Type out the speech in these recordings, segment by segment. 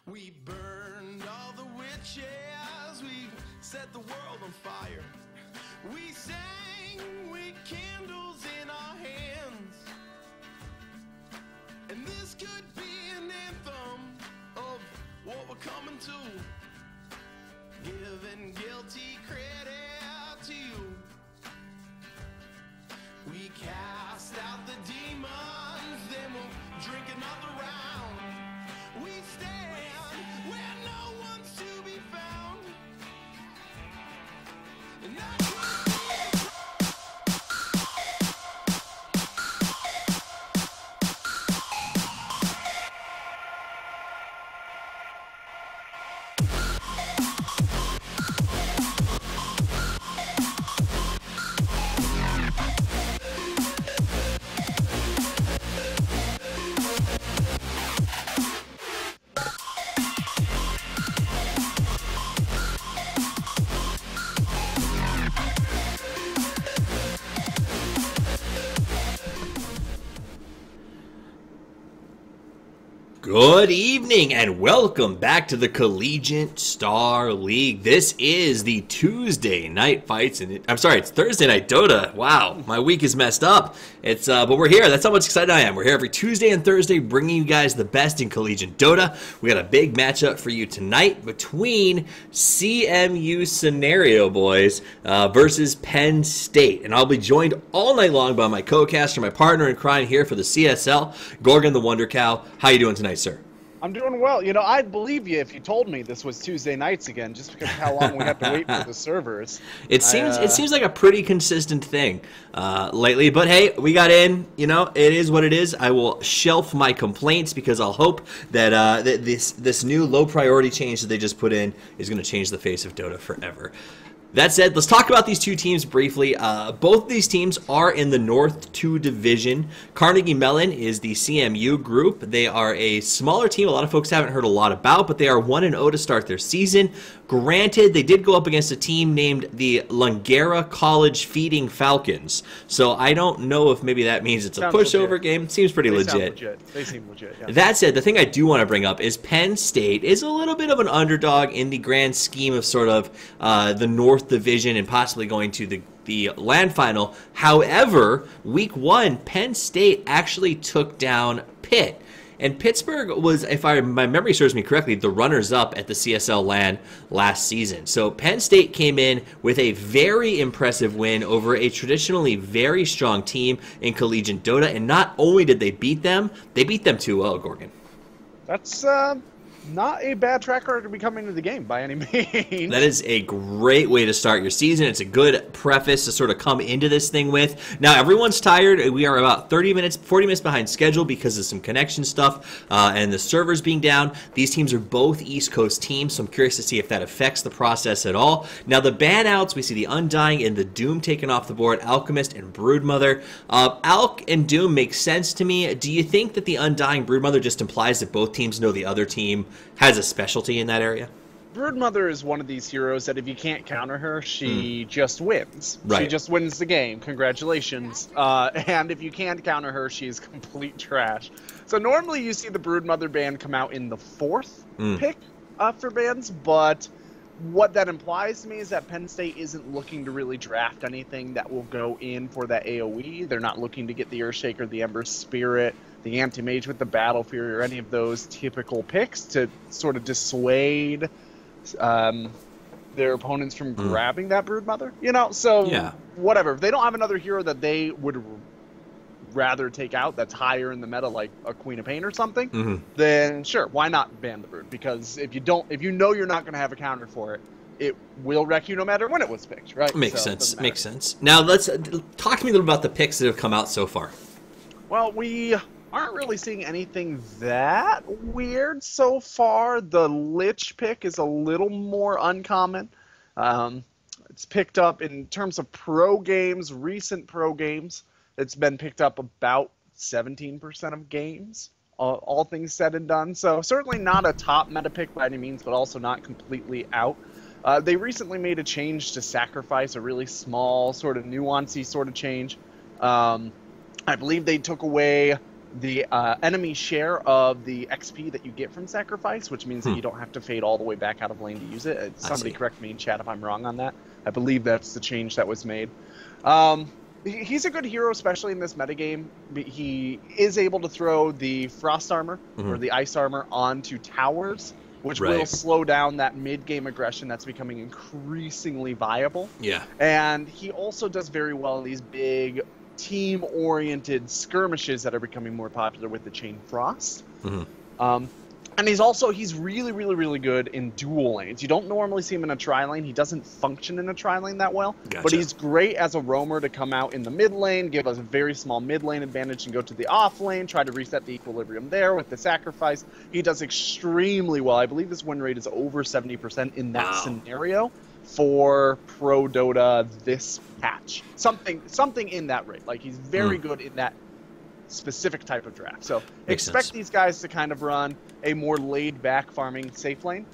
We burned all the witches, we set the world on fire. We sang with candles in our hands. And this could be an anthem of what we're coming to. Giving guilty credit to you. We cast out the demons, then we'll drink another round. We stand where no one's to be found. And that's what Good evening and welcome back to the Collegiate Star League. This is the Tuesday night fights, and it's Thursday night Dota. Wow, my week is messed up. But we're here. That's how much excited I am. We're here every Tuesday and Thursday, bringing you guys the best in Collegiate Dota. We got a big matchup for you tonight between CMU Scenario Boys versus Penn State, and I'll be joined all night long by my co-caster, my partner in crime here for the CSL, Gorgon the Wonder Cow. How you doing tonight, sir? I'm doing well. You know, I'd believe you if you told me this was Tuesday nights again, just because of how long we have to wait for the servers. It seems like a pretty consistent thing lately, but hey, we got in. You know, it is what it is. I will shelf my complaints because I'll hope that this new low priority change that they just put in is going to change the face of Dota forever. That said, let's talk about these two teams briefly. Both of these teams are in the North 2 division. Carnegie Mellon is the CMU group. They are a smaller team a lot of folks haven't heard a lot about, but they are 1-0 to start their season. Granted, they did go up against a team named the Langara College Feeding Falcons. So I don't know if maybe that means it's a pushover game. It seems pretty legit. They seem legit, yeah. That said, the thing I do want to bring up is Penn State is a little bit of an underdog in the grand scheme of sort of the North Division and possibly going to the land final. However, week 1, Penn State actually took down Pitt. And Pittsburgh was, if my memory serves me correctly, the runners-up at the CSL LAN last season. So Penn State came in with a very impressive win over a traditionally very strong team in Collegiate Dota. And not only did they beat them 2-0, Gorgon. That's not a bad track record to be coming into the game by any means. That is a great way to start your season. It's a good preface to sort of come into this thing with. Now, everyone's tired. We are about 40 minutes behind schedule because of some connection stuff and the servers being down. These teams are both East Coast teams, so I'm curious to see if that affects the process at all. Now, the ban outs, we see the Undying and the Doom taken off the board, Alchemist and Broodmother. Alch and Doom make sense to me. Do you think that the Undying Broodmother just implies that both teams know the other team has a specialty in that area? Broodmother is one of these heroes that if you can't counter her, she just wins. Right. She just wins the game. Congratulations. And if you can't counter her, she's complete trash. So normally you see the Broodmother ban come out in the 4th pick for bans, but what that implies to me is that Penn State isn't looking to really draft anything that will go in for that AoE. They're not looking to get the Earthshaker, the Ember Spirit, the Anti-Mage with the Battle Fury, or any of those typical picks to sort of dissuade their opponents from grabbing that Broodmother. You know, so yeah. Whatever. If they don't have another hero that they would rather take out that's higher in the meta, like a Queen of Pain or something, then sure, why not ban the Brood? Because if you know you're not going to have a counter for it, it will wreck you no matter when it was picked, right? Makes sense. Makes sense. Now let's talk to me a little about the picks that have come out so far. Well, we aren't really seeing anything that weird so far. The Lich pick is a little more uncommon. It's picked up in terms of pro games, recent pro games. It's been picked up about 17% of games, all things said and done. So certainly not a top meta pick by any means, but also not completely out. They recently made a change to Sacrifice, a really small, sort of nuancy sort of change. I believe they took away the enemy share of the XP that you get from sacrifice, which means that you don't have to fade all the way back out of lane to use it. Somebody correct me in chat if I'm wrong on that. I believe that's the change that was made. He's a good hero, especially in this metagame. He is able to throw the frost armor or the ice armor onto towers, which will slow down that mid-game aggression that's becoming increasingly viable. Yeah. And he also does very well in these big team-oriented skirmishes that are becoming more popular with the Chain Frost. And he's really, really, really good in dual lanes. You don't normally see him in a tri-lane. He doesn't function in a tri-lane that well. Gotcha. But he's great as a roamer to come out in the mid lane, give us a very small mid lane advantage, and go to the off lane, try to reset the equilibrium there with the sacrifice. He does extremely well. I believe his win rate is over 70% in that scenario for Pro Dota this patch. Something in that rate. Like, he's very good in that specific type of draft. So expect these guys to kind of run a more laid-back farming safe lane.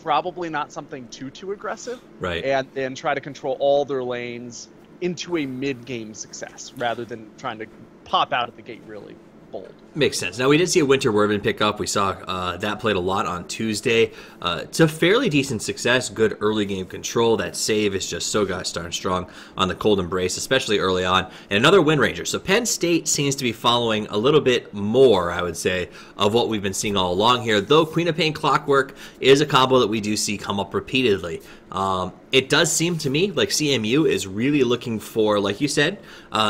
Probably not something too aggressive. Right. And then try to control all their lanes into a mid-game success rather than trying to pop out at the gate really bold. Makes sense. Now, we did see a Winter Werven pick up. We saw that played a lot on Tuesday. It's a fairly decent success, good early game control. That save is just so gosh darn strong on the Cold Embrace, especially early on. And another Wind Ranger. So Penn State seems to be following a little bit more, I would say, of what we've been seeing all along here, though Queen of Pain Clockwork is a combo that we do see come up repeatedly. It does seem to me like CMU is really looking for, like you said,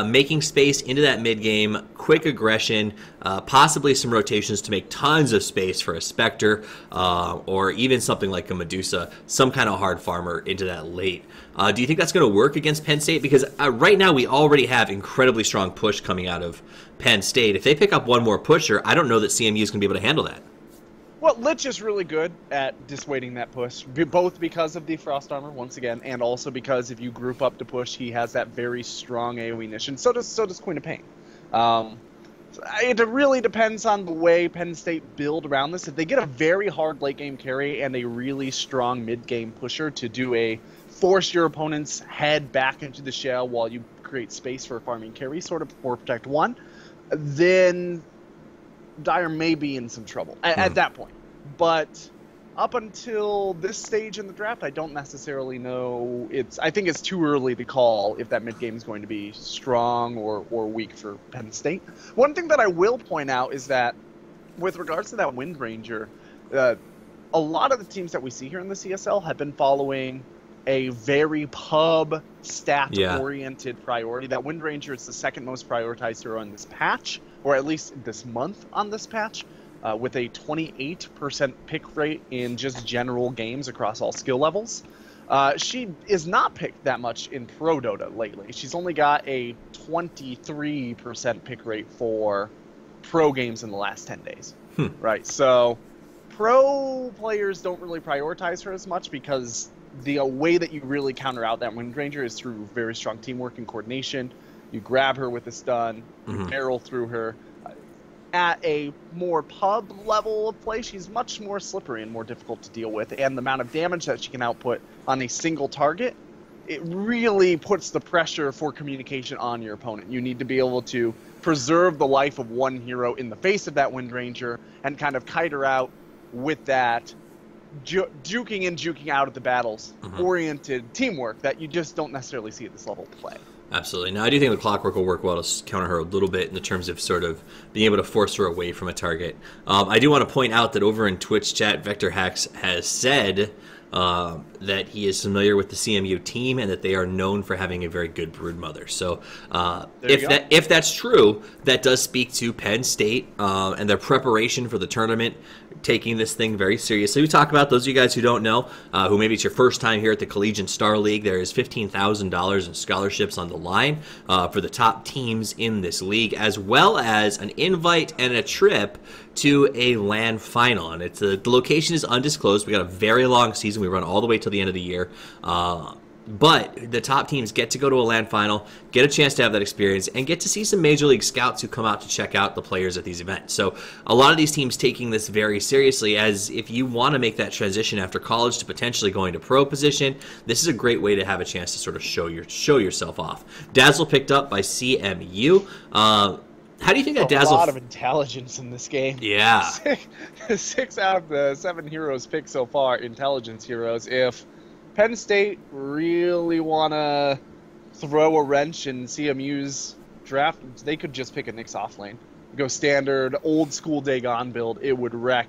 making space into that mid-game, quick aggression, possibly some rotations to make tons of space for a Spectre, or even something like a Medusa, some kind of hard farmer into that late. Do you think that's going to work against Penn State? Because right now we already have incredibly strong push coming out of Penn State. If they pick up one more pusher, I don't know that CMU is going to be able to handle that. Well, Lich is really good at dissuading that push, both because of the Frost Armor, once again, and also because if you group up to push, he has that very strong AoE niche, so does Queen of Pain. It really depends on the way Penn State build around this. If they get a very hard late game carry and a really strong mid game pusher to do a force your opponent's head back into the shell while you create space for a farming carry, sort of for Protect 1, then Dire may be in some trouble at that point. But up until this stage in the draft, I don't necessarily know. I think it's too early to call if that mid game is going to be strong or weak for Penn State. One thing that I will point out is that with regards to that Wind Ranger, a lot of the teams that we see here in the CSL have been following a very pub stat-oriented priority. That Wind Ranger is the second most prioritized hero in this patch, or at least this month on this patch, with a 28% pick rate in just general games across all skill levels. She is not picked that much in Pro Dota lately. She's only got a 23% pick rate for pro games in the last 10 days. Right, so pro players don't really prioritize her as much because the way that you really counter out that Wind Ranger is through very strong teamwork and coordination. You grab her with a stun, you barrel through her. At a more pub level of play, she's much more slippery and more difficult to deal with, and the amount of damage that she can output on a single target, it really puts the pressure for communication on your opponent. You need to be able to preserve the life of one hero in the face of that Wind Ranger and kind of kite her out with that juking in, juking out of the battles oriented teamwork that you just don't necessarily see at this level of play. Absolutely. Now, I do think the Clockwork will work well to counter her a little bit in the terms of sort of being able to force her away from a target. I do want to point out that over in Twitch chat, Vector Hacks has said that he is familiar with the CMU team and that they are known for having a very good broodmother. So if that's true, that does speak to Penn State and their preparation for the tournament, taking this thing very seriously. We talk about those of you guys who don't know, who maybe it's your first time here at the Collegiate Star League. There is $15,000 in scholarships on the line for the top teams in this league, as well as an invite and a trip to a LAN final. And the location is undisclosed. We got a very long season. We run all the way till the end of the year. But the top teams get to go to a LAN final, get a chance to have that experience, and get to see some Major League scouts who come out to check out the players at these events. So a lot of these teams taking this very seriously, as if you want to make that transition after college to potentially going to pro position, this is a great way to have a chance to sort of show yourself off. Dazzle picked up by CMU. How do you think that a Dazzle... lot of intelligence in this game. Yeah. 6 out of the 7 heroes picked so far, intelligence heroes. If Penn State really want to throw a wrench in CMU's draft, they could just pick a Nyx off lane. Go standard, old school Dagon build. It would wreck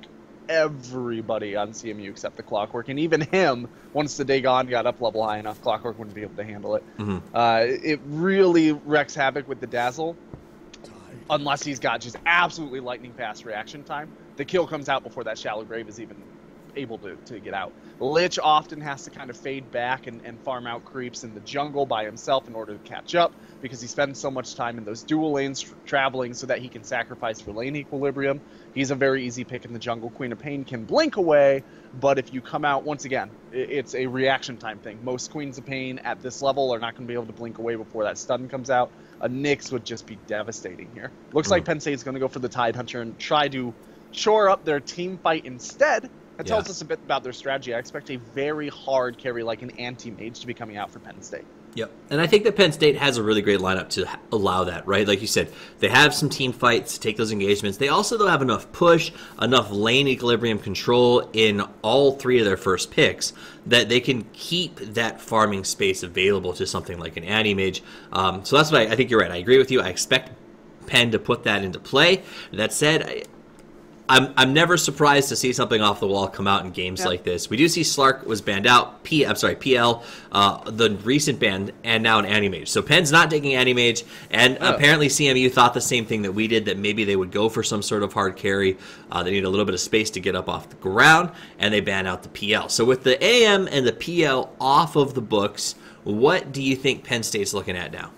everybody on CMU except the Clockwork. And even him, once the Dagon got up level high enough, Clockwork wouldn't be able to handle it. It really wrecks havoc with the Dazzle. Unless he's got just absolutely lightning fast reaction time. The kill comes out before that shallow grave is even able to get out. Lich often has to kind of fade back and farm out creeps in the jungle by himself in order to catch up, because he spends so much time in those dual lanes traveling so that he can sacrifice for lane equilibrium. He's a very easy pick in the jungle. Queen of Pain can blink away, but if you come out, once again, it's a reaction time thing. Most Queens of Pain at this level are not going to be able to blink away before that stun comes out. A Nyx would just be devastating here. Looks like Penn State's going to go for the Tidehunter and try to shore up their team fight instead. That tells us a bit about their strategy. I expect a very hard carry like an anti-mage to be coming out for Penn State. Yep. And I think that Penn State has a really great lineup to allow that, right? Like you said, they have some team fights to take those engagements. They also, though, have enough push, enough lane equilibrium control in all 3 of their first picks that they can keep that farming space available to something like an anti-mage. So that's why I think you're right. I agree with you. I expect Penn to put that into play. That said, I'm never surprised to see something off the wall come out in games like this. We do see Slark was banned out, PL, the recent ban, and now an anti-mage. So Penn's not taking anti-mage, and apparently CMU thought the same thing that we did, that maybe they would go for some sort of hard carry. They need a little bit of space to get up off the ground, and they ban out the PL. So with the AM and the PL off of the books, what do you think Penn State's looking at now?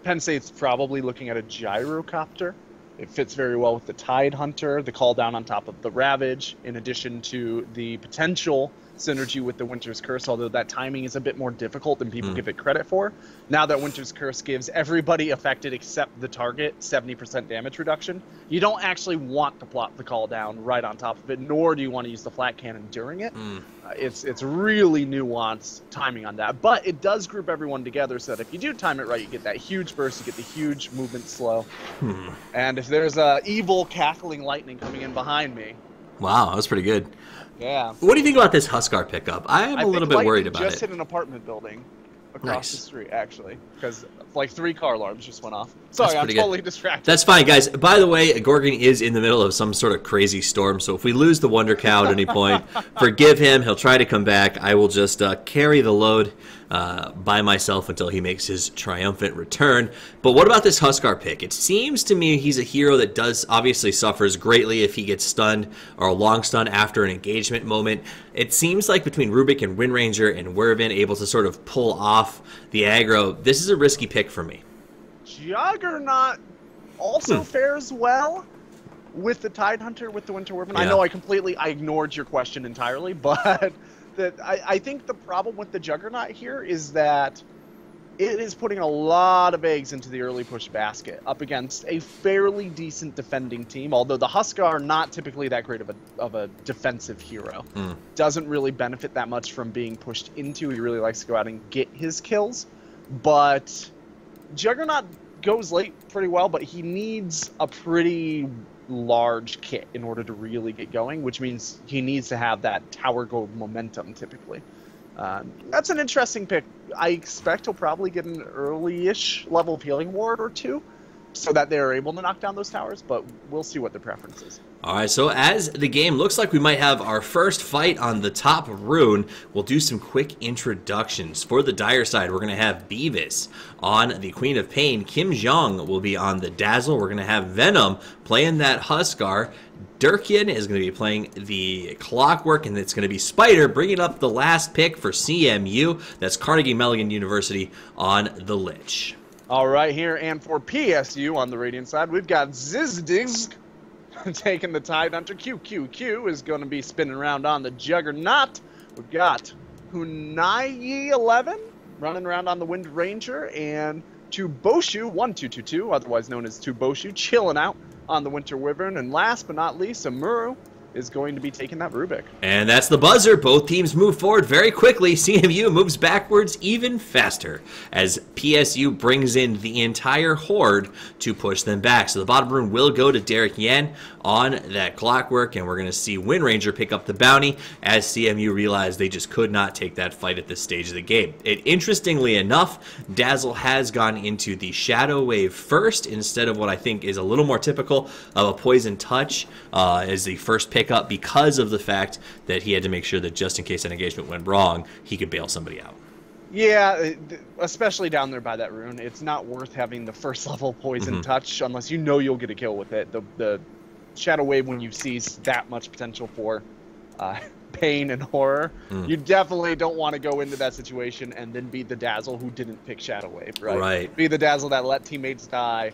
Penn State's probably looking at a Gyrocopter. It fits very well with the Tidehunter, the call down on top of the Ravage, in addition to the potential synergy with the Winter's Curse, although that timing is a bit more difficult than people give it credit for. Now that Winter's Curse gives everybody affected except the target 70% damage reduction, you don't actually want to plop the call down right on top of it, nor do you want to use the flat cannon during it. It's really nuanced timing on that, but it does group everyone together so that if you do time it right, you get that huge burst, you get the huge movement slow. And if there's a evil cackling lightning coming in behind me... Wow, that was pretty good. Yeah. What do you think about this Huskar pickup? I am a little bit worried about it. I just hit an apartment building across the street, actually, because like 3 car alarms just went off. Sorry, I'm totally distracted. That's fine, guys. By the way, Gorgon is in the middle of some sort of crazy storm, so if we lose the Wonder Cow at any point, forgive him. He'll try to come back. I will just carry the load by myself until he makes his triumphant return. But what about this Huskar pick? It seems to me he's a hero that does obviously suffers greatly if he gets stunned or a long stun after an engagement moment. It seems like between Rubik and Windranger and Wervin able to sort of pull off the aggro, this is a risky pick for me. Juggernaut also fares well with the Tidehunter, with the Winter Wyvern. I know I ignored your question entirely, but I think the problem with the Juggernaut here is that it is putting a lot of eggs into the early push basket up against a fairly decent defending team, although the Huskar are not typically that great of a defensive hero. Doesn't really benefit that much from being pushed into. He really likes to go out and get his kills, but Juggernaut goes late pretty well, but he needs a pretty large kit in order to really get going, which means he needs to have that tower gold momentum typically. That's an interesting pick. I expect he'll probably get an early-ish level of healing ward or 2 so that they're able to knock down those towers, but we'll see what the preference is. All right, so as the game looks like we might have our first fight on the top rune, we'll do some quick introductions. For the Dire side, we're going to have Beavis on the Queen of Pain. Kim Jong will be on the Dazzle. We're going to have Venom playing that Huskar. Durkian is going to be playing the Clockwork, and it's going to be Spider bringing up the last pick for CMU. That's Carnegie Mellon University on the Lich. All right, here, and for PSU on the Radiant side, we've got Zizdigz taking the Tidehunter. QQQ is going to be spinning around on the Juggernaut. We've got Hunayi 11 running around on the Wind Ranger, and Tuboshu 1222, otherwise known as Tuboshu, chilling out on the Winter Wyvern. And last but not least, Amuru is going to be taking that Rubik. And that's the buzzer. Both teams move forward very quickly. CMU moves backwards even faster as PSU brings in the entire horde to push them back. So the bottom rune will go to Derek Yan on that clockwork, and we're going to see Wind Ranger pick up the bounty as CMU realize they just could not take that fight at this stage of the game. Interestingly enough, Dazzle has gone into the Shadow Wave first instead of what I think is a little more typical of a Poison Touch as the first pickup because of the fact that he had to make sure that just in case an engagement went wrong, he could bail somebody out. Yeah, especially down there by that rune, it's not worth having the first level Poison Touch unless you know you'll get a kill with it. The Shadow Wave, when you see that much potential for pain and horror, you definitely don't want to go into that situation and then be the Dazzle who didn't pick Shadow Wave, right? Right. Be the Dazzle that let teammates die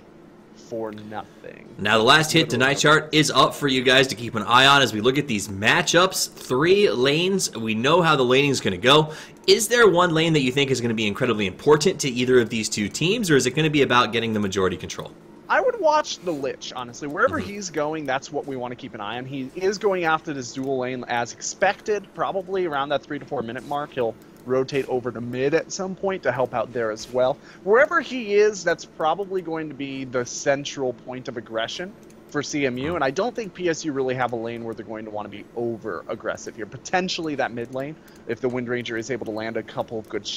for nothing. Now the last hit tonight chart is up for you guys to keep an eye on as we look at these matchups. 3 lanes. We know how the laning is going to go. Is there one lane that you think is going to be incredibly important to either of these two teams, or is it going to be about getting the majority control? I would watch the Lich, honestly. Wherever he's going, that's what we want to keep an eye on. He is going after this dual lane as expected, probably around that 3 to 4 minute mark. He'll rotate over to mid at some point to help out there as well. Wherever he is, that's probably going to be the central point of aggression for CMU, and I don't think PSU really have a lane where they're going to want to be over aggressive here. Potentially that mid lane, if the Wind Ranger is able to land a couple of good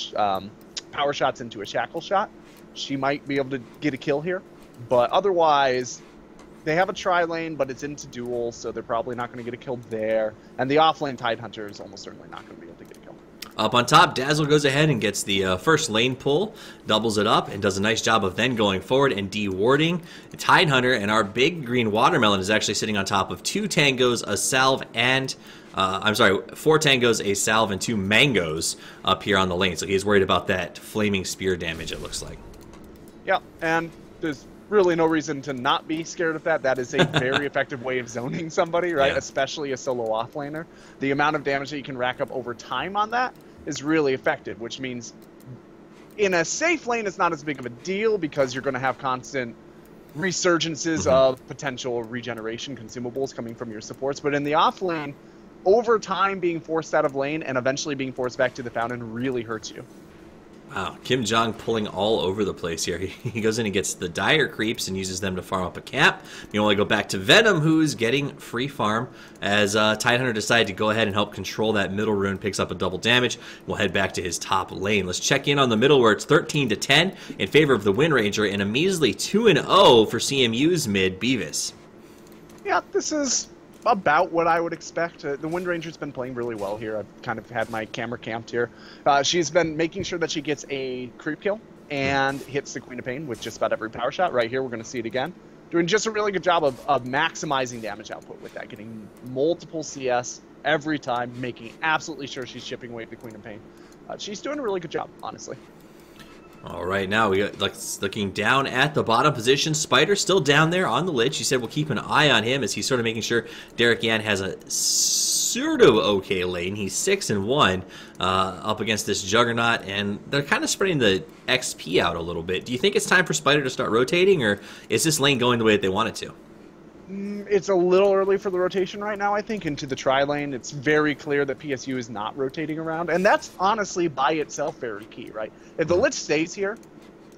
power shots into a shackle shot, she might be able to get a kill here. But otherwise, they have a tri-lane, but it's into duel, so they're probably not going to get a kill there. And the off-lane Tidehunter is almost certainly not going to be able to get a kill. Up on top, Dazzle goes ahead and gets the first lane pull, doubles it up, and does a nice job of then going forward and de-warding Tidehunter. And our big green watermelon is actually sitting on top of 2 tangos, a salve, and 4 tangos, a salve, and 2 mangoes up here on the lane. So he's worried about that flaming spear damage, it looks like. Yeah, and there's really no reason to not be scared of that. That is a very effective way of zoning somebody, right? Yeah. Especially a solo offlaner. The amount of damage that you can rack up over time on that is really effective, which means in a safe lane it's not as big of a deal because you're going to have constant resurgences of potential regeneration consumables coming from your supports. But in the off lane, over time being forced out of lane and eventually being forced back to the fountain really hurts you. Wow, Kim Jong pulling all over the place here. He goes in and gets the dire creeps and uses them to farm up a camp. You want to go back to Venom, who's getting free farm as Tidehunter decided to go ahead and help control that middle rune, picks up a double damage. We'll head back to his top lane. Let's check in on the middle where it's 13-10 in favor of the Wind Ranger and a measly 2-0 for CMU's mid Beavis. Yeah, this is about what I would expect. The Wind Ranger's been playing really well here. I've kind of had my camera camped here. She's been making sure that she gets a creep kill and hits the Queen of Pain with just about every power shot. Right here, we're going to see it again. Doing just a really good job of maximizing damage output with that, getting multiple CS every time, making absolutely sure she's chipping away at the Queen of Pain. She's doing a really good job, honestly. All right, now we got looking down at the bottom position. Spider still down there on the lid. She said we'll keep an eye on him as he's sort of making sure Derek Yan has a sort of okay lane. He's 6-1 up against this Juggernaut, and they're kind of spreading the XP out a little bit. Do you think it's time for Spider to start rotating, or is this lane going the way that they want it to? It's a little early for the rotation right now, I think, into the tri-lane. It's very clear that PSU is not rotating around, and that's honestly by itself very key, right? If the Lich stays here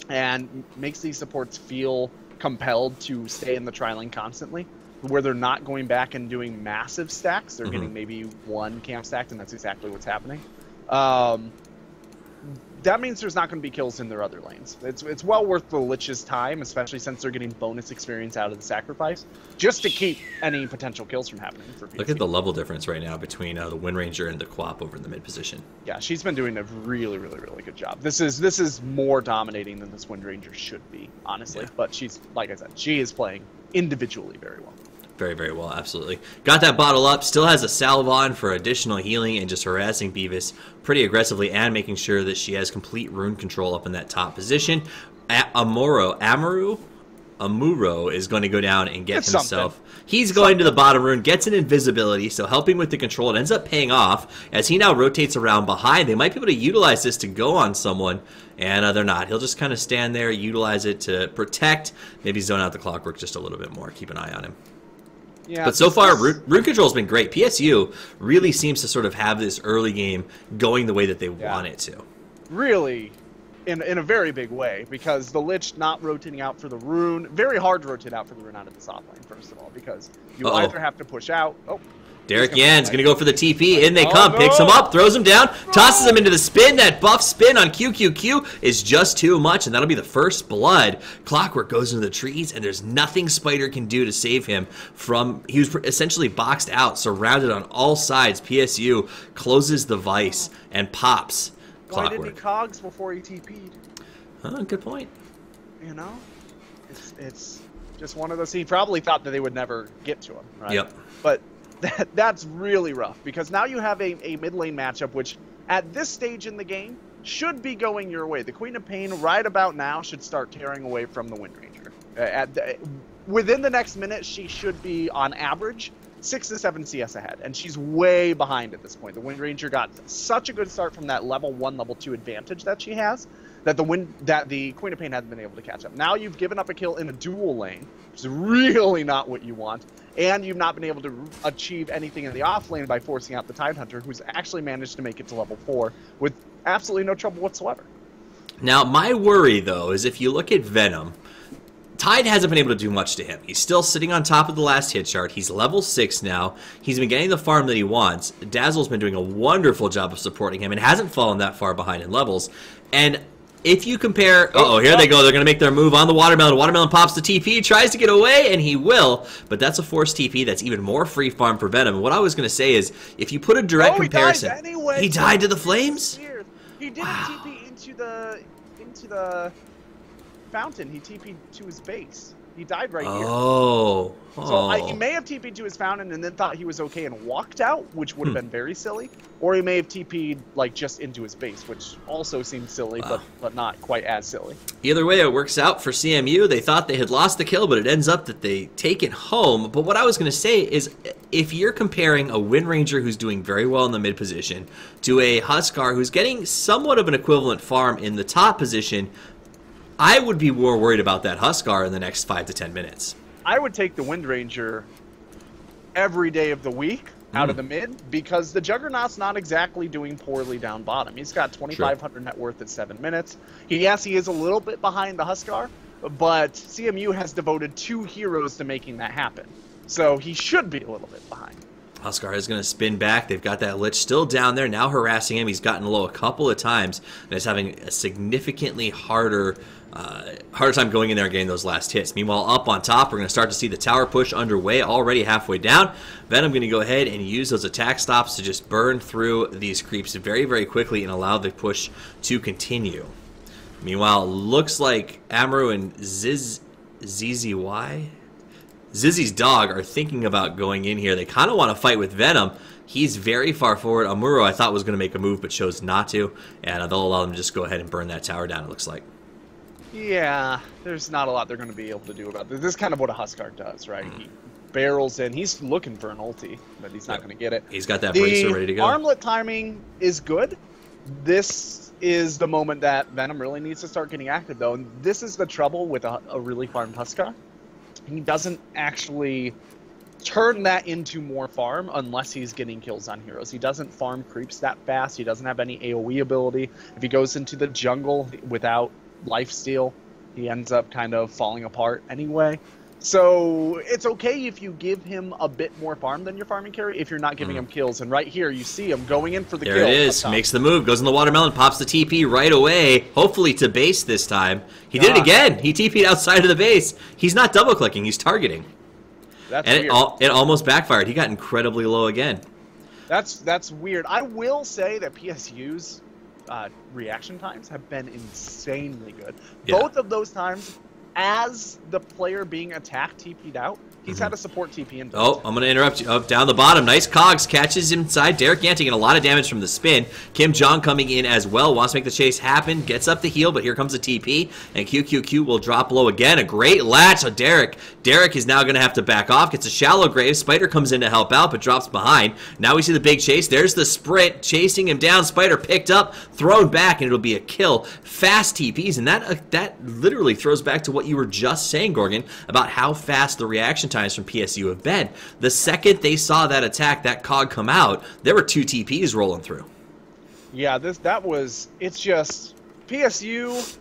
and makes these supports feel compelled to stay in the tri-lane constantly, where they're not going back and doing massive stacks, they're getting maybe 1 camp stacked, and that's exactly what's happening. That means there's not going to be kills in their other lanes. It's well worth the Lich's time, especially since they're getting bonus experience out of the sacrifice, just to keep any potential kills from happening for PSU. Look at the level difference right now between the Wind Ranger and the Quap over in the mid position. Yeah, she's been doing a really, really, really good job. This is more dominating than this Wind Ranger should be, honestly. Yeah. But she's, like I said, she is playing individually very well. Very, very well, absolutely. Got that bottle up, still has a salve on for additional healing and just harassing Beavis pretty aggressively and making sure that she has complete rune control up in that top position. Amuro is going to go down and get himself. He's going to the bottom rune, gets an invisibility, so helping with the control. It ends up paying off as he now rotates around behind. They might be able to utilize this to go on someone, and they're not. He'll just kind of stand there, utilize it to protect, maybe zone out the clockwork just a little bit more. Keep an eye on him. Yeah, But so far, root control's been great. PSU really seems to sort of have this early game going the way that they want it to. Really, in a very big way, because the Lich not rotating out for the rune, very hard to rotate out for the rune out of the top lane, first of all, because you either have to push out. Oh. Derek Yan's going to go for the TP. In they come. Picks him up. Throws him down. Tosses him into the spin. That buff spin on QQQ is just too much, and that'll be the first blood. Clockwork goes into the trees, and there's nothing Spider can do to save him from... He was essentially boxed out, surrounded on all sides. PSU closes the vice and pops Clockwork. Why didn't he cogs before he TP'd? Good point. You know? It's just one of those... He probably thought that they would never get to him, right? Yep. But... That's really rough, because now you have a mid lane matchup which, at this stage in the game, should be going your way. The Queen of Pain, right about now, should start tearing away from the Wind Ranger. Within the next minute, she should be, on average, 6 to 7 CS ahead, and she's way behind at this point. The Wind Ranger got such a good start from that level 1, level 2 advantage that she has, that the Queen of Pain hasn't been able to catch up. Now you've given up a kill in a dual lane, which is really not what you want, and you've not been able to achieve anything in the off lane by forcing out the Tidehunter, who's actually managed to make it to level 4 with absolutely no trouble whatsoever. Now, my worry, though, is if you look at Venom, Tide hasn't been able to do much to him. He's still sitting on top of the last hit chart. He's level 6 now. He's been getting the farm that he wants. Dazzle's been doing a wonderful job of supporting him and hasn't fallen that far behind in levels. And if you compare... Uh-oh, here they go. They're going to make their move on the Watermelon. Watermelon pops the TP, tries to get away, and he will. But that's a forced TP. That's even more free farm for Venom. And what I was going to say is, if you put a direct comparison... He died anyway. He died to the flames? He didn't TP into the fountain. He TP'd to his base. He died right here. So he may have TP'd to his fountain and then thought he was okay and walked out, which would have been very silly. Or he may have TP'd like just into his base, which also seems silly, but not quite as silly. Either way, it works out for CMU. They thought they had lost the kill, but it ends up that they take it home. But what I was going to say is, if you're comparing a Wind Ranger who's doing very well in the mid position to a Huskar who's getting somewhat of an equivalent farm in the top position, I would be more worried about that Huskar in the next 5 to 10 minutes. I would take the Wind Ranger every day of the week out of the mid, because the Juggernaut's not exactly doing poorly down bottom. He's got 2,500 net worth at 7 minutes. Yes, he is a little bit behind the Huskar, but CMU has devoted 2 heroes to making that happen. So he should be a little bit behind. Huskar is going to spin back. They've got that Lich still down there, now harassing him. He's gotten low a couple of times, and is having a significantly harder time going in there and getting those last hits. Meanwhile, up on top, we're going to start to see the tower push underway, already halfway down. Venom going to go ahead and use those attack stops to just burn through these creeps very, very quickly and allow the push to continue. Meanwhile, looks like Amaru and Zizzy's dog are thinking about going in here. They kind of want to fight with Venom. He's very far forward. Amuro, I thought, was going to make a move, but chose not to. And they'll allow them to just go ahead and burn that tower down, it looks like. Yeah, there's not a lot they're going to be able to do about this. This is kind of what a Huskar does, right? He barrels in. He's looking for an ulti, but he's not going to get it. He's got that bracer ready to go. The armlet timing is good. This is the moment that Venom really needs to start getting active, though. And this is the trouble with a really farmed Huskar. He doesn't actually turn that into more farm unless he's getting kills on heroes. He doesn't farm creeps that fast. He doesn't have any AoE ability. If he goes into the jungle without lifesteal, he ends up kind of falling apart anyway. So it's okay if you give him a bit more farm than your farming carry if you're not giving him kills. And right here, you see him going in for the kill. There it is. Makes the move. Goes in the Watermelon. Pops the TP right away. Hopefully to base this time. He did it again. He TP'd outside of the base. He's not double-clicking. He's targeting. That's and weird. It almost backfired. He got incredibly low again. That's weird. I will say that PSU's reaction times have been insanely good. Yeah. Both of those times, as the player being attacked TP'd out, he's had a support TP in. Oh, I'm going to interrupt you. Up down the bottom. Nice cogs. Catches him inside. Derek Yan taking a lot of damage from the spin. Kim Jong coming in as well. Wants to make the chase happen. Gets up the heal, but here comes a TP. And QQQ will drop low again. A great latch on Derek. Derek is now going to have to back off. Gets a shallow grave. Spider comes in to help out, but drops behind. Now we see the big chase. There's the sprint. Chasing him down. Spider picked up. Thrown back, and it'll be a kill. Fast TPs. And that literally throws back to what you were just saying, Gorgon, about how fast the reaction time times from PSU have been. The second they saw that attack, that cog come out, there were 2 TPs rolling through. Yeah, it's just PSU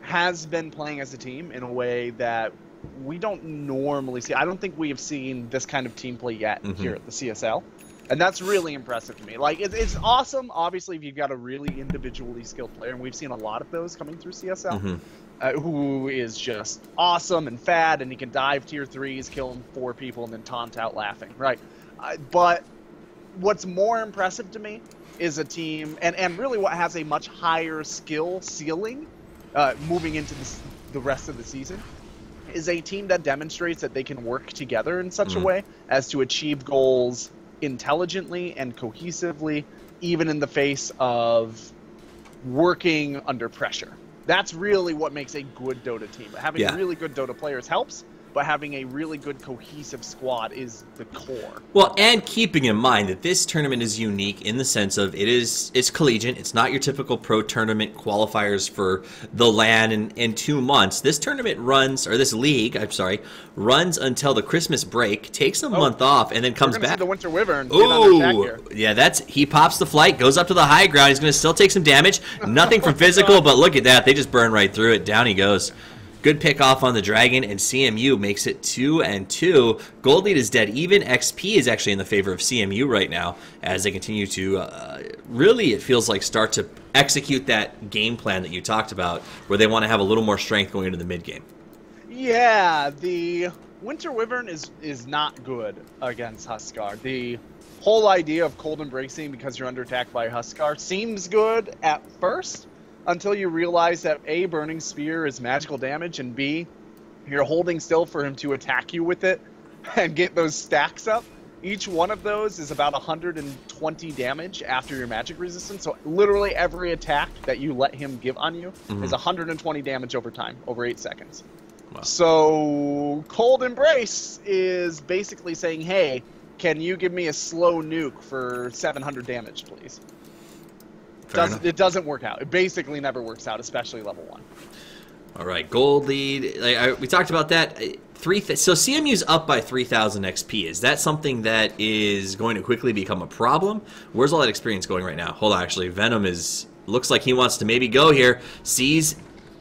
has been playing as a team in a way that we don't normally see. I don't think we have seen this kind of team play yet here at the CSL. And that's really impressive to me. Like, it's awesome, obviously, if you've got a really individually skilled player, and we've seen a lot of those coming through CSL, who is just awesome and fad, and he can dive tier 3s, kill 4 people, and then taunt out laughing, right? But what's more impressive to me is a team, and really what has a much higher skill ceiling moving into the rest of the season, is a team that demonstrates that they can work together in such a way as to achieve goals intelligently and cohesively, even in the face of working under pressure. That's really what makes a good Dota team. Having really good Dota players helps, but having a really good cohesive squad is the core. Well, and keeping in mind that this tournament is unique in the sense of it's collegiate. It's not your typical pro tournament qualifiers for the LAN in 2 months. This tournament runs, or this league, I'm sorry, runs until the Christmas break, takes a month off, and then comes back. See the Winter Wyvern get on their back here. Yeah, he pops the flight, goes up to the high ground. He's going to still take some damage. Nothing from physical, but look at that. They just burn right through it. Down he goes. Good pick off on the Dragon, and CMU makes it 2-2. Gold lead is dead even. XP is actually in the favor of CMU right now as they continue to really, it feels like, start to execute that game plan that you talked about, where they want to have a little more strength going into the mid game. Yeah, the Winter Wyvern is not good against Huskar. The whole idea of cold embracing because you're under attack by Huskar seems good at first, until you realize that A, Burning Spear is magical damage, and B, you're holding still for him to attack you with it and get those stacks up. Each one of those is about 120 damage after your magic resistance, so literally every attack that you let him give on you is 120 damage over time, over 8 seconds. Wow. So Cold Embrace is basically saying, hey, can you give me a slow nuke for 700 damage, please? It doesn't work out. It basically never works out, especially level 1. All right, gold lead. We talked about that. So CMU's up by 3,000 XP. Is that something that is going to quickly become a problem? Where's all that experience going right now? Hold on, actually, Venom looks like he wants to maybe go here. Sees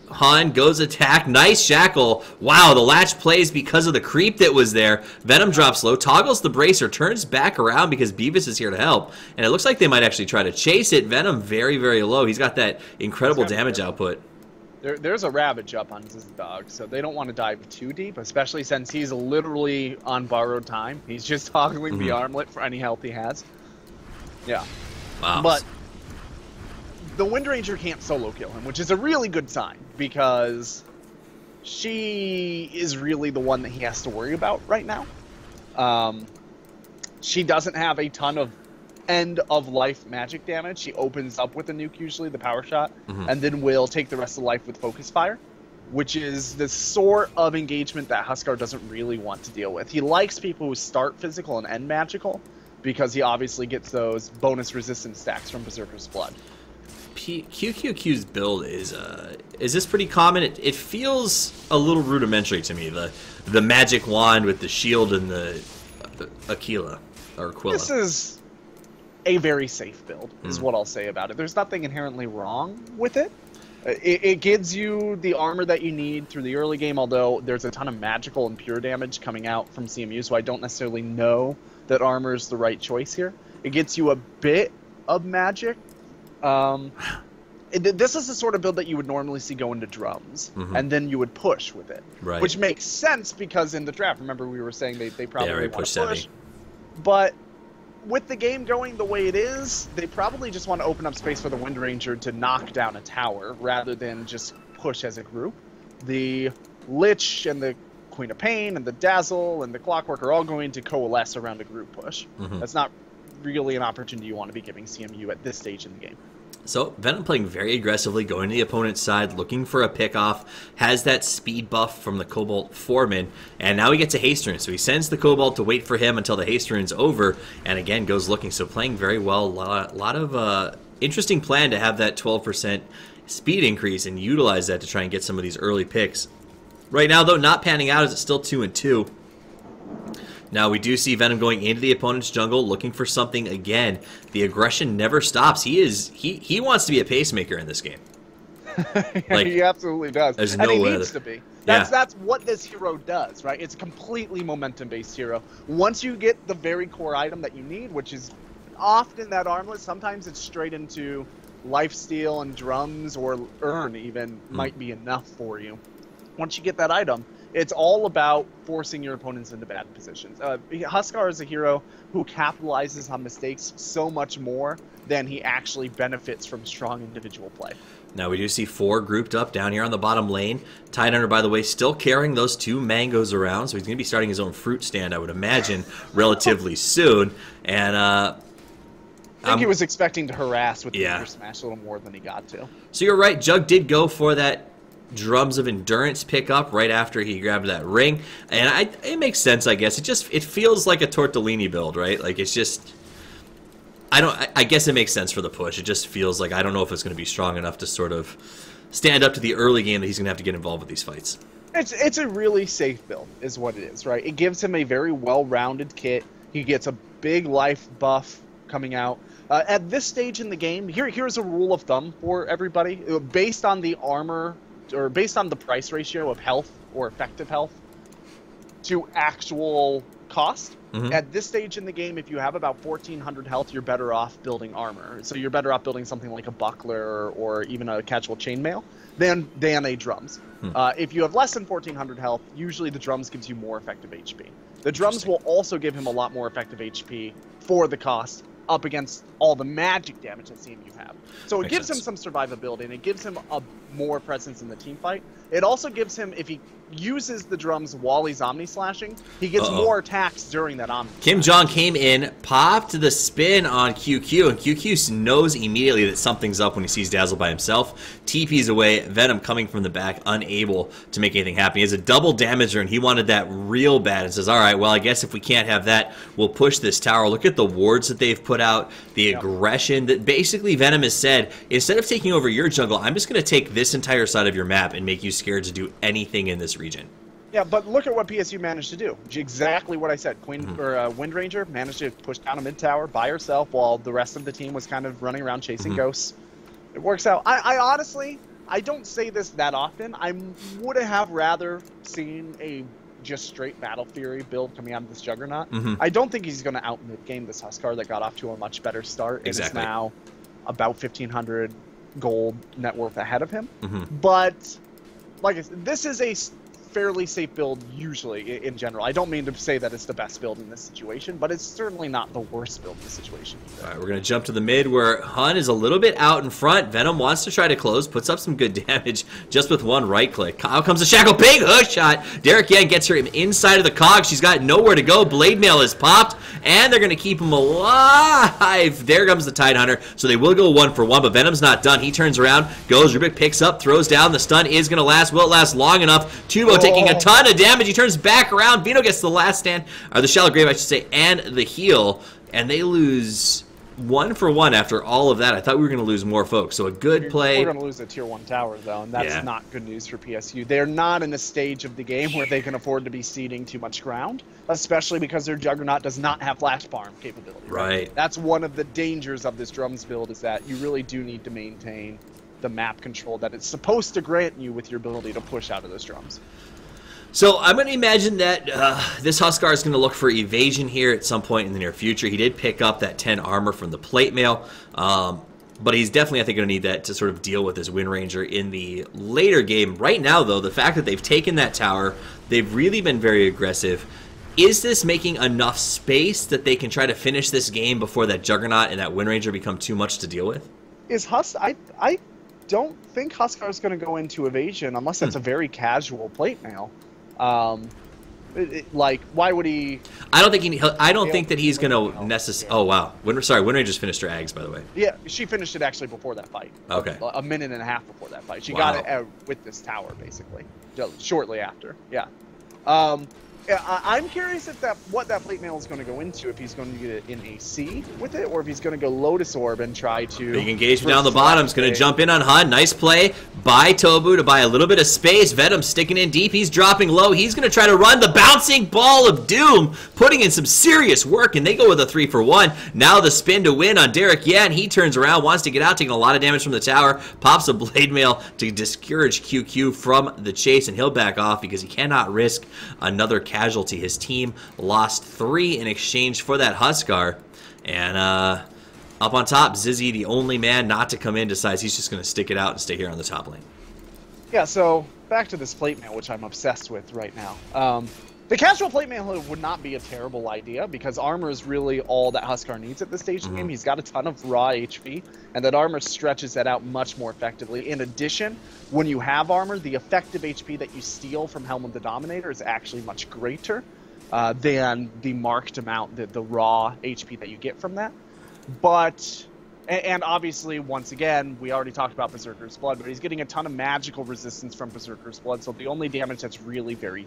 Han, goes attack. Nice shackle. Wow, the latch plays because of the creep that was there. Venom drops low, toggles the bracer, turns back around because Beavis is here to help. And it looks like they might actually try to chase it. Venom very, very low. He's got that incredible damage output. There's a Ravage up on his dog, so they don't want to dive too deep, especially since he's literally on borrowed time. He's just toggling the armlet for any health he has. Yeah. Wow. But the Wind Ranger can't solo kill him, which is a really good sign, because she is really the one that he has to worry about right now. She doesn't have a ton of end-of-life magic damage. She opens up with a nuke, usually, the power shot, and then will take the rest of life with focus fire, which is the sort of engagement that Huskar doesn't really want to deal with. He likes people who start physical and end magical, because he obviously gets those bonus resistance stacks from Berserker's Blood. QQQ's build is this pretty common? It feels a little rudimentary to me. The magic wand with the shield and the Aquila or Aquila. This is a very safe build, is what I'll say about it. There's nothing inherently wrong with it. It gives you the armor that you need through the early game, although there's a ton of magical and pure damage coming out from CMU, so I don't necessarily know that armor is the right choice here. It gets you a bit of magic. This is the sort of build that you would normally see go into drums, and then you would push with it, which makes sense because in the draft, remember we were saying they probably want to push, but with the game going the way it is, they probably just want to open up space for the Wind Ranger to knock down a tower rather than just push as a group. The Lich and the Queen of Pain and the Dazzle and the Clockwork are all going to coalesce around a group push. That's not really an opportunity you want to be giving CMU at this stage in the game. So Venom playing very aggressively, going to the opponent's side, looking for a pick-off, has that speed buff from the Cobalt Foreman, and now he gets a haste rune. So he sends the Cobalt to wait for him until the haste rune's over, and again goes looking. So playing very well. A lot of interesting plan to have that 12% speed increase and utilize that to try and get some of these early picks. Right now, though, not panning out as it's still 2-2. Now we do see Venom going into the opponent's jungle, looking for something again. The aggression never stops. He wants to be a pacemaker in this game. Like, he absolutely does. There's and no he way needs to be. That's what this hero does, right? It's a completely momentum-based hero. Once you get the very core item that you need, which is often that armless, sometimes it's straight into lifesteal and drums, or earn even might be enough for you. Once you get that item, it's all about forcing your opponents into bad positions. Huskar is a hero who capitalizes on mistakes so much more than he actually benefits from strong individual play. Now we do see 4 grouped up down here on the bottom lane. Tidehunter, by the way, still carrying those 2 mangoes around, so he's going to be starting his own fruit stand, I would imagine, relatively soon. And I think he was expecting to harass with the yeah. Smash a little more than he got to. So you're right, Jug did go for that Drums of Endurance pickup right after he grabbed that ring, and it makes sense, I guess. It feels like a Tortellini build, right? Like, it's just, I guess it makes sense for the push. It just feels like, I don't know if it's going to be strong enough to sort of stand up to the early game that he's going to have to get involved with these fights. It's a really safe build, is what it is, right? It gives him a very well-rounded kit. He gets a big life buff coming out. At this stage in the game, here's a rule of thumb for everybody. Based on the armor, or based on the price ratio of health or effective health to actual cost, at this stage in the game, if you have about 1,400 health, you're better off building armor. So you're better off building something like a buckler or even a casual chainmail than a drums. If you have less than 1,400 health, usually the drums gives you more effective HP. The drums will also give him a lot more effective HP for the cost, up against all the magic damage that CMU have. So it gives him some survivability, and it gives him a more presence in the team fight. It also gives him, if he uses the drums while he's Omni slashing, he gets more attacks during that Omni. Kim Jong came in, popped the spin on QQ, and QQ knows immediately that something's up when he sees Dazzle by himself. TP's away, Venom coming from the back, unable to make anything happen. He has a double damager, and he wanted that real bad, and says, all right, well, I guess if we can't have that, we'll push this tower. Look at the wards that they've put out, the aggression that basically Venom has said, instead of taking over your jungle, I'm just going to take this entire side of your map and make you scared to do anything in this region. Yeah, but look at what PSU managed to do. Exactly what I said. Wind Ranger managed to push down a mid tower by herself while the rest of the team was kind of running around chasing ghosts. It works out. I honestly, I don't say this that often. I would have rather seen a just straight Battle Fury build coming out of this Juggernaut. I don't think he's going to out mid-game this Huskar that got off to a much better start. Exactly. And is now about 1,500 gold net worth ahead of him. But, like I said, this is a fairly safe build usually in general. I don't mean to say that it's the best build in this situation, but it's certainly not the worst build in this situation either. All right, we're going to jump to the mid where Hun is a little bit out in front. Venom wants to try to close, puts up some good damage just with one right click. Out comes the Shackle, big hook shot. Derek Yang gets her inside of the cog. She's got nowhere to go. Blade Mail is popped, and they're going to keep him alive. There comes the Tidehunter, so they will go 1 for 1, but Venom's not done. He turns around, goes, Rubik picks up, throws down. The stun is going to last. Will it last long enough? Tubo taking a ton of damage. He turns back around. Vino gets the last stand, or the Shallow Grave, I should say, and the heal, and they lose 1 for 1 after all of that. I thought we were going to lose more folks, so a good play. We're going to lose a tier 1 tower, though, and that's not good news for PSU. They're not in a stage of the game where they can afford to be ceding too much ground, especially because their Juggernaut does not have flash farm capability. Right. That's one of the dangers of this drums build, is that you really do need to maintain the map control that it's supposed to grant you with your ability to push out of those drums. So I'm going to imagine that this Huskar is going to look for evasion here at some point in the near future. He did pick up that 10 armor from the plate mail, but he's definitely, I think, going to need that to sort of deal with his Wind Ranger in the later game. Right now, though, the fact that they've taken that tower, they've really been very aggressive. Is this making enough space that they can try to finish this game before that Juggernaut and that Wind Ranger become too much to deal with? I don't think Huskar is going to go into evasion unless that's a very casual plate mail. Like, why would he? I don't think that he's going to necessarily. Oh wow, Wind Ranger's finished her Ags, by the way. Yeah, she finished it actually before that fight. Okay. A minute and a half before that fight. She got it with this tower basically, shortly after. Yeah. I'm curious if what that plate mail is going to go into, if he's going to get it in AC with it, or if he's going to go Lotus Orb and try to... Big engagement down the bottom. Is going to jump in on Hun. Nice play by Tobu to buy a little bit of space. Venom sticking in deep. He's dropping low. He's going to try to run the bouncing ball of doom, putting in some serious work, and they go with a 3-for-1. Now the spin to win on Derek Yan. He turns around, wants to get out, taking a lot of damage from the tower, pops a blade mail to discourage QQ from the chase, and he'll back off because he cannot risk another casualty. His team lost 3 in exchange for that Huskar. And up on top, Zizzy, the only man not to come in, decides he's just going to stick it out and stay here on the top lane. Yeah, so back to this plate mail, which I'm obsessed with right now. The casual plate mail would not be a terrible idea because armor is really all that Huskar needs at this stage of the game. He's got a ton of raw HP, and that armor stretches that out much more effectively. In addition, when you have armor, the effective HP that you steal from Helm of the Dominator is actually much greater than the marked amount, the raw HP that you get from that. But, and obviously, once again, we already talked about Berserker's Blood, but he's getting a ton of magical resistance from Berserker's Blood, so the only damage that's really very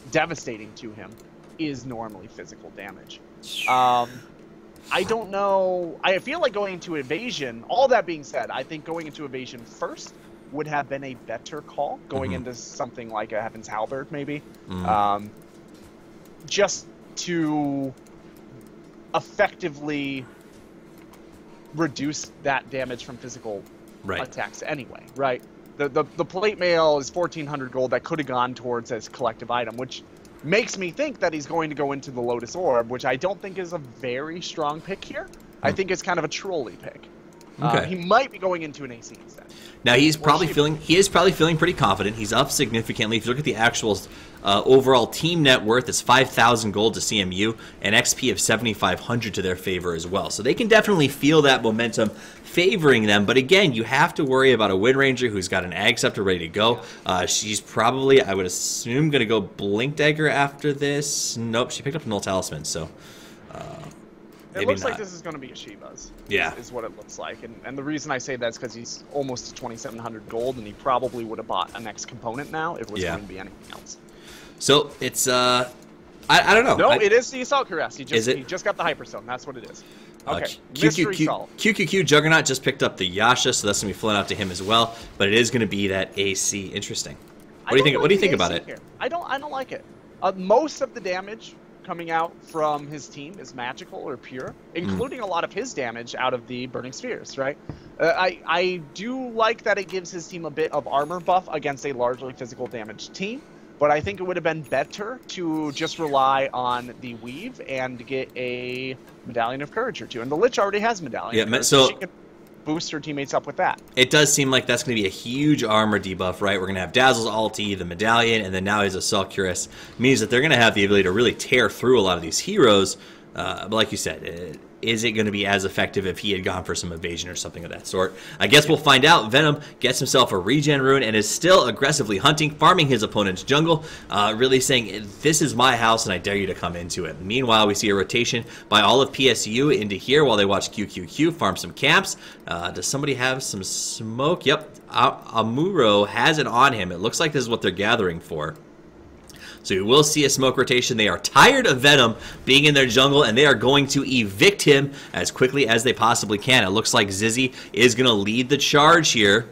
devastating to him is normally physical damage. I don't know. I feel like going into Evasion, all that being said, I think going into Evasion first would have been a better call, going into something like a Heaven's Halberd, maybe. Just to effectively reduce that damage from physical attacks anyway, right? The plate mail is 1,400 gold that could have gone towards his collective item, which makes me think that he's going to go into the Lotus Orb, which I don't think is a very strong pick here. I think it's kind of a trolley pick. He might be going into an AC instead. Now he is probably feeling pretty confident. He's up significantly. If you look at the actual overall team net worth, it's 5,000 gold to CMU and XP of 7,500 to their favor as well. So they can definitely feel that momentum favoring them. But again, you have to worry about a Wind Ranger who's got an Ag Scepter ready to go. She's probably, I would assume, going to go Blink Dagger after this. Nope, she picked up a Null Talisman, so... It looks like this is going to be a Shiva's. Yeah. Is what it looks like. And the reason I say that is because he's almost to 2,700 gold, and he probably would have bought a next component now if it was going to be anything else. So, it's, I don't know. No, it is the Assault Cuirass. He just got the Hyperstone. That's what it is. Okay, QQQ Juggernaut just picked up the Yasha, so that's going to be flown out to him as well. But it is going to be that AC. Interesting. What do you think? What do you think about it? Here. I don't like it. Most of the damage coming out from his team is magical or pure, including a lot of his damage out of the Burning Spheres, right? I do like that it gives his team a bit of armor buff against a largely physical damage team, but I think it would have been better to just rely on the Weave and get a Medallion of Courage or two. And the Lich already has Medallion of Courage, so she can boost her teammates up with that. It does seem like that's going to be a huge armor debuff, right? We're going to have Dazzle's ulti, the Medallion, and then now his Assault Cuirass. Means that they're going to have the ability to really tear through a lot of these heroes. But like you said, is it going to be as effective if he had gone for some evasion or something of that sort? I guess we'll find out. Venom gets himself a regen rune and is still aggressively hunting, farming his opponent's jungle, really saying, this is my house and I dare you to come into it. Meanwhile, we see a rotation by all of PSU into here while they watch QQQ farm some camps. Does somebody have some smoke? Yep, Amuro has it on him. It looks like this is what they're gathering for. So you will see a smoke rotation. They are tired of Venom being in their jungle, and they are going to evict him as quickly as they possibly can. It looks like Zizzy is going to lead the charge here.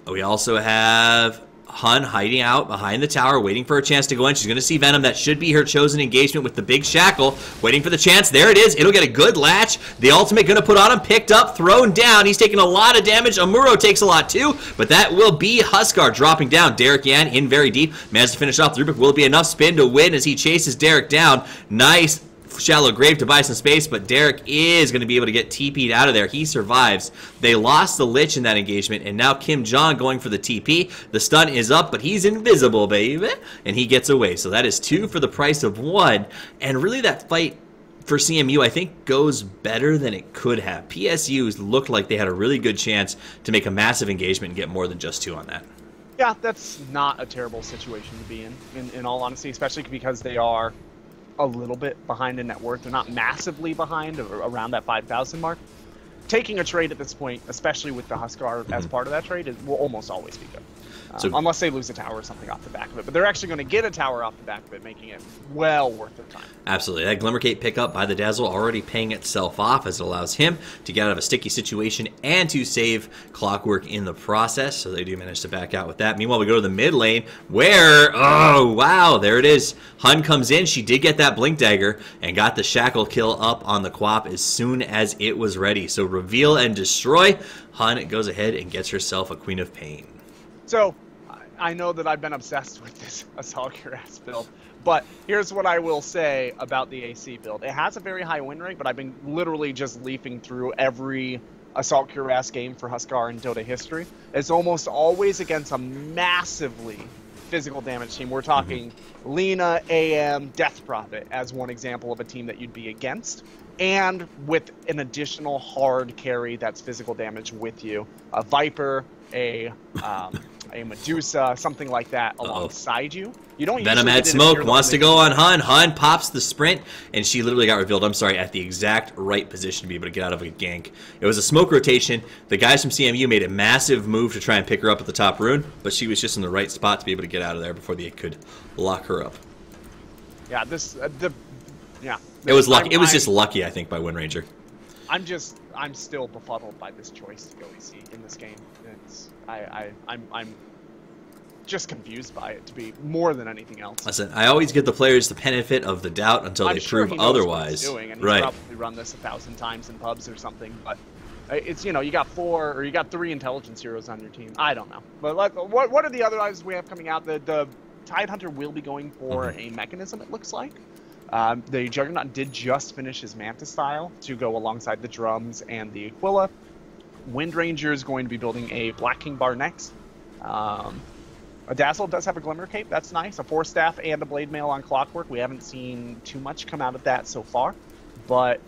We also have Hun hiding out behind the tower, waiting for a chance to go in. She's going to see Venom. That should be her chosen engagement with the big shackle. Waiting for the chance. There it is. It'll get a good latch. The ultimate going to put on him. Picked up, thrown down. He's taking a lot of damage. Amuro takes a lot too, but that will be Huskar dropping down. Derek Yan in very deep. Managed to finish off. Rubik will be enough spin to win as he chases Derek down. Nice shallow grave to buy some space, but Derek is going to be able to get TP'd out of there. He survives. They lost the Lich in that engagement, and now Kim Jong going for the TP. The stun is up, but he's invisible, baby, and he gets away. So that is 2 for the price of 1, and really that fight for CMU, I think, goes better than it could have. PSU looked like they had a really good chance to make a massive engagement and get more than just 2 on that. Yeah, that's not a terrible situation to be in all honesty, especially because they are a little bit behind in net worth. They're not massively behind, around that 5,000 mark. taking a trade at this point, especially with the Huskar as part of that trade, will almost always be good. Unless they lose a tower or something off the back of it. But they're actually going to get a tower off the back of it, making it well worth their time. Absolutely. That Glimmercape pickup by the Dazzle already paying itself off as it allows him to get out of a sticky situation and to save Clockwork in the process. So they do manage to back out with that. Meanwhile, we go to the mid lane where, oh, wow, there it is. Hun comes in. She did get that Blink Dagger and got the Shackle kill up on the Quap as soon as it was ready. So reveal and destroy. Hun goes ahead and gets herself a Queen of Pain. So, I know that I've been obsessed with this Assault Cuirass build, but here's what I will say about the AC build. It has a very high win rate, but I've been literally just leafing through every Assault Cuirass game for Huskar in Dota history. It's almost always against a massively physical damage team. We're talking Lina, AM, Death Prophet as one example of a team that you'd be against, and with an additional hard carry that's physical damage with you. A Viper, a Medusa, something like that alongside you. You don't Venom had smoke, wants to go on Hun. Hun pops the sprint, and she literally got revealed, I'm sorry, at the exact right position to be able to get out of a gank. It was a smoke rotation. The guys from CMU made a massive move to try and pick her up at the top rune, but she was just in the right spot to be able to get out of there before they could lock her up. Yeah, It was lucky. It was just lucky, I think, by Windranger. I'm still befuddled by this choice to go EC in this game. I'm just confused by it, to be more than anything else. Listen, I always give the players the benefit of the doubt until they prove otherwise. What he's doing, and he's probably run this 1,000 times in pubs or something. But it's, you know, you got 3 intelligence heroes on your team. I don't know. But what are the other items we have coming out? The Tidehunter will be going for a mechanism, it looks like. The Juggernaut did just finish his Manta style to go alongside the drums and the Aquila. Windranger is going to be building a Black King bar next. A Dazzle does have a Glimmer Cape, that's nice. A Force Staff and a Blade Mail on Clockwork. We haven't seen too much come out of that so far. But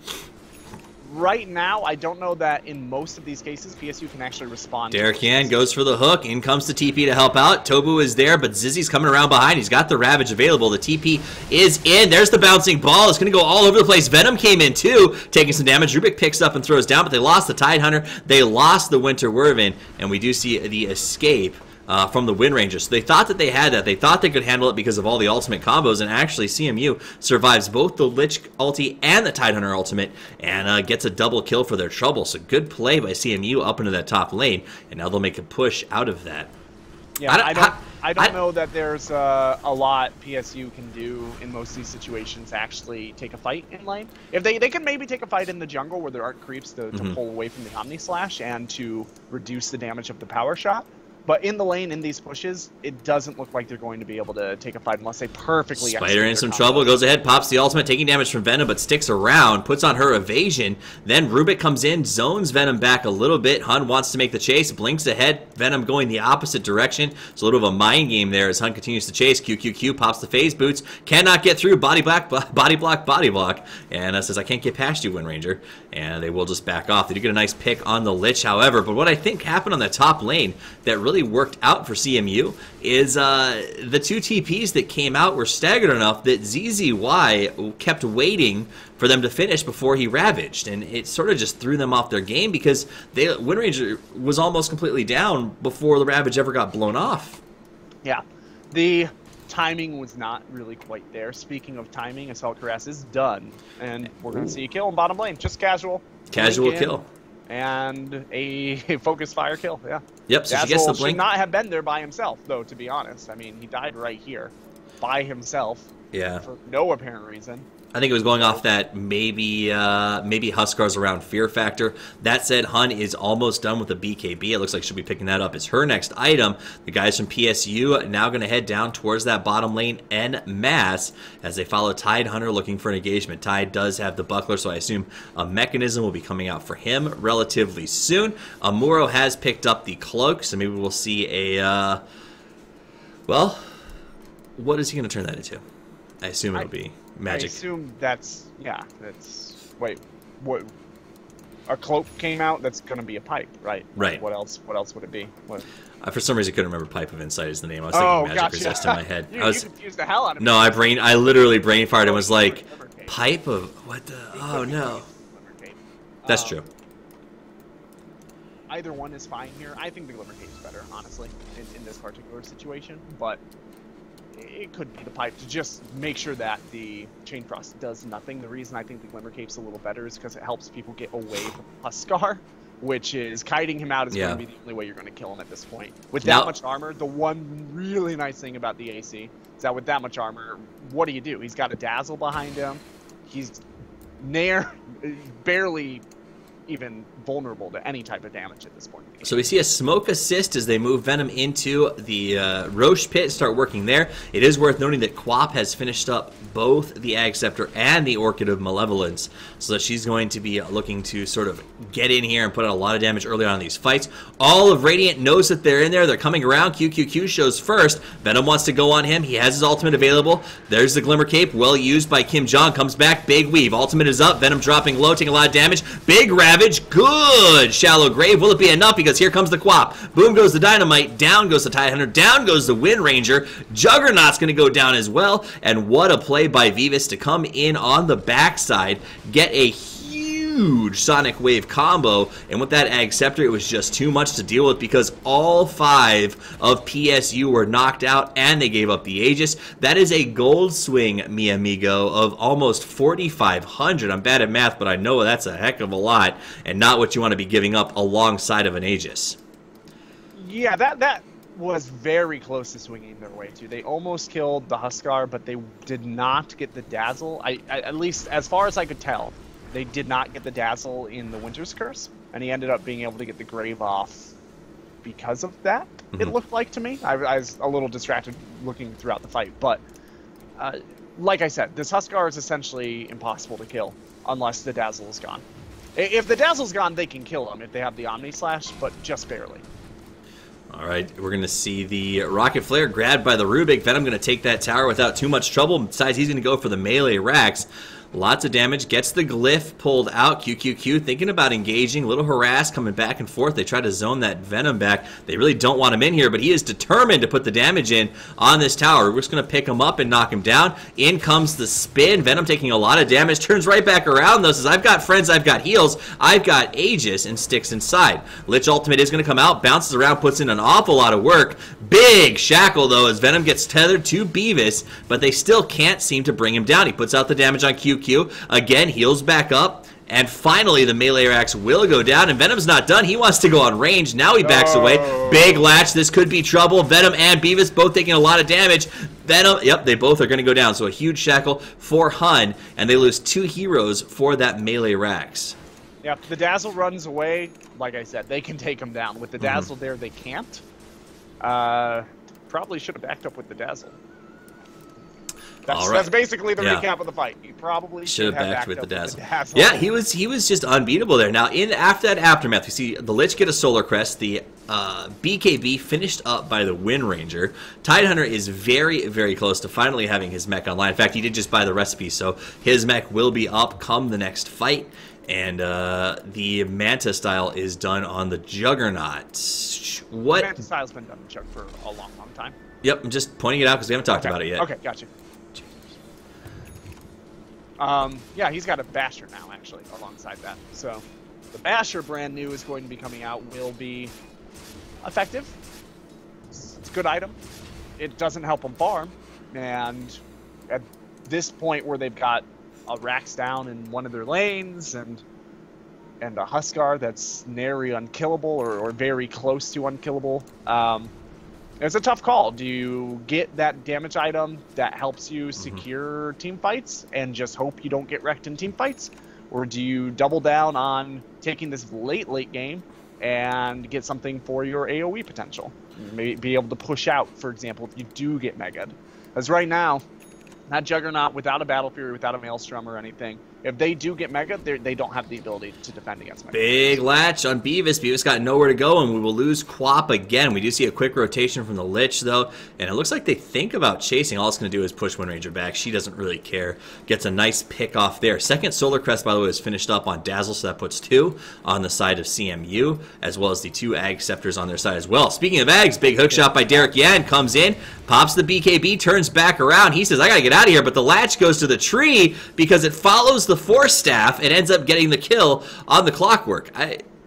right now, I don't know that in most of these cases, PSU can actually respond. Derek Yan goes for the hook. In comes the TP to help out. Tobu is there, but Zizzy's coming around behind. He's got the Ravage available. The TP is in. There's the bouncing ball. It's going to go all over the place. Venom came in too, taking some damage. Rubik picks up and throws down, but they lost the Tidehunter. They lost the Winter Wyvern, and we do see the escape from the Windranger. So they thought that they had that. They thought they could handle it because of all the ultimate combos, and actually CMU survives both the Lich ulti and the Tidehunter ultimate and gets a double kill for their trouble. So good play by CMU up into that top lane, and now they'll make a push out of that. Yeah, I don't know that there's a lot PSU can do in most of these situations to actually take a fight in lane. If they can maybe take a fight in the jungle where there aren't creeps to pull away from the Omni Slash and to reduce the damage of the power shot. But in the lane, in these pushes, it doesn't look like they're going to be able to take a fight unless they perfectly Spider in some trouble, goes ahead, pops the ultimate, taking damage from Venom, but sticks around, puts on her evasion. Then Rubik comes in, zones Venom back a little bit. Hun wants to make the chase, blinks ahead, Venom going the opposite direction. It's a little bit of a mind game there as Hun continues to chase. QQQ pops the phase boots, cannot get through, body block, and says, I can't get past you, Windranger. And they will just back off. They do get a nice pick on the Lich, however, but what I think happened on the top lane that really worked out for CMU is the 2 TPs that came out were staggered enough that ZZY kept waiting for them to finish before he ravaged, and it sort of just threw them off their game because Windranger was almost completely down before the ravage ever got blown off. Yeah, the timing was not really quite there. Speaking of timing, Assault Cuirass is done, and we're going to see a kill in bottom lane, just casual. Casual kill. And a focus fire kill, yeah. Yep, so she gets the blink. Should not have been there by himself, though, to be honest. I mean, he died right here by himself. Yeah. For no apparent reason. I think it was going off that maybe Huskar's around Fear Factor. That said, Hun is almost done with the BKB. It looks like she'll be picking that up as her next item. The guys from PSU now going to head down towards that bottom lane en masse as they follow Tidehunter looking for an engagement. Tide does have the buckler, so I assume a mechanism will be coming out for him relatively soon. Amuro has picked up the cloak, so maybe we'll see a... well, what is he going to turn that into? I assume it'll be magic. I assume that's, yeah, that's, wait, what, a cloak came out, that's going to be a pipe, right? Right. What else would it be? What? For some reason, I couldn't remember Pipe of Insight is the name. I was thinking Magic gotcha. Resist in my head. You confused the hell out of me. No, I literally brain farted and was like, Pipe of, what the, oh no. That's true. either one is fine here. I think the Glimmer Cape's better, honestly, in this particular situation, but it could be the pipe to just make sure that the Chain Frost does nothing. The reason I think the Glimmer Cape's a little better is because it helps people get away from Huskar, which is kiting him out is going to be the only way you're going to kill him at this point. With that much armor, the one really nice thing about the AC is that with that much armor, what do? He's got a Dazzle behind him. He's barely even vulnerable to any type of damage at this point. So we see a smoke assist as they move Venom into the Roche pit, start working there. It is worth noting that Quap has finished up both the Ag Scepter and the Orchid of Malevolence, so that she's going to be looking to sort of get in here and put out a lot of damage early on in these fights. All of Radiant knows that they're in there. They're coming around. QQQ shows first. Venom wants to go on him. He has his ultimate available. There's the Glimmer Cape, well used by Kim Jong. Comes back, big weave. Ultimate is up. Venom dropping low, taking a lot of damage. Big Ravage, good. Shallow Grave, will it be enough? Because here comes the Quap. Boom goes the Dynamite. Down goes the Tidehunter. Down goes the Wind Ranger. Juggernaut's going to go down as well. And what a play by Vivus to come in on the backside, get a huge Sonic Wave combo, and with that Ag Scepter, it was just too much to deal with because all 5 of PSU were knocked out and they gave up the Aegis. That is a gold swing, mi amigo, of almost 4,500. I'm bad at math, but I know that's a heck of a lot, and not what you want to be giving up alongside of an Aegis. Yeah, that was very close to swinging their way too. They almost killed the Huskar, but they did not get the Dazzle. At least as far as I could tell, they did not get the Dazzle in the Winter's Curse, and he ended up being able to get the Grave off because of that, it looked like to me. I was a little distracted looking throughout the fight, but like I said, this Huskar is essentially impossible to kill unless the Dazzle is gone. If the Dazzle's gone, they can kill him if they have the Omni Slash, but just barely. All right, we're going to see the Rocket Flare grabbed by the Rubik. Venom going to take that tower without too much trouble. Besides, he's going to go for the melee racks. Lots of damage, gets the Glyph pulled out. QQQ thinking about engaging, a little harassed, coming back and forth. They try to zone that Venom back. They really don't want him in here, but he is determined to put the damage in on this tower. We're just going to pick him up and knock him down. In comes the spin. Venom taking a lot of damage, turns right back around though, says, I've got friends, I've got heals, I've got Aegis, and sticks inside. Lich ultimate is going to come out, bounces around, puts in an awful lot of work. Big shackle though as Venom gets tethered to Beavis, but they still can't seem to bring him down. He puts out the damage on QQ. Again, heals back up, and finally the melee racks will go down, and Venom's not done. He wants to go on range. Now he backs away. Big latch. This could be trouble. Venom and Beavis both taking a lot of damage. Venom, yep, they both are going to go down. So a huge shackle for Hun, and they lose 2 heroes for that melee racks. Yeah, if the Dazzle runs away, like I said, they can take him down. With the Dazzle there, they can't. Probably should have backed up with the Dazzle. That's basically the recap of the fight. You probably should have backed with the Dazzle. Yeah, he was just unbeatable there. Now, after that aftermath, you see the Lich get a Solar Crest. The BKB finished up by the Wind Ranger. Tidehunter is very, very close to finally having his mech online. In fact, he did just buy the recipe, so his mech will be up come the next fight. And the Manta style is done on the Juggernaut. What? The Manta style's been done on Jug for a long, long time. Yep, I'm just pointing it out because we haven't talked about it yet. Okay, gotcha. Yeah, he's got a Basher now, actually, alongside that. So, the Basher, brand new, is going to be coming out, will be effective. It's a good item. It doesn't help them farm, and at this point where they've got a Rax down in one of their lanes, and a Huskar that's nary unkillable, or very close to unkillable, it's a tough call. Do you get that damage item that helps you secure team fights and just hope you don't get wrecked in team fights? Or do you double down on taking this late game and get something for your AoE potential? Maybe be able to push out, for example, if you do get Mega'd. As right now, that Juggernaut without a Battle Fury, without a Maelstrom or anything, if they do get Mega, they don't have the ability to defend against Mega. Big latch on Beavis. Beavis got nowhere to go, and we will lose Quap again. We do see a quick rotation from the Lich, though, and it looks like they think about chasing. All it's going to do is push Wind Ranger back. She doesn't really care. Gets a nice pick off there. Second Solar Crest, by the way, is finished up on Dazzle, so that puts 2 on the side of CMU, as well as the 2 Ag Scepters on their side as well. Speaking of Ags, big hook shot by Derek Yan comes in, pops the BKB, turns back around. He says, I got to get out of here, but the latch goes to the tree because it follows the Force Staff and ends up getting the kill on the Clockwork.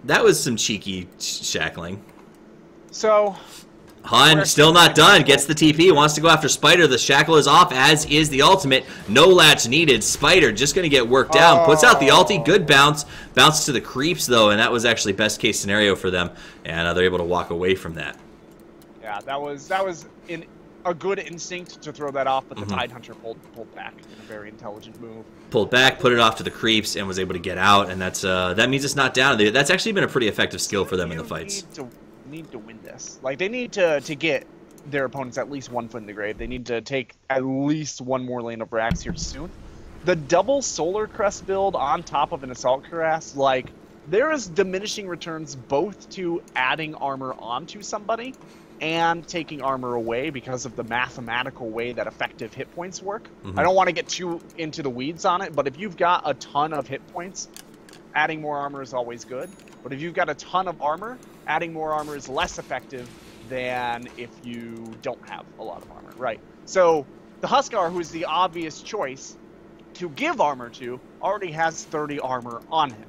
That was some cheeky shackling. So Hun still not done. Gets the TP. Wants to go after Spider. The shackle is off, as is the ultimate. No latch needed. Spider just going to get worked down. Puts out the ulti. Good bounce. Bounces to the creeps, though, and that was actually best case scenario for them. And they're able to walk away from that. Yeah, that was a good instinct to throw that off, but the Tidehunter pulled back in a very intelligent move. Pulled back, put it off to the creeps, and was able to get out. And that's that means it's not down. That's actually been a pretty effective skill for them in the fights. Need to win this. Like, they need to get their opponents at least 1 foot in the grave. They need to take at least 1 more lane of racks here soon. The double Solar Crest build on top of an Assault Cuirass, like, there is diminishing returns both to adding armor onto somebody and taking armor away because of the mathematical way that effective hit points work. I don't want to get too into the weeds on it, but if you've got a ton of hit points, adding more armor is always good. But if you've got a ton of armor, adding more armor is less effective than if you don't have a lot of armor, right? So the Huskar, who is the obvious choice to give armor to, already has 30 armor on him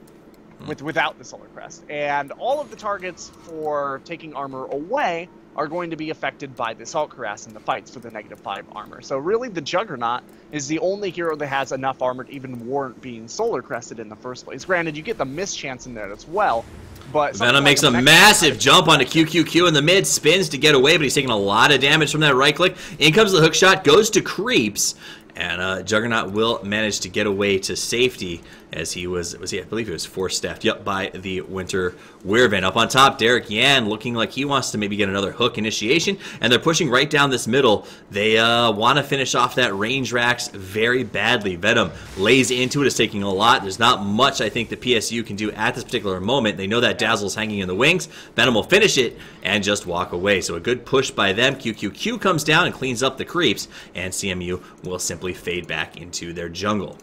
without the Solar Crest. And all of the targets for taking armor away are going to be affected by the Assault Cuirass in the fights for the -5 armor. So really, the Juggernaut is the only hero that has enough armor to even warrant being Solar Crested in the first place. Granted, you get the mischance in there as well, but Venom makes a massive jump onto QQQ in the mid, spins to get away, but he's taking a lot of damage from that right click. In comes the hook shot, goes to creeps, and Juggernaut will manage to get away to safety as he was he? I believe he was force-staffed, yep, by the Winter Wyvern. Up on top, Derek Yan looking like he wants to maybe get another hook initiation, and they're pushing right down this middle. They want to finish off that range racks very badly. Venom lays into it, is taking a lot. There's not much I think that PSU can do at this particular moment. They know that Dazzle's hanging in the wings. Venom will finish it and just walk away. So a good push by them. QQQ comes down and cleans up the creeps, and CMU will simply fade back into their jungle.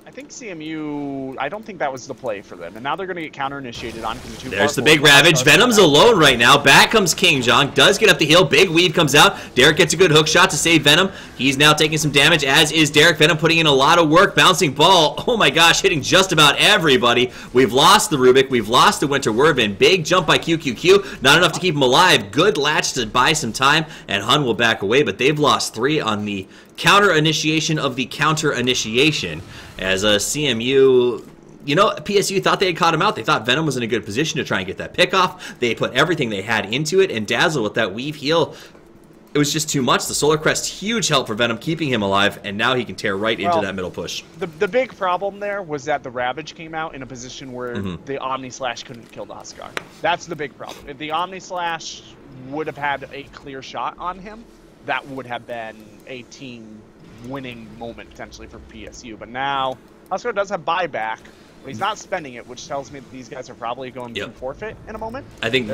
I think CMU, I don't think that was the play for them. And now they're going to get counter-initiated on because there's the big Ravage. Venom's alone right now. Back comes King Jong. Does get up the hill. Big weave comes out. Derek gets a good hook shot to save Venom. He's now taking some damage, as is Derek. Venom putting in a lot of work. Bouncing ball. Oh my gosh, hitting just about everybody. We've lost the Rubik. We've lost the Winter Wyvern. Big jump by QQQ. Not enough to keep him alive. Good latch to buy some time, and Hun will back away, but they've lost 3 on the counter-initiation of the counter-initiation. As a CMU, you know, PSU thought they had caught him out. They thought Venom was in a good position to try and get that pick off. They put everything they had into it, and Dazzle with that weave heal, it was just too much. The Solar Crest, huge help for Venom, keeping him alive, and now he can tear right into that middle push. The big problem there was that the Ravage came out in a position where the Omni Slash couldn't kill the Huskar. That's the big problem. If the Omni Slash would have had a clear shot on him, that would have been a team-winning moment, potentially, for PSU. But now, Huskar does have buyback, but he's not spending it, which tells me that these guys are probably going to forfeit in a moment. I think,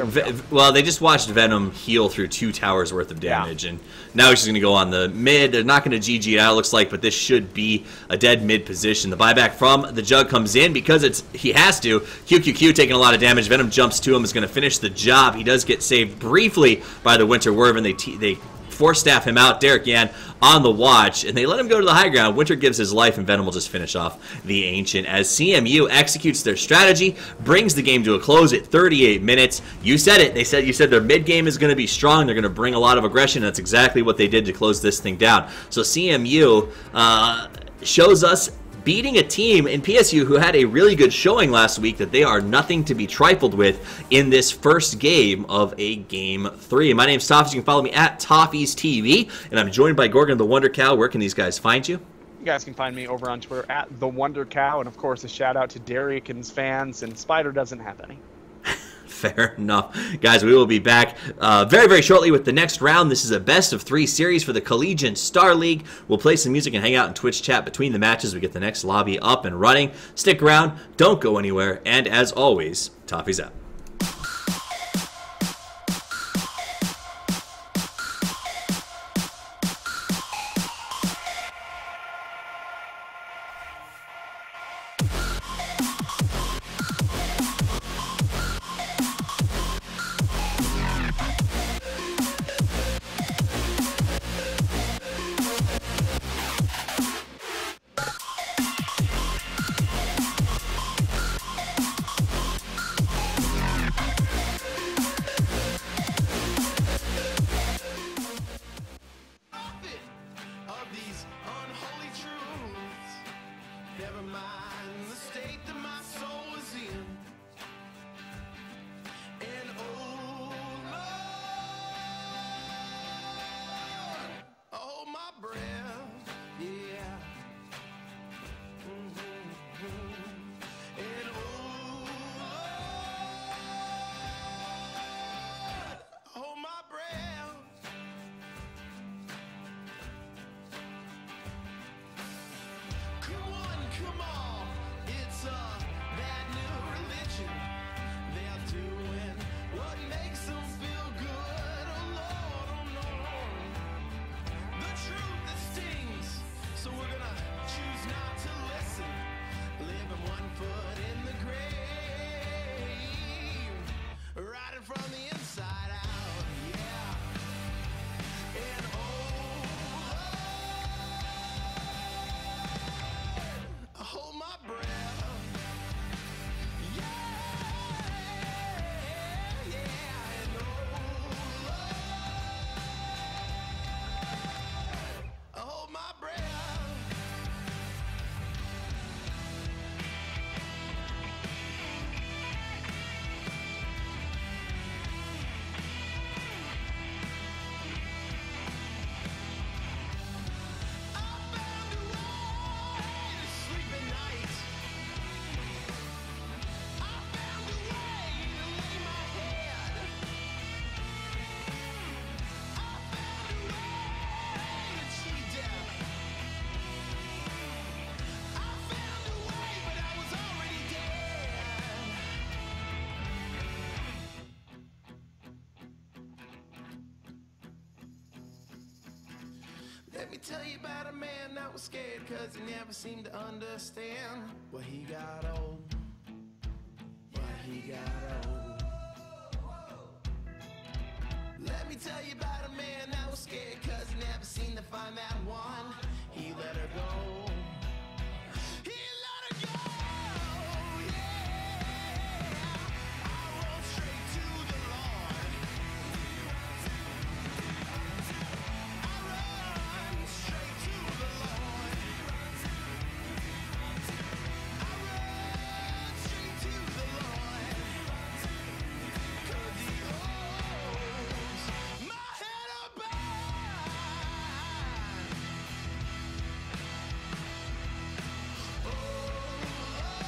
well, they just watched Venom heal through 2 towers worth of damage, and now he's just going to go on the mid. They're not going to GG it out, it looks like, but this should be a dead mid position. The buyback from the Jug comes in because he has to. QQQ taking a lot of damage. Venom jumps to him, is going to finish the job. He does get saved briefly by the Winter Wyvern. They force staff him out. Derek Yan on the watch, and they let him go to the high ground. Winter gives his life, and Venom will just finish off the Ancient as CMU executes their strategy, brings the game to a close at 38 minutes. You said it. You said their mid game is going to be strong. They're going to bring a lot of aggression. That's exactly what they did to close this thing down. So CMU shows us beating a team in PSU who had a really good showing last week that they are nothing to be trifled with in this first game of a Game 3. My name's Toffees. You can follow me at Toffees TV, and I'm joined by Gorgon the Wonder Cow. Where can these guys find you? You guys can find me over on Twitter at The Wonder Cow, and of course a shout out to Derek and his fans, and Spider doesn't have any. Fair enough. Guys, we will be back very, very shortly with the next round. This is a best-of-3 series for the Collegiate Star League. We'll play some music and hang out in Twitch chat between the matches. We get the next lobby up and running. Stick around. Don't go anywhere. And as always, Toffees out. come on, it's that new religion. They're doing what makes them feel good. Oh Lord, oh Lord. The truth that stings, so we're gonna choose not to listen. Living one foot in the grave, riding from the inside out, yeah. And oh Lord, I hold my breath. Yeah, yeah, and oh Lord, I hold my breath. Let me tell you about a man that was scared, cause he never seemed to understand why he got old. Why he got old. Let me tell you about a man that was scared, cause he never seemed to find that one. He let her go. He let her go, yeah. I run straight to the Lord. I run straight to the Lord. I run straight to the Lord. 'Cause he holds my head up high. Oh Lord,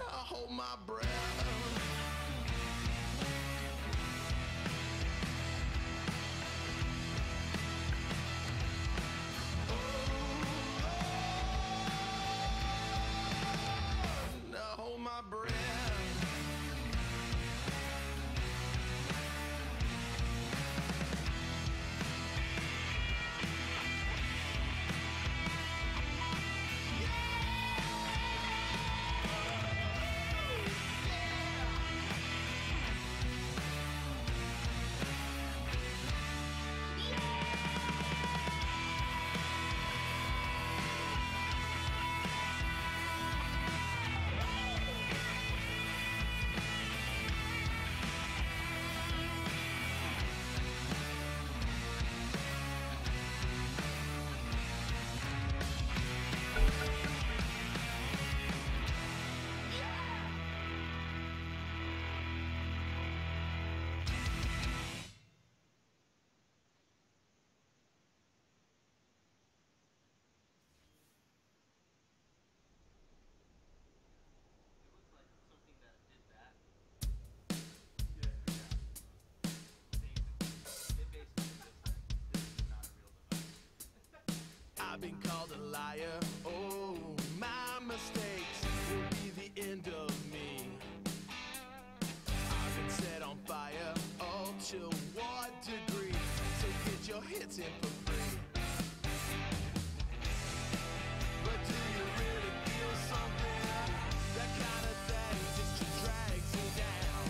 I hold my breath. I hold my breath. I've been called a liar. Oh, my mistakes will be the end of me. I've been set on fire. Oh, to what degree? So get your hits in for free. But do you really feel something? That kind of thing just drags you down.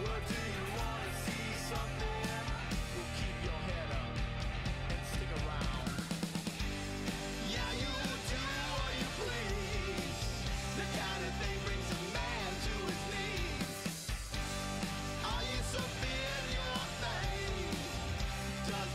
Or do you want to see something? Well, keep your head up and stick around. Yeah, you do what you please. The kind of thing brings a man to his knees. Are you so thin your thing? Does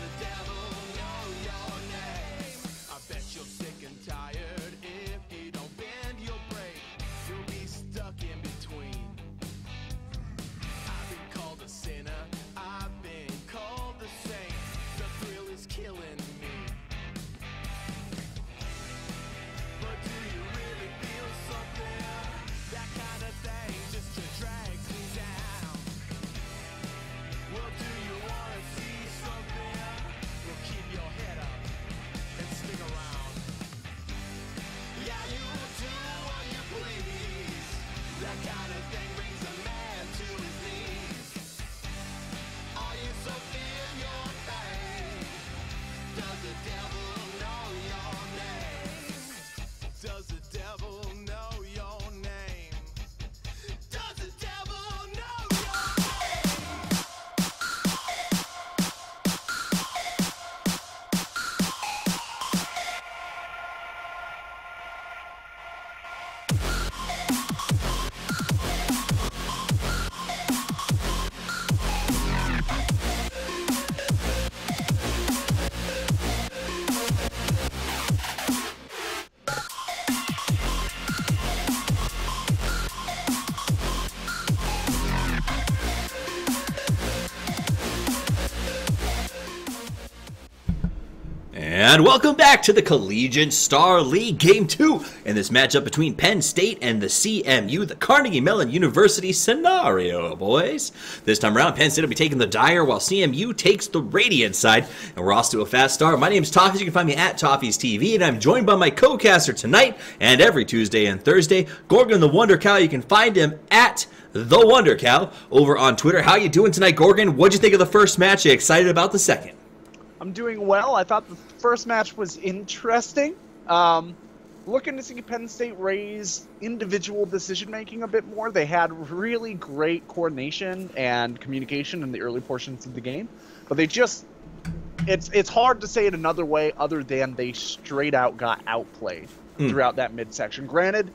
And welcome back to the Collegiate Star League Game 2 in this matchup between Penn State and the CMU, the Carnegie Mellon University scenario, boys. This time around, Penn State will be taking the Dire while CMU takes the Radiant side. And we're off to a fast start. My name is Toffees. You can find me at Toffees TV, and I'm joined by my co-caster tonight and every Tuesday and Thursday, Gorgon the Wonder Cow. You can find him at The Wonder Cow over on Twitter. How you doing tonight, Gorgon? What'd you think of the first match? Are you excited about the second? I'm doing well. I thought the first match was interesting. Looking to see Penn State raise individual decision-making a bit more. They had really great coordination and communication in the early portions of the game, but they just... It's hard to say it another way other than they straight out got outplayed throughout that midsection. Granted,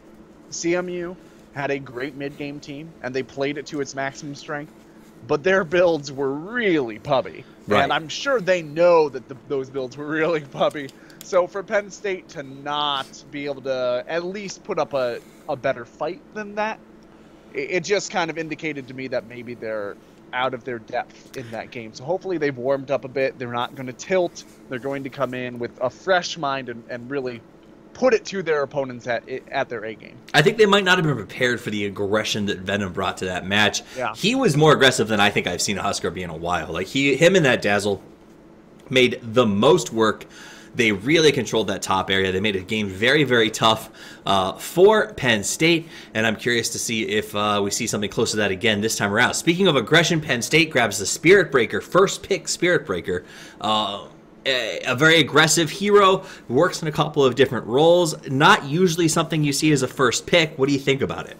CMU had a great mid-game team, and they played it to its maximum strength, but their builds were really pubby. Right. And I'm sure they know that those builds were really pubby. So for Penn State to not be able to at least put up a better fight than that, it just kind of indicated to me that maybe they're out of their depth in that game. So hopefully they've warmed up a bit. They're not going to tilt. They're going to come in with a fresh mind and really put it to their opponents at their A game. I think they might not have been prepared for the aggression that Venom brought to that match. Yeah. He was more aggressive than I think I've seen a Husker be in a while. Like him and that Dazzle made the most work. They really controlled that top area. They made a game very, very tough for Penn State, and I'm curious to see if we see something close to that again this time around. Speaking of aggression, Penn State grabs the Spirit Breaker, first pick Spirit Breaker. A very aggressive hero, works in a couple of different roles. Not usually something you see as a first pick. What do you think about it?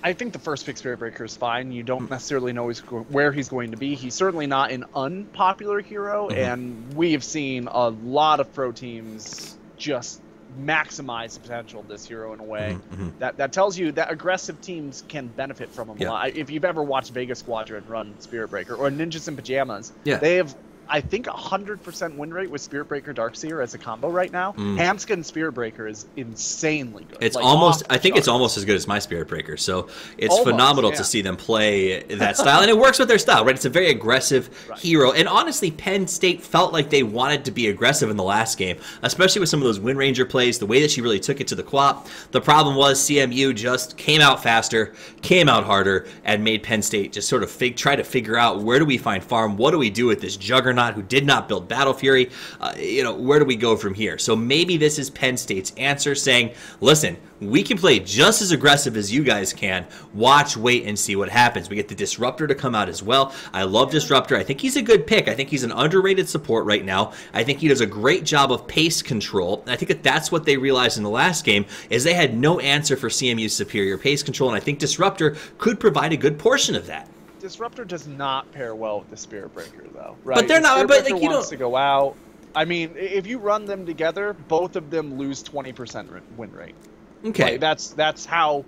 I think the first pick Spirit Breaker is fine. You don't necessarily know where he's going to be. He's certainly not an unpopular hero, and we've seen a lot of pro teams just maximize the potential of this hero in a way that tells you that aggressive teams can benefit from him a lot. If you've ever watched Vegas Squadron run Spirit Breaker or Ninjas in Pajamas, they have, I think, 100% win rate with Spirit Breaker Darkseer as a combo right now. Hamskin Spirit Breaker is insanely good. It's almost, I think it's almost as good as my Spirit Breaker. So it's phenomenal to see them play that style, and it works with their style, right? It's a very aggressive hero, and honestly, Penn State felt like they wanted to be aggressive in the last game, especially with some of those Wind Ranger plays, the way that she really took it to the quap. The problem was CMU just came out faster, came out harder, and made Penn State just sort of try to figure out, where do we find farm? What do we do with this Juggernaut who did not build Battle Fury? Where do we go from here? So maybe this is Penn State's answer, saying, listen, we can play just as aggressive as you guys can. Watch, wait, and see what happens. We get the Disruptor to come out as well. I love Disruptor. I think he's a good pick. I think he's an underrated support right now. I think he does a great job of pace control. And I think that that's what they realized in the last game, is they had no answer for CMU's superior pace control, and I think Disruptor could provide a good portion of that. Disruptor does not pair well with the Spirit Breaker, though. Right? But they're not. But like, you wants to go out. I mean, if you run them together, both of them lose 20% win rate. Okay, like, that's how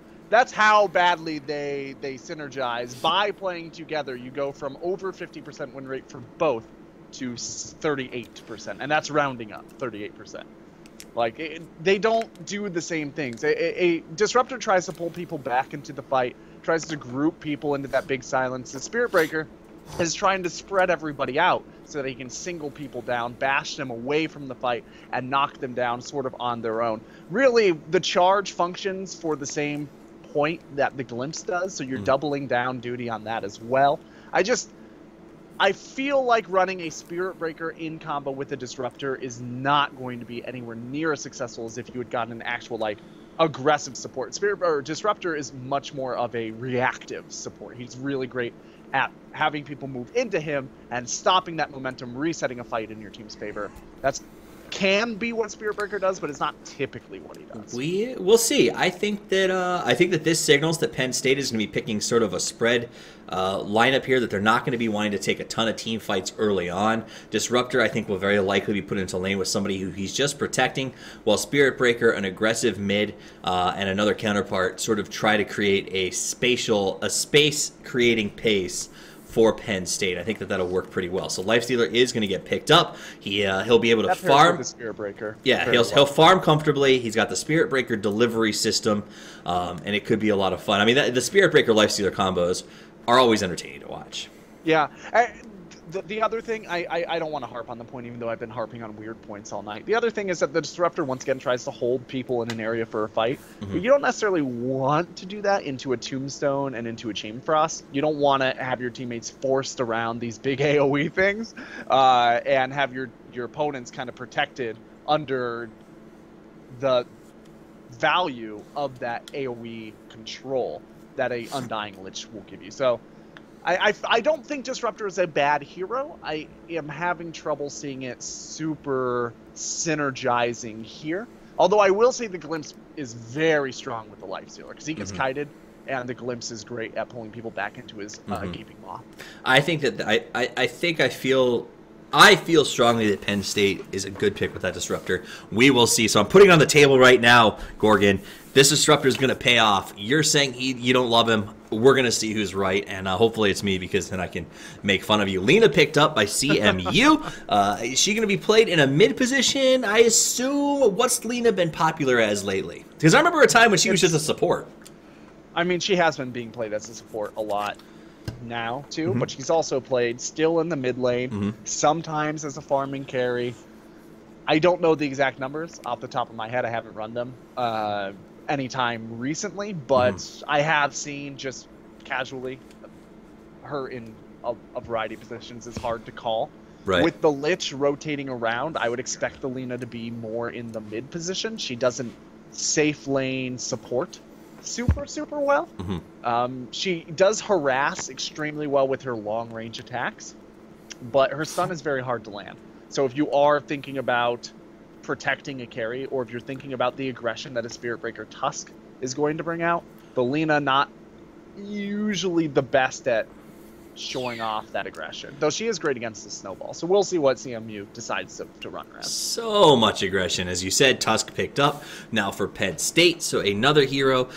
badly they synergize. By playing together, you go from over 50% win rate for both to 38%, and that's rounding up 38%. Like, they don't do the same things. A Disruptor tries to pull people back into the fight, tries to group people into that big silence. The Spirit Breaker is trying to spread everybody out so that he can single people down, bash them away from the fight, and knock them down sort of on their own. Really, the charge functions for the same point that the Glimpse does, so you're doubling down duty on that as well. I feel like running a Spirit Breaker in combo with a Disruptor is not going to be anywhere near as successful as if you had gotten an actual, like, aggressive support. Disruptor is much more of a reactive support. He's really great at having people move into him and stopping that momentum, resetting a fight in your team's favor. That's can be what Spirit Breaker does, but it's not typically what he does. We'll see. I think that this signals that Penn State is going to be picking sort of a spread lineup here, that they're not going to be wanting to take a ton of team fights early on. Disruptor, I think, will very likely be put into lane with somebody who he's just protecting, while Spirit Breaker, an aggressive mid, and another counterpart sort of try to create a space creating pace for Penn State. I think that that'll work pretty well. So Lifestealer is going to get picked up. He'll be able to farm. The Spirit Breaker. Yeah, he'll farm comfortably. He's got the Spirit Breaker delivery system, and it could be a lot of fun. I mean, the Spirit Breaker Lifestealer combos are always entertaining to watch. Yeah. The other thing, I don't want to harp on the point, even though I've been harping on weird points all night. The other thing is that the Disruptor, once again, tries to hold people in an area for a fight. But you don't necessarily want to do that into a Tombstone and into a Chain Frost. You don't want to have your teammates forced around these big AoE things and have your opponents kind of protected under the value of that AoE control that a Undying Lich will give you. So I don't think Disruptor is a bad hero. I am having trouble seeing it super synergizing here. Although I will say the Glimpse is very strong with the Lifestealer, because he gets kited, and the Glimpse is great at pulling people back into his Gaping Maw. I think that I feel strongly that Penn State is a good pick with that Disruptor. We will see. So I'm putting it on the table right now, Gorgon. This Disruptor is going to pay off. You're saying you don't love him. We're going to see who's right, and hopefully it's me, because then I can make fun of you. Lena picked up by CMU. Is she going to be played in a mid position, I assume? What's Lena been popular as lately? Because I remember a time when she was just a support. I mean, she has been being played as a support a lot now, too, but she's also played still in the mid lane, sometimes as a farming carry. I don't know the exact numbers off the top of my head. I haven't run them anytime recently, but I have seen just casually her in a variety of positions. It's hard to call. Right. With the Lich rotating around, I would expect the Lena to be more in the mid position. She doesn't safe lane support super well. She does harass extremely well with her long range attacks, but her stun is very hard to land. So if you are thinking about protecting a carry, or if you're thinking about the aggression that a Spirit Breaker Tusk is going to bring out, the Lena not usually the best at showing off that aggression, though she is great against the Snowball. So we'll see what CMU decides to run around. So much aggression. As you said, Tusk picked up now for Penn State, so another hero.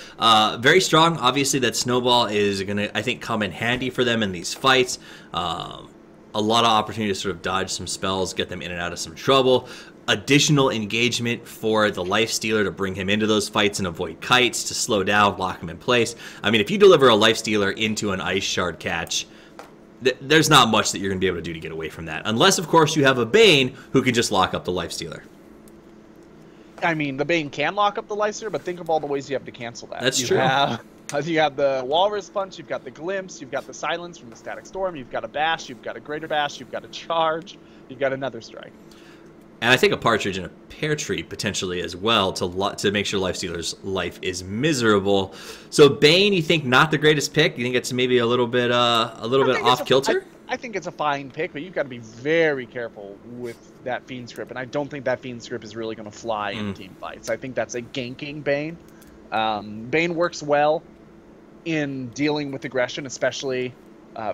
Very strong. Obviously, that Snowball is going to, I think, come in handy for them in these fights. A lot of opportunity to sort of dodge some spells, get them in and out of some trouble. Additional engagement for the Lifestealer to bring him into those fights and avoid kites, to slow down, lock him in place. I mean, if you deliver a Lifestealer into an Ice Shard catch, there's not much that you're going to be able to do to get away from that. Unless, of course, you have a Bane who can just lock up the Lifestealer. I mean, the Bane can lock up the Lifestealer, but think of all the ways you have to cancel that. That's true. You have the Walrus Punch, you've got the Glimpse, you've got the Silence from the Static Storm, you've got a Bash, you've got a Greater Bash, you've got a Charge, you've got another Strike. And I think a Partridge and a Pear Tree potentially as well to make sure Lifestealer's life is miserable. So Bane, you think not the greatest pick? You think it's maybe a little bit off kilter? I think it's a fine pick, but you've got to be very careful with that Fiend Script, and I don't think that Fiend Script is really going to fly in team fights. I think that's a ganking Bane. Bane works well in dealing with aggression, especially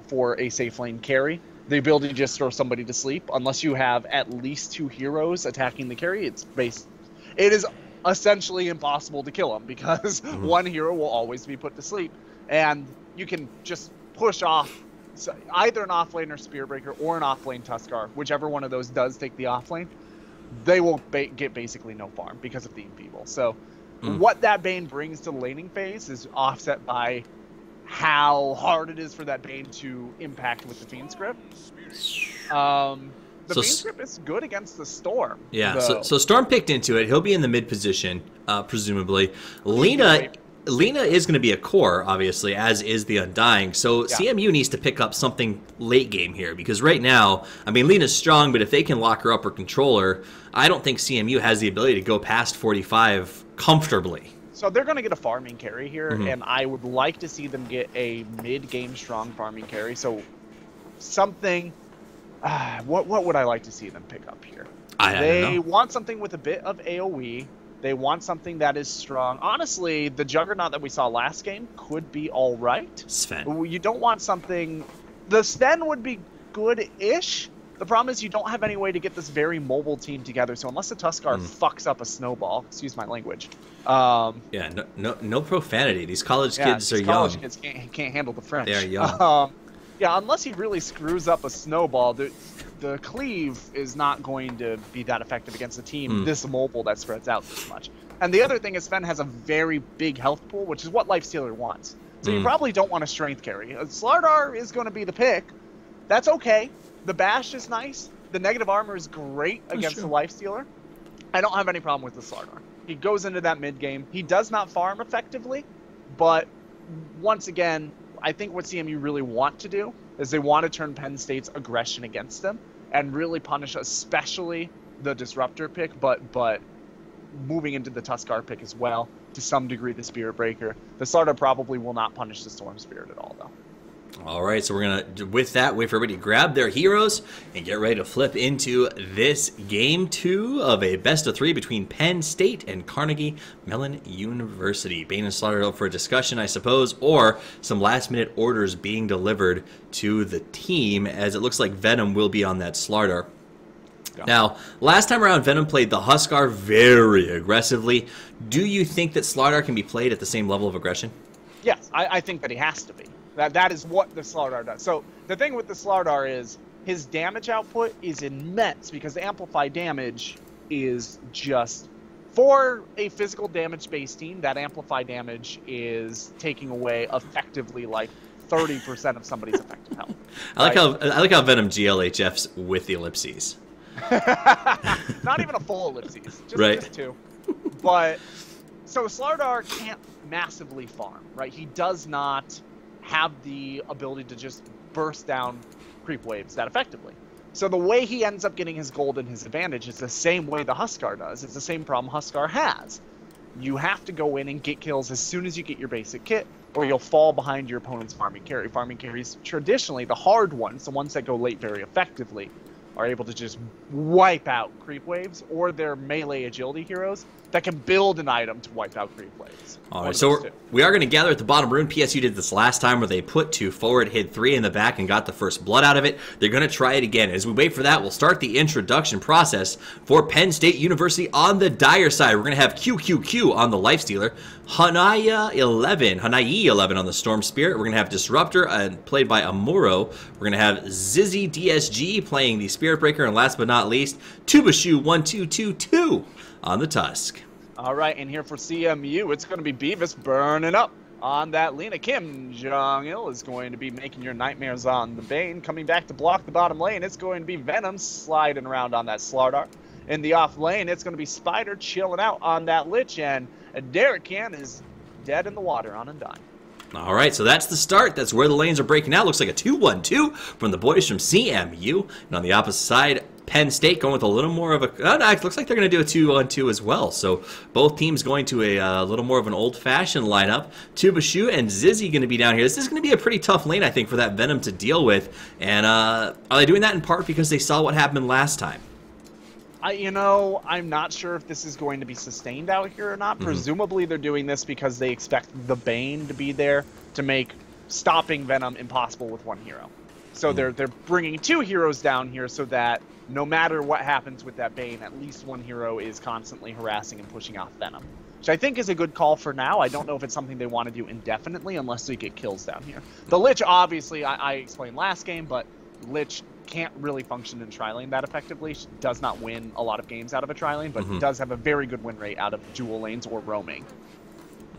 for a safe lane carry. The ability to just throw somebody to sleep, unless you have at least 2 heroes attacking the carry, it is essentially impossible to kill them, because one hero will always be put to sleep, and you can just push off either an offlaner Spear Breaker or an offlane Tuskar, whichever one of those does take the offlane. They will get basically no farm because of the Enfeeble. So what that Bane brings to the laning phase is offset by how hard it is for that Bane to impact with the Fiend Script. The Fiend Script is good against the Storm. Yeah, so Storm picked into it. He'll be in the mid position, presumably. Lena is going to be a core, obviously, as is the Undying. So CMU needs to pick up something late game here, because right now, I mean, Lena's strong, but if they can lock her up or control her, I don't think CMU has the ability to go past 45 comfortably. So they're going to get a farming carry here, and I would like to see them get a mid-game strong farming carry. So something, what would I like to see them pick up here? They want something with a bit of AoE. They want something that is strong. Honestly, the Juggernaut that we saw last game could be all right. Sven. You don't want something... The Sven would be good-ish. The problem is you don't have any way to get this very mobile team together, so unless the Tuskar fucks up a Snowball, excuse my language. No profanity. These college kids are young. College kids can't handle the French. They're young. Unless he really screws up a Snowball, the cleave is not going to be that effective against a team this mobile that spreads out this much. And the other thing is Sven has a very big health pool, which is what Lifestealer wants. So you probably don't want a strength carry. Slardar is going to be the pick. That's okay. the Bash is nice. The negative armor is great against the Lifestealer. I don't have any problem with the Slardar. He goes into that mid game. He does not farm effectively, but once again, I think what CMU really want to do is they want to turn Penn State's aggression against them and really punish especially the Disruptor pick, but moving into the Tuskar pick as well, to some degree the Spirit Breaker. The Slardar probably will not punish the Storm Spirit at all, though. All right, so we're going to, with that, wait for everybody to grab their heroes and get ready to flip into this Game 2 of a best-of-3 between Penn State and Carnegie Mellon University. Bane and Slardar up for a discussion, I suppose, or some last-minute orders being delivered to the team, as it looks like Venom will be on that Slardar. Yeah. Now, last time around, Venom played the Huskar very aggressively. Do you think that Slardar can be played at the same level of aggression? Yes, I think that he has to be. That is what the Slardar does. So the thing with the Slardar is his damage output is immense because the amplified damage is just, for a physical damage-based team, that amplified damage is taking away effectively like 30% of somebody's effective health. I like how Venom GLHFs with the ellipses. Not even a full ellipses, just 2. But so Slardar can't massively farm, right? He does not have the ability to just burst down creep waves that effectively. So the way he ends up getting his gold and his advantage is the same way the Huskar does. It's the same problem Huskar has. You have to go in and get kills as soon as you get your basic kit, or you'll fall behind your opponent's farming carry. Farming carries, traditionally, the hard ones, the ones that go late very effectively, are able to just wipe out creep waves, or they're melee agility heroes that can build an item to wipe out creep waves. All right, so we are going to gather at the bottom rune. PSU did this last time where they put 2 forward, hid 3 in the back, and got the first blood out of it. They're going to try it again. As we wait for that, we'll start the introduction process for Penn State University on the Dire side. We're going to have QQQ on the Lifestealer, Hanaya 11 on the Storm Spirit. We're going to have Disruptor played by Amuro. We're going to have Zizzy DSG playing the Spirit Breaker, and last but not least, Tubashu 1222 on the Tusk. All right, and here for CMU, it's going to be Beavis burning up on that Lena. Kim Jong-il is going to be making your nightmares on the Bane. Coming back to block the bottom lane, it's going to be Venom sliding around on that Slardar. In the off lane, it's going to be Spider chilling out on that Lich, and Derek Can is dead in the water on Undyne. All right, so that's the start. That's where the lanes are breaking out. Looks like a 2-1-2 from the boys from CMU. And on the opposite side, Penn State going with a little more of a... Oh, no, it looks like they're going to do a 2-on-2 as well. So both teams going to a little more of an old-fashioned lineup. Tubashu and Zizzy going to be down here. This is going to be a pretty tough lane, I think, for that Venom to deal with. And are they doing that in part because they saw what happened last time? I'm not sure if this is going to be sustained out here or not. Presumably they're doing this because they expect the Bane to be there to make stopping Venom impossible with one hero. So they're bringing 2 heroes down here so that no matter what happens with that Bane, at least one hero is constantly harassing and pushing off Venom. Which I think is a good call for now. I don't know if it's something they want to do indefinitely unless they get kills down here. The Lich, obviously, I explained last game, but Lich can't really function in tri-lane that effectively. She does not win a lot of games out of a tri-lane, but does have a very good win rate out of dual lanes or roaming.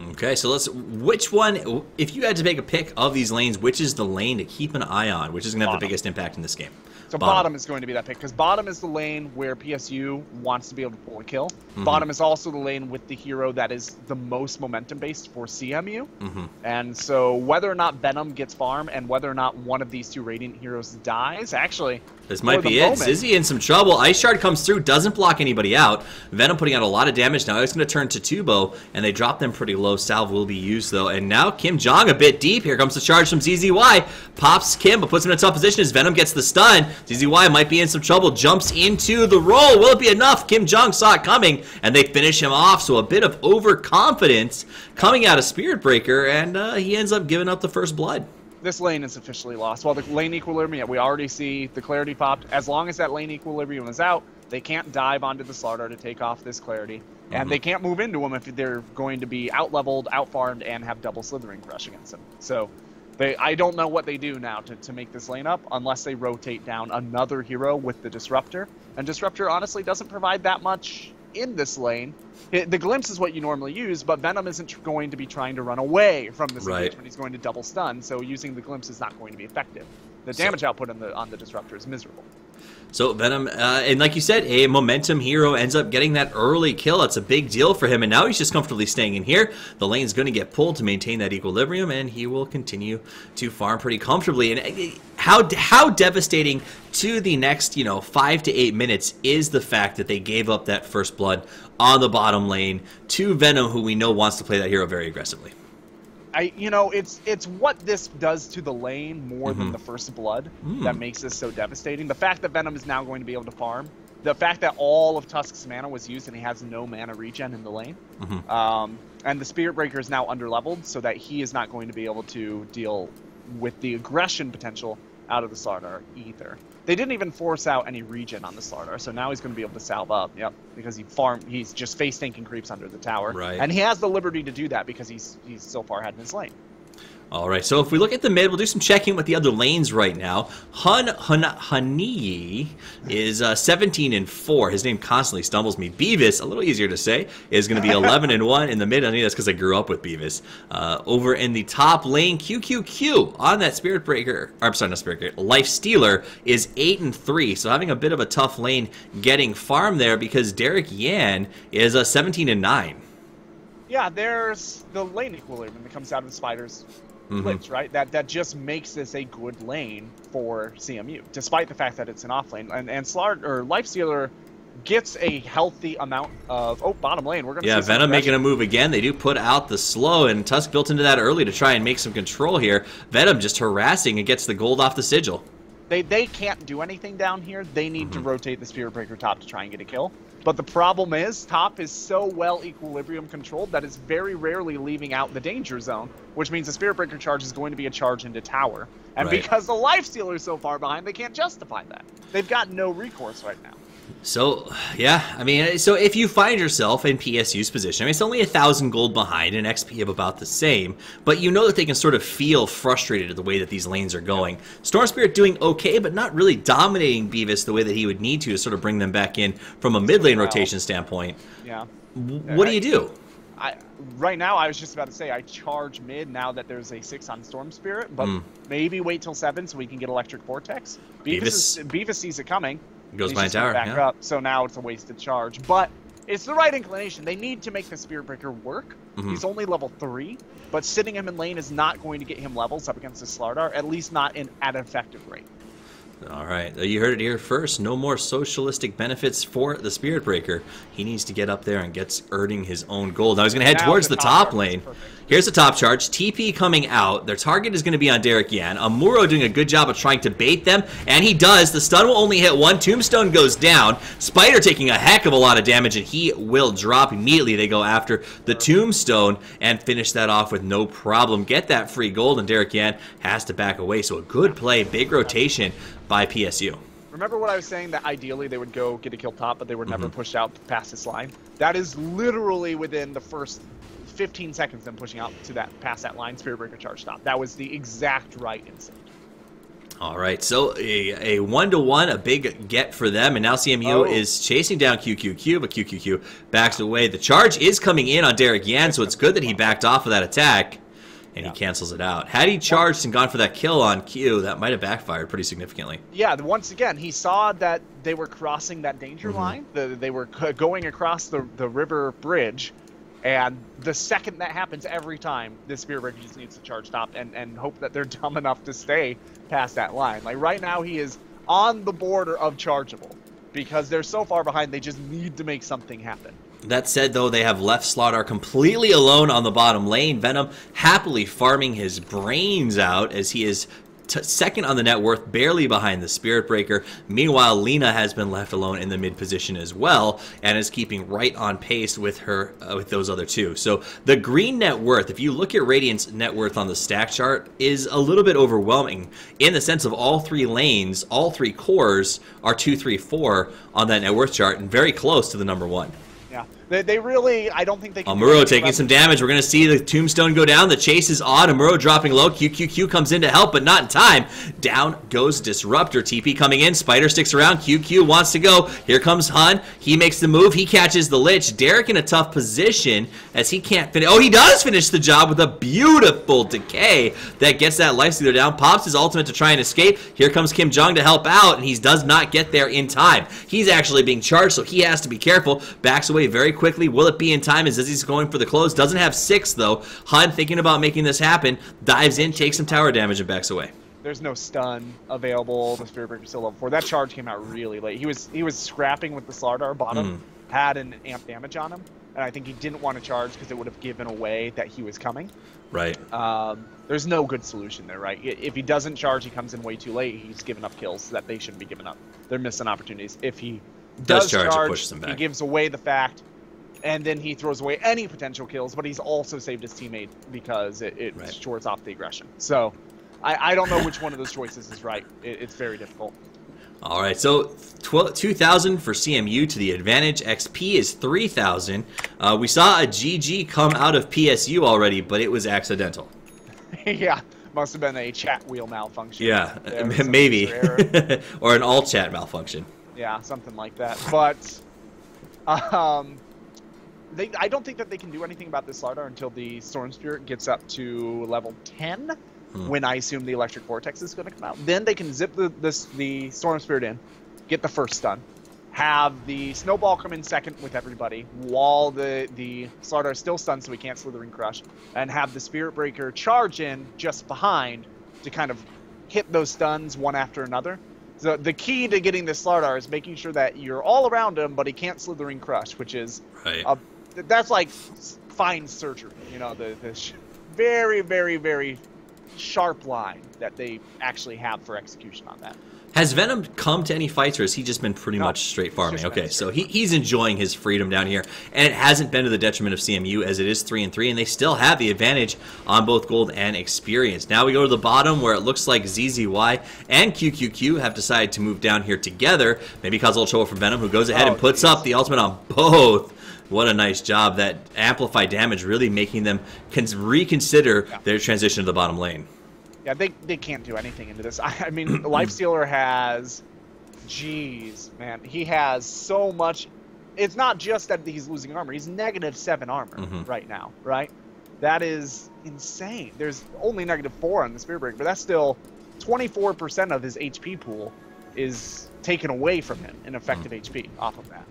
Okay, so which one, if you had to make a pick of these lanes, which is the lane to keep an eye on, which is going to have the biggest impact in this game? So bottom is going to be that pick, because bottom is the lane where PSU wants to be able to pull a kill. Bottom is also the lane with the hero that is the most momentum-based for CMU. And so whether or not Venom gets farm and whether or not one of these 2 Radiant heroes dies, actually... This might be it. Zizzy in some trouble. Ice Shard comes through, doesn't block anybody out. Venom putting out a lot of damage. Now it's going to turn to Tubo, and they drop them pretty low. Salve will be used, though. And now Kim Jong a bit deep. Here comes the charge from ZZY. Pops Kim, but puts him in a tough position as Venom gets the stun. ZZY might be in some trouble. Jumps into the roll. Will it be enough? Kim Jong saw it coming, and they finish him off. So a bit of overconfidence coming out of Spirit Breaker, and he ends up giving up the first blood. This lane is officially lost. While the lane equilibrium, we already see the clarity popped. As long as that lane equilibrium is out, they can't dive onto the Slardar to take off this clarity. And they can't move into him if they're going to be out-leveled, out-farmed, and have double Slithering Crush against them. So I don't know what they do now to make this lane up, unless they rotate down another hero with the Disruptor. And Disruptor honestly doesn't provide that much in this lane. The Glimpse is what you normally use, but Venom isn't going to be trying to run away from this engagement. He's going to double stun, so using the Glimpse is not going to be effective. The damage output on the Disruptor is miserable. So Venom, and like you said, a momentum hero ends up getting that early kill. That's a big deal for him, and now he's just comfortably staying in here. The lane's going to get pulled to maintain that equilibrium, and he will continue to farm pretty comfortably. And how devastating to the next, 5 to 8 minutes is the fact that they gave up that first blood on the bottom lane to Venom, who we know wants to play that hero very aggressively. It's what this does to the lane more than the first blood that makes this so devastating. The fact that Venom is now going to be able to farm, the fact that all of Tusk's mana was used and he has no mana regen in the lane, and the Spirit Breaker is now underleveled so that he is not going to be able to deal with the aggression potential out of the Slardar either. They didn't even force out any regen on the Slardar, so now he's going to be able to salve up, because he's just face tanking creeps under the tower. Right. And he has the liberty to do that because he's so far ahead in his lane. All right, so if we look at the mid, we'll do some checking with the other lanes right now. Honey is 17-4. His name constantly stumbles me. Beavis, a little easier to say, is going to be 11-1 in the mid. I think that's because I grew up with Beavis. Over in the top lane, QQQ on that Spirit Breaker, or I'm sorry, not Spirit Breaker, Life Stealer is 8-3. So having a bit of a tough lane getting farm there because Derek Yan is 17-9. Yeah, there's the lane equilibrium that comes out of the Spider's glitch, right? That just makes this a good lane for CMU, despite the fact that it's an off lane. And Lifestealer gets a healthy amount of bottom lane. We're gonna see Venom making a move again. They do put out the slow, and Tusk built into that early to try and make some control here. Venom just harassing and gets the gold off the sigil. They can't do anything down here. They need to rotate the Spirit Breaker top to try and get a kill. But the problem is, top is so well equilibrium controlled that it's very rarely leaving out the danger zone, which means the Spirit Breaker charge is going to be a charge into tower. And because the Life Stealer is so far behind, they can't justify that. They've got no recourse right now. So, so if you find yourself in PSU's position, it's only 1,000 gold behind, an XP of about the same, but you know that they can sort of feel frustrated at the way that these lanes are going. Storm Spirit doing okay, but not really dominating Beavis the way that he would need to sort of bring them back in from a mid lane rotation standpoint. Yeah. What do you do? Right now, I was just about to say I charge mid now that there's a 6 on Storm Spirit, but maybe wait till 7 so we can get Electric Vortex. Beavis sees it coming. Goes by tower, back up, so now it's a wasted charge. But it's the right inclination. They need to make the Spirit Breaker work. He's only level 3, but sitting him in lane is not going to get him levels up against the Slardar, at least not at an effective rate. All right, you heard it here first. No more socialistic benefits for the Spirit Breaker. He needs to get up there and get earning his own gold. Now he's going to head towards the top lane. Here's the top charge. TP coming out. Their target is going to be on Derek Yan. Amuro doing a good job of trying to bait them, and he does. The stun will only hit one. Tombstone goes down. Spider taking a heck of a lot of damage, and he will drop immediately. They go after the Tombstone and finish that off with no problem. Get that free gold, and Derek Yan has to back away. So a good play, big rotation by PSU. Remember what I was saying, that ideally they would go get a kill top, but they were never pushed out past this line? That is literally within the first 15 seconds them pushing out to that past that line, Spirit Breaker charge stop. That was the exact right instinct. All right, so a 1-to-1, a big get for them, and now CMU is chasing down QQQ, but QQQ backs away. The charge is coming in on Derek Yan, so it's good that he backed off of that attack, and he cancels it out. Had he charged and gone for that kill on Q, that might have backfired pretty significantly. Yeah, once again, he saw that they were crossing that danger line. They were going across the river bridge, and the second that happens every time, the Spirit Breaker just needs to charge top and hope that they're dumb enough to stay past that line. Like right now, he is on the border of chargeable because they're so far behind, they just need to make something happen. That said, though, they have left Slardar completely alone on the bottom lane. Venom happily farming his brains out as he is second on the net worth, barely behind the Spirit Breaker. Meanwhile, Lena has been left alone in the mid position as well, and is keeping right on pace with her with those other two. So the green net worth, if you look at Radiant's net worth on the stack chart, is a little bit overwhelming in the sense of all three lanes, all three cores are 2, 3, 4 on that net worth chart, and very close to the number 1. Yeah, They really, I don't think they can. Amuro taking some damage. We're going to see the tombstone go down. The chase is on. Amuro dropping low. QQQ comes in to help, but not in time. Down goes Disruptor. TP coming in. Spider sticks around. QQ wants to go. Here comes Hun. He makes the move. He catches the Lich. Derek in a tough position as he can't finish. Oh, he does finish the job with a beautiful decay that gets that life stealer down. Pops his ultimate to try and escape. Here comes Kim Jong to help out, and he does not get there in time. He's actually being charged, so he has to be careful. Backs away very quickly. Will it be in time as Izzy's going for the close? Doesn't have 6 though. Hun thinking about making this happen. Dives in, takes some tower damage, and backs away. There's no stun available. The Spirit Breaker's still level 4. That charge came out really late. He was scrapping with the Slardar bottom. Had an amp damage on him, and I think he didn't want to charge because it would have given away that he was coming. Right. There's no good solution there, right? If he doesn't charge, he comes in way too late. He's giving up kills that they shouldn't be giving up. They're missing opportunities. If he does charge, it pushes him back. He gives away the fact, and then he throws away any potential kills, but he's also saved his teammate because it Right. shorts off the aggression. So I don't know which one of those choices is right. It's very difficult. All right, so 2,000 for CMU to the advantage. XP is 3,000. We saw a GG come out of PSU already, but it was accidental. Yeah, must have been a chat wheel malfunction. Yeah, There was some maybe. user error. Or an all chat malfunction. Yeah, something like that. But I don't think that they can do anything about this Slardar until the Storm Spirit gets up to level 10. When I assume the Electric Vortex is going to come out. Then they can zip the Storm Spirit in, get the first stun, have the Snowball come in second with everybody, while the Slardar is still stunned so he can't Slithering Crush, and have the Spirit Breaker charge in just behind to kind of hit those stuns one after another. So the key to getting this Slardar is making sure that you're all around him, but he can't Slithering Crush, which is Right. That's like fine surgery, you know, the very, very, very sharp line that they actually have for execution on that. Has Venom come to any fights, or has he just been pretty much straight farming? just been Okay, so straight he's enjoying his freedom down here, and it hasn't been to the detriment of CMU, as it is 3-3, and they still have the advantage on both gold and experience. Now we go to the bottom, where it looks like ZZY and QQQ have decided to move down here together. Maybe cause a little trouble for Venom, who goes ahead and puts up the ultimate on both. What a nice job. That amplified damage really making them reconsider their transition to the bottom lane. Yeah, they can't do anything into this. I mean, the Lifestealer has, jeez, man, he has so much. It's not just that he's losing armor. He's -7 armor right now, right? That is insane. There's only -4 on the Spirit Breaker, but that's still 24% of his HP pool is taken away from him in effective HP off of that.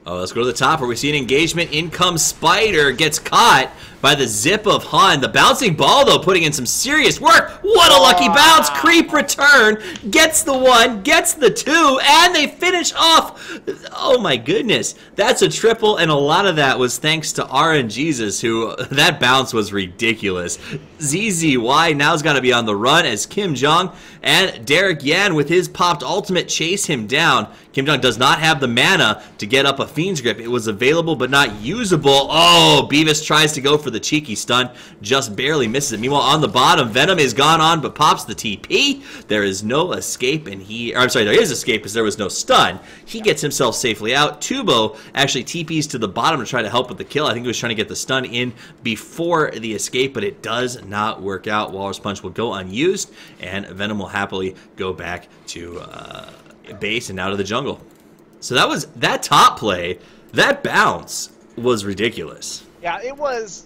Oh, let's go to the top where we see an engagement. In comes Spider, gets caught by the zip of Hun. The bouncing ball, though, putting in some serious work. What a lucky bounce. Creep return, gets the 1, gets the 2, and they finish off. Oh, my goodness. That's a triple, and a lot of that was thanks to RNGesus, who, that bounce was ridiculous. ZZY now's got to be on the run as Kim Jong and Derek Yan with his popped ultimate chase him down. Kim Jong does not have the mana to get up a Fiend's Grip. It was available but not usable. Oh, Beavis tries to go for the cheeky stun, just barely misses it. Meanwhile, on the bottom, Venom is gone on but pops the TP. There is no escape, and there is escape because there was no stun. He gets himself safely out. Tubo actually TPs to the bottom to try to help with the kill. I think he was trying to get the stun in before the escape, but it does not work out. Walrus Punch will go unused, and Venom will happily go back to base and out of the jungle. So that was that top play. That bounce was ridiculous. Yeah, it was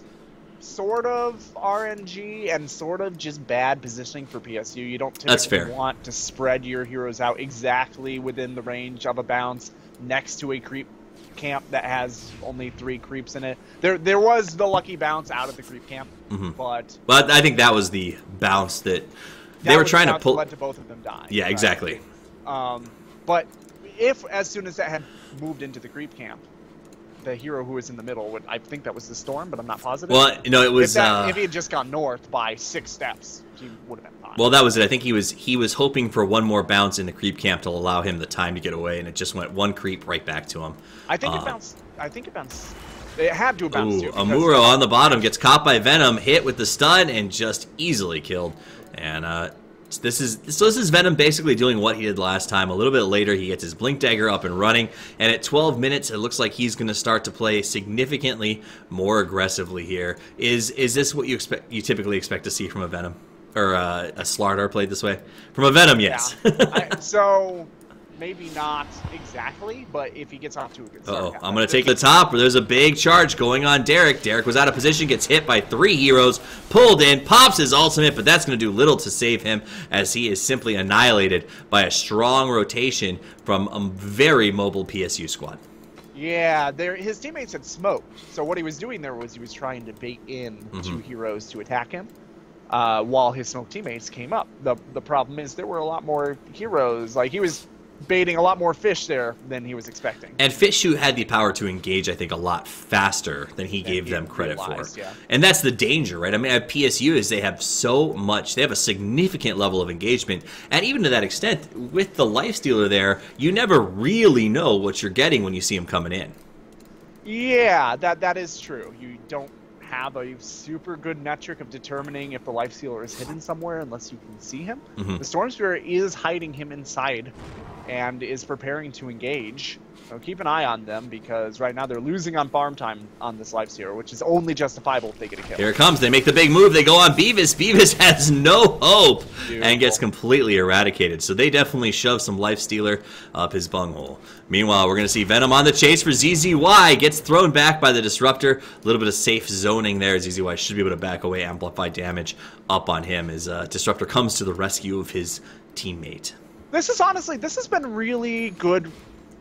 sort of RNG and sort of just bad positioning for PSU. You don't typically want to spread your heroes out exactly within the range of a bounce next to a creep camp that has only 3 creeps in it. There was the lucky bounce out of the creep camp, but I think that was the bounce that they were trying to pull. Led to both of them die. Yeah, right? exactly. But if as soon as that had moved into the creep camp, the hero who was in the middle would, I think that was the Storm, but I'm not positive. Well, no, it was. If he had just gone north by 6 steps, he would have been fine. Well, that was it. I think he was hoping for one more bounce in the creep camp to allow him the time to get away, and it just went one creep right back to him. I think it bounced. It had to have bounced too. Amuro on the bottom gets caught by Venom, hit with the stun, and just easily killed. And So this is Venom basically doing what he did last time. A little bit later, he gets his Blink Dagger up and running, and at 12 minutes, it looks like he's going to start to play significantly more aggressively here. Is this what you typically expect to see from a Venom? Or a Slardar played this way? From a Venom, yes. Yeah. So maybe not exactly, but if he gets off to a good start. I'm going to take the top. There's a big charge going on Derek. Derek was out of position, gets hit by 3 heroes, pulled in, pops his ultimate, but that's going to do little to save him as he is simply annihilated by a strong rotation from a very mobile PSU squad. Yeah, his teammates had smoked. So what he was doing there was he was trying to bait in 2 heroes to attack him. While his smoke teammates came up. The problem is there were a lot more heroes. Like, he was baiting a lot more fish there than he was expecting. And Fishu had the power to engage, I think, a lot faster than he gave them credit for. Yeah. And that's the danger, right? I mean, at PSU is they have so much, they have a significant level of engagement. And even to that extent, with the Lifestealer there, you never really know what you're getting when you see him coming in. Yeah, that is true. You don't have a super good metric of determining if the Lifestealer is hidden somewhere unless you can see him. The Storm Spirit is hiding him inside and is preparing to engage. So keep an eye on them, because right now they're losing on farm time on this Lifestealer, which is only justifiable if they get a kill. Here it comes. They make the big move. They go on Beavis. Beavis has no hope and gets completely eradicated. So they definitely shove some Lifestealer up his bunghole. Meanwhile, we're going to see Venom on the chase for ZZY. Gets thrown back by the Disruptor. A little bit of safe zoning there. ZZY should be able to back away, amplify damage up on him as Disruptor comes to the rescue of his teammate. This has been really good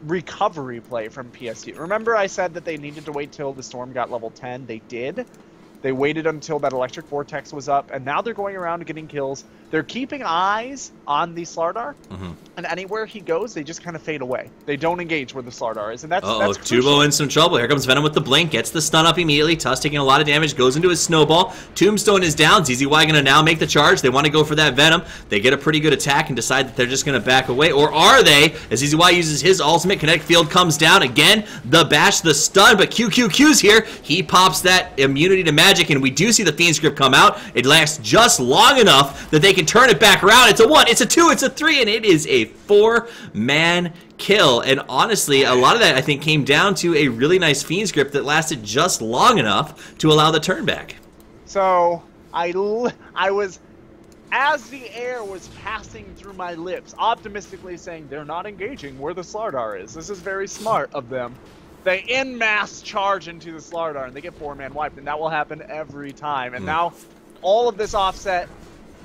recovery play from PSU. Remember I said that they needed to wait till the Storm got level 10? They did. They waited until that Electric Vortex was up, and now they're going around getting kills. They're keeping eyes on the Slardar, and anywhere he goes, they just kind of fade away. They don't engage where the Slardar is, and that's Tubo in some trouble. Here comes Venom with the Blink, gets the stun up immediately. Tuss taking a lot of damage, goes into his Snowball. Tombstone is down. ZZY going to now make the charge. They want to go for that Venom. They get a pretty good attack and decide that they're just going to back away, or are they? As ZZY uses his ultimate, Kinetic Field comes down again. The bash, the stun, but QQQ's here. He pops that immunity to magic, and we do see the Fiend Script come out. It lasts just long enough that they can turn it back around. It's a 1, it's a 2, it's a 3, and it is a 4-man kill. And honestly, a lot of that, I think, came down to a really nice Fiend Script that lasted just long enough to allow the turn back. So, I was, as the air was passing through my lips, optimistically saying, they're not engaging where the Slardar is. This is very smart of them. They en masse charge into the Slardar, and they get 4-man wiped, and that will happen every time. And now, all of this offset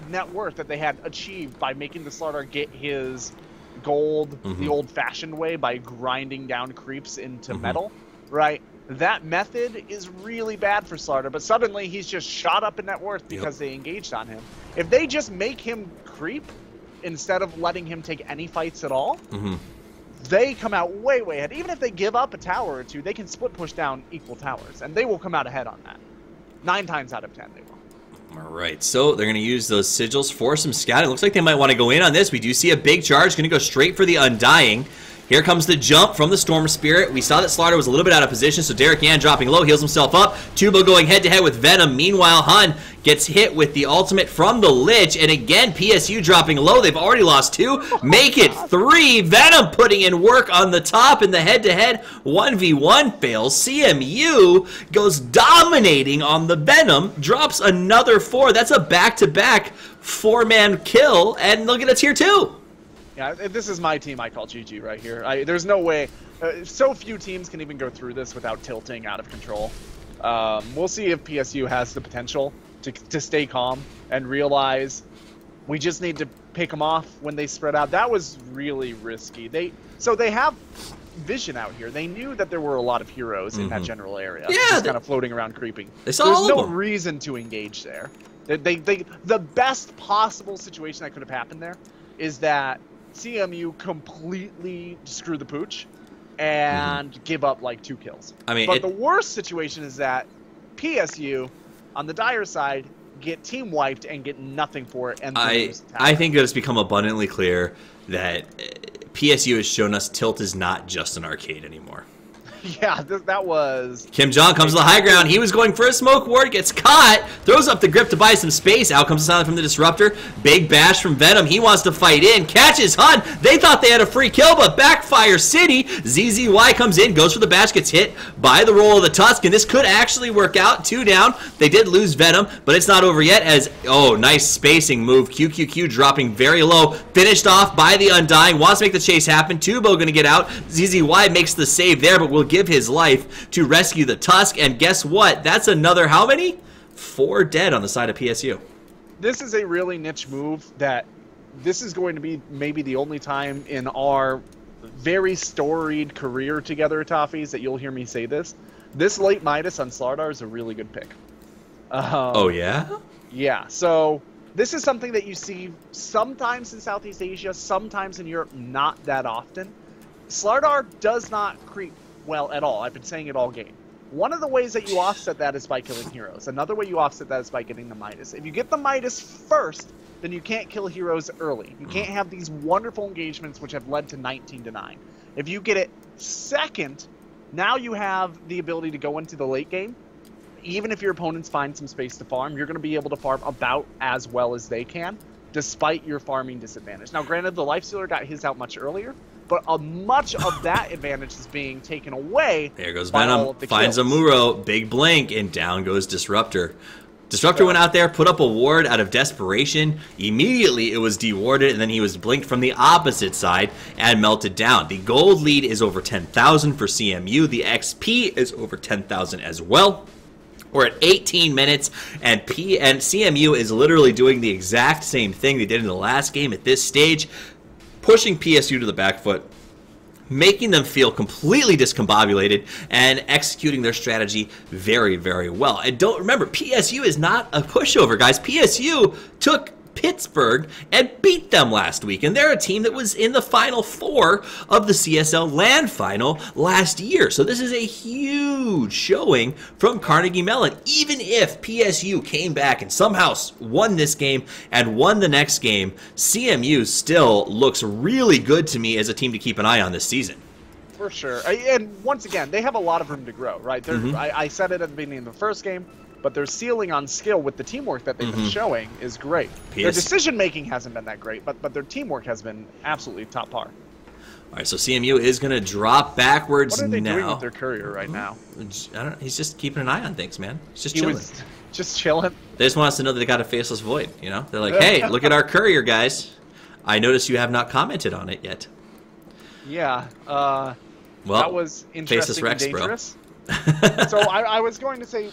net worth that they had achieved by making the Slardar get his gold the old-fashioned way by grinding down creeps into metal, right? That method is really bad for Slardar, but suddenly he's just shot up in net worth because they engaged on him. If they just make him creep instead of letting him take any fights at all, they come out way ahead. Even if they give up a tower or 2, they can split push down equal towers, and they will come out ahead on that. 9 times out of 10 they will. All right, so they're going to use those sigils for some scouting. It looks like they might want to go in on this. We do see a big charge, going to go straight for the Undying. Here comes the jump from the Storm Spirit. We saw that Slardar was a little bit out of position, so Derek Yan dropping low, heals himself up. Tubo going head-to-head with Venom. Meanwhile, Hun gets hit with the ultimate from the Lich, and again, PSU dropping low. They've already lost 2. Make it 3. Venom putting in work on the top in the head-to-head. 1v1 fails. CMU goes dominating on the Venom, drops another 4. That's a back-to-back 4-man kill, and they'll get a tier 2. Yeah, this is my team I call GG right here. There's no way. So few teams can even go through this without tilting out of control. We'll see if PSU has the potential to stay calm and realize we just need to pick them off when they spread out. That was really risky. They have vision out here. They knew that there were a lot of heroes in that general area. Yeah, just kind of floating around creeping. There's no reason to engage there. The best possible situation that could have happened there is that CMU completely screw the pooch and give up like 2 kills. I mean, but the worst situation is that PSU, on the dire side, get team wiped and get nothing for it. And I think it's become abundantly clear that PSU has shown us Tilt is not just an arcade anymore. Yeah, that was... Kim Jong comes to the high ground. He was going for a smoke ward, gets caught, throws up the grip to buy some space. Out comes the silent from the Disruptor. Big bash from Venom. He wants to fight in. Catches Hun. They thought they had a free kill, but backfire City. ZZY comes in, goes for the bash, gets hit by the roll of the Tusk, and this could actually work out. 2 down. They did lose Venom, but it's not over yet as, oh, nice spacing move. QQQ dropping very low. Finished off by the Undying. Wants to make the chase happen. Tubo going to get out. ZZY makes the save there, but will give his life to rescue the Tusk. And guess what? That's another, how many? 4 dead on the side of PSU. This is a really niche move that this is going to be maybe the only time in our very storied career together, Toffees, that you'll hear me say this. This late Midas on Slardar is a really good pick. Oh, yeah? Yeah, so this is something that you see sometimes in Southeast Asia, sometimes in Europe, not that often. Slardar does not creep well at all. I've been saying it all game. One of the ways that you offset that is by killing heroes. Another way you offset that is by getting the Midas. If you get the Midas first, then you can't kill heroes early. You can't have these wonderful engagements which have led to 19-9. If you get it second, now you have the ability to go into the late game. Even if your opponents find some space to farm, you're going to be able to farm about as well as they can, despite your farming disadvantage. Now, granted, the Lifestealer got his out much earlier, but much of that advantage is being taken away. There goes by all Venom, of the finds a kills. Muro, big blink, and down goes Disruptor. Disruptor went out there, put up a ward out of desperation. Immediately, it was dewarded, and then he was blinked from the opposite side and melted down. The gold lead is over 10,000 for CMU. The XP is over 10,000 as well. We're at 18 minutes, and CMU is literally doing the exact same thing they did in the last game at this stage, pushing PSU to the back foot, making them feel completely discombobulated, and executing their strategy very, very well. And don't remember, PSU is not a pushover, guys. PSU took Pittsburgh and beat them last week, and they're a team that was in the Final Four of the CSL Land Final last year. So this is a huge showing from Carnegie Mellon. Even if PSU came back and somehow won this game and won the next game, CMU still looks really good to me as a team to keep an eye on this season. For sure. And once again, they have a lot of room to grow, right? I said it at the beginning of the first game, but their ceiling on skill with the teamwork that they've been showing is great. Their decision-making hasn't been that great, but their teamwork has been absolutely top par. All right, so CMU is going to drop backwards now. What are they doing with their courier right now? I don't know. He's just keeping an eye on things, man. He's just chilling. Just chilling? They just want us to know that they got a faceless void, you know? They're like, hey, look at our courier, guys. I notice you have not commented on it yet. Yeah. Well, that was interesting Rex, and dangerous. So I was going to say,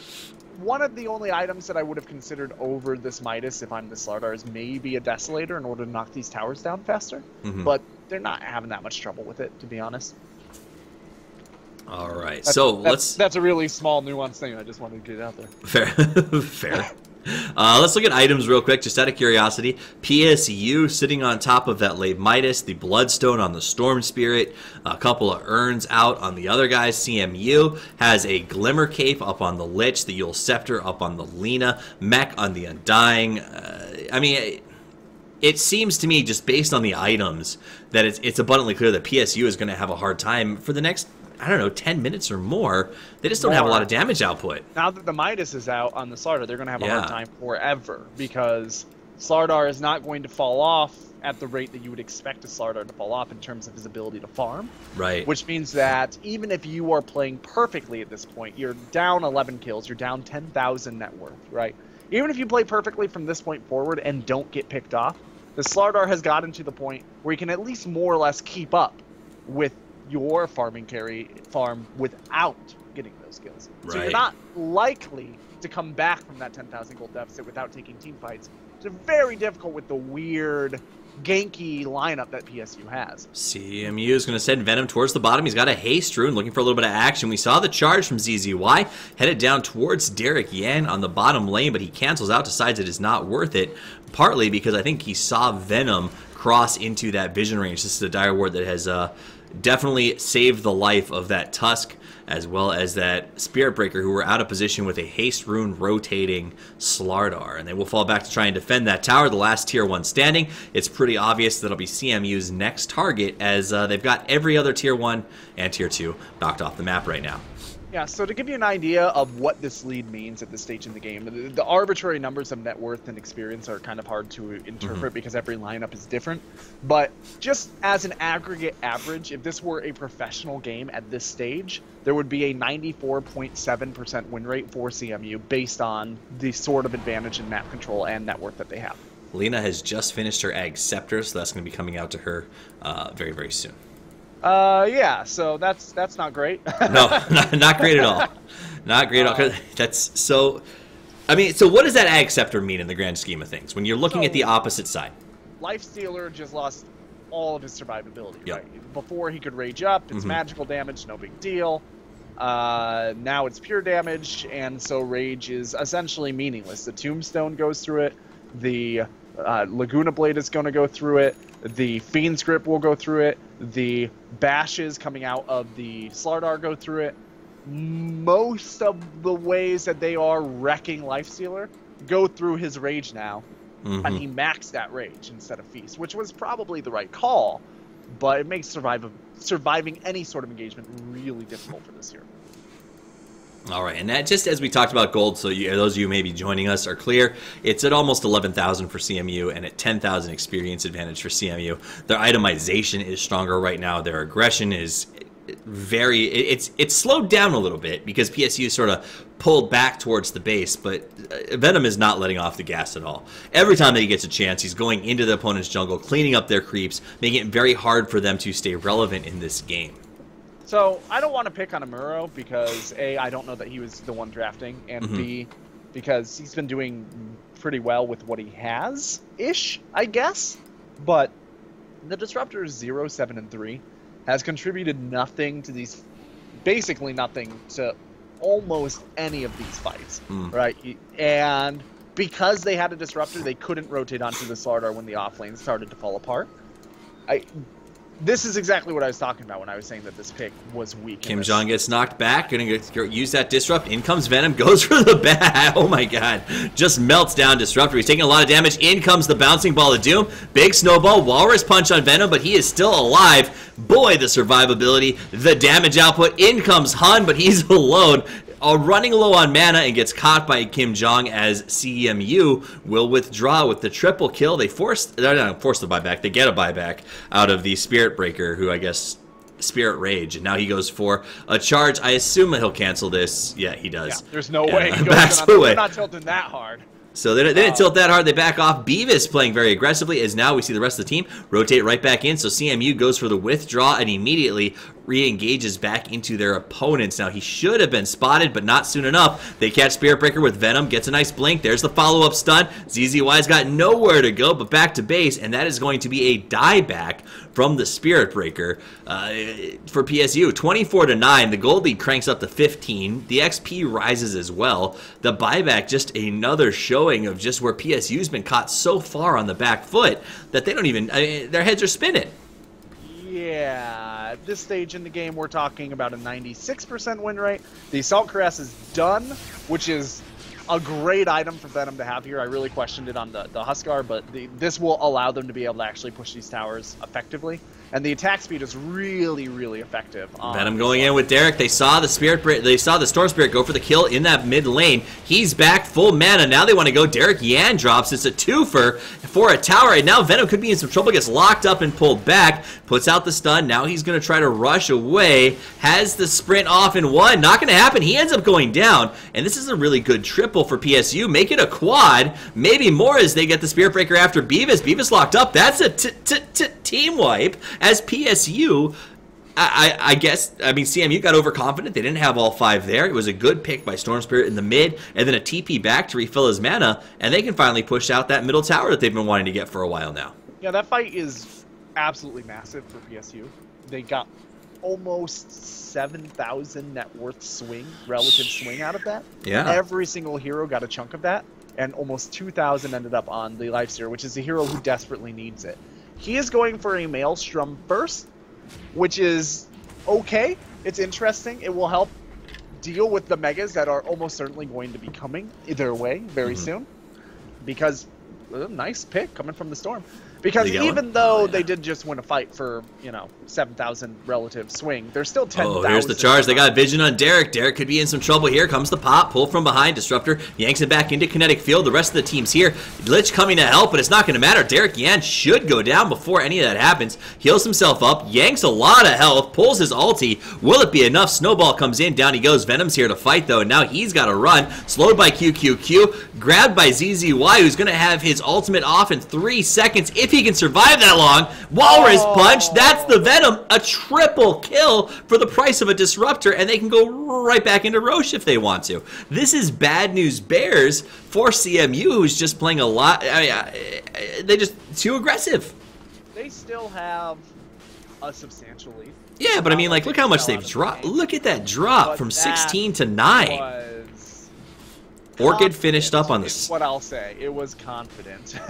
one of the only items that I would have considered over this Midas if I'm the Slardar is maybe a Desolator in order to knock these towers down faster. But they're not having that much trouble with it, to be honest. All right, that's a really small, nuanced thing. I just wanted to get it out there. Fair. Fair. Let's look at items real quick, just out of curiosity. PSU sitting on top of that late Midas, the Bloodstone on the Storm Spirit, a couple of urns out on the other guys. CMU has a Glimmer Cape up on the Lich, the Yule Scepter up on the Lena, Mech on the Undying. I mean, it seems to me, just based on the items, that it's abundantly clear that PSU is going to have a hard time for the next, I don't know, 10 minutes or more. They just don't have a lot of damage output. Now that the Midas is out on the Slardar, they're going to have a hard time forever, because Slardar is not going to fall off at the rate that you would expect a Slardar to fall off in terms of his ability to farm. Right. Which means that even if you are playing perfectly at this point, you're down 11 kills, you're down 10,000 net worth, right? Even if you play perfectly from this point forward and don't get picked off, the Slardar has gotten to the point where you can at least more or less keep up with your farming farm without getting those kills. Right. So you're not likely to come back from that 10,000 gold deficit without taking team fights. It's very difficult with the weird ganky lineup that PSU has. CMU is going to send Venom towards the bottom. He's got a Haste Rune looking for a little bit of action. We saw the charge from ZZY headed down towards Derek Yan on the bottom lane, but he cancels out, decides it is not worth it, partly because I think he saw Venom cross into that vision range. This is a dire ward that has definitely saved the life of that Tusk as well as that Spirit Breaker, who were out of position with a Haste Rune rotating Slardar. And they will fall back to try and defend that tower, the last Tier 1 standing. It's pretty obvious that'll be CMU's next target, as they've got every other Tier 1 and Tier 2 knocked off the map right now. Yeah, so to give you an idea of what this lead means at this stage in the game, the arbitrary numbers of net worth and experience are kind of hard to interpret because every lineup is different. But just as an aggregate average, if this were a professional game at this stage, there would be a 94.7% win rate for CMU based on the sort of advantage in map control and net worth that they have. Lena has just finished her Ag Scepter, so that's going to be coming out to her very, very soon. Yeah, so that's not great. No, not great at all. Not great at all. That's so. I mean, so what does that Ag Scepter mean in the grand scheme of things when you're looking at the opposite side? Lifestealer just lost all of his survivability. Yep. Right? Before he could rage up, it's magical damage, no big deal. Now it's pure damage, and so rage is essentially meaningless. The Tombstone goes through it. The Laguna Blade is going to go through it. The Fiend's Grip will go through it. The bashes coming out of the Slardar go through it. Most of the ways that they are wrecking Lifestealer go through his rage now. And he maxed that rage instead of feast, which was probably the right call, but it makes surviving any sort of engagement really difficult for this hero. All right, and that, just as we talked about gold, so those of you maybe joining us are clear, it's at almost 11,000 for CMU and at 10,000 experience advantage for CMU. Their itemization is stronger right now. Their aggression is it's slowed down a little bit because PSU sort of pulled back towards the base, but Venom is not letting off the gas at all. Every time that he gets a chance, he's going into the opponent's jungle, cleaning up their creeps, making it very hard for them to stay relevant in this game. So I don't want to pick on Amuro because A, I don't know that he was the one drafting, and B, because he's been doing pretty well with what he has-ish, I guess. But the Disruptor 0, 7, and 3 has contributed nothing to these, basically nothing to almost any of these fights, right? And because they had a Disruptor, they couldn't rotate onto the Slardar when the offlane started to fall apart. This is exactly what I was talking about when I was saying that this pick was weak. Kim Jong gets knocked back, gonna use that Disrupt. In comes Venom, goes for the bat. Oh my god. Just melts down Disruptor. He's taking a lot of damage. In comes the bouncing ball of doom. Big snowball, Walrus punch on Venom, but he is still alive. Boy, the survivability, the damage output. In comes Hun, but he's alone. Running low on mana and gets caught by Kim Jong as CMU will withdraw with the triple kill. They force the buyback. They get a buyback out of the Spirit Breaker, who I guess Spirit Rage, and now he goes for a charge. I assume that he'll cancel this. Yeah, he does. Yeah, there's no way. He backs away. They're not tilting that hard. So they didn't tilt that hard. They back off. Beavis playing very aggressively, as now we see the rest of the team rotate right back in. So CMU goes for the withdraw and immediately re-engages back into their opponents. Now he should have been spotted, but not soon enough. They catch Spirit Breaker with Venom, gets a nice blink. There's the follow-up stun. ZZY's got nowhere to go but back to base, and that is going to be a dieback from the Spirit Breaker for PSU. 24-9. The gold lead cranks up to 15. The XP rises as well. The buyback, just another showing of just where PSU's been caught so far on the back foot that they don't even, their heads are spinning. Yeah, at this stage in the game, we're talking about a 96% win rate. The Assault Caress is done, which is a great item for Venom to have here. I really questioned it on the Huskar, but this will allow them to be able to actually push these towers effectively. And the attack speed is really, really effective. Venom going in with Derek. They saw the Storm Spirit go for the kill in that mid lane. He's back full mana. Now they want to go. Derek Yan drops. It's a twofer for a tower. And now Venom could be in some trouble. Gets locked up and pulled back. Puts out the stun. Now he's going to try to rush away. Has the sprint off in one. Not going to happen. He ends up going down. And this is a really good triple for PSU. Make it a quad. Maybe more as they get the Spirit Breaker after Beavis. Beavis locked up. That's a team wipe. As PSU, I guess, I mean, CMU got overconfident. They didn't have all 5 there. It was a good pick by Storm Spirit in the mid, and then a TP back to refill his mana, and they can finally push out that middle tower that they've been wanting to get for a while now. Yeah, that fight is absolutely massive for PSU. They got almost 7,000 net worth relative swing out of that. Yeah. Every single hero got a chunk of that, and almost 2,000 ended up on the Lifestealer, which is a hero who desperately needs it. He is going for a Maelstrom first, which is okay. It's interesting. It will help deal with the megas that are almost certainly going to be coming their way very soon. Because nice pick coming from the Storm. Because even though they did just win a fight for, 7,000 relative swing, they're still 10,000. Oh, here's the charge. They got vision on Derek. Derek could be in some trouble here. Comes the pop. Pull from behind. Disruptor yanks it back into kinetic field. The rest of the team's here. Lich coming to help, but it's not going to matter. Derek Yan should go down before any of that happens. Heals himself up. Yanks a lot of health. Pulls his ulti. Will it be enough? Snowball comes in. Down he goes. Venom's here to fight, though, and now he's got to run. Slowed by QQQ. Grabbed by ZZY, who's going to have his ultimate off in 3 seconds if he can survive that long. Walrus punch. That's the Venom. A triple kill for the price of a disruptor, and they can go right back into Roche if they want to. This is bad news bears for CMU, who's just playing a lot. They're just too aggressive. They still have a substantial lead. Yeah, but I mean, like, look how much they've dropped. Look at that drop from 16 to 9. Orchid finished up on this. What I'll say, it was confident.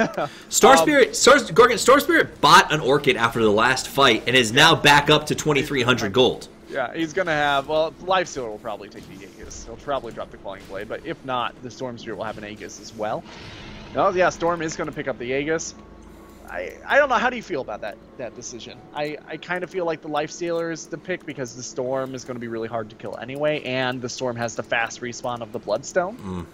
Storm Spirit bought an Orchid after the last fight and is now back up to 2,300 gold. Yeah, he's gonna have. Well, Lifestealer will probably take the Aegis. He'll probably drop the Clawing Blade, but if not, the Storm Spirit will have an Aegis as well. No, yeah, Storm is gonna pick up the Aegis. I don't know. How do you feel about that decision? I kind of feel like the Lifestealer is the pick because the Storm is going to be really hard to kill anyway, and the Storm has the fast respawn of the Bloodstone.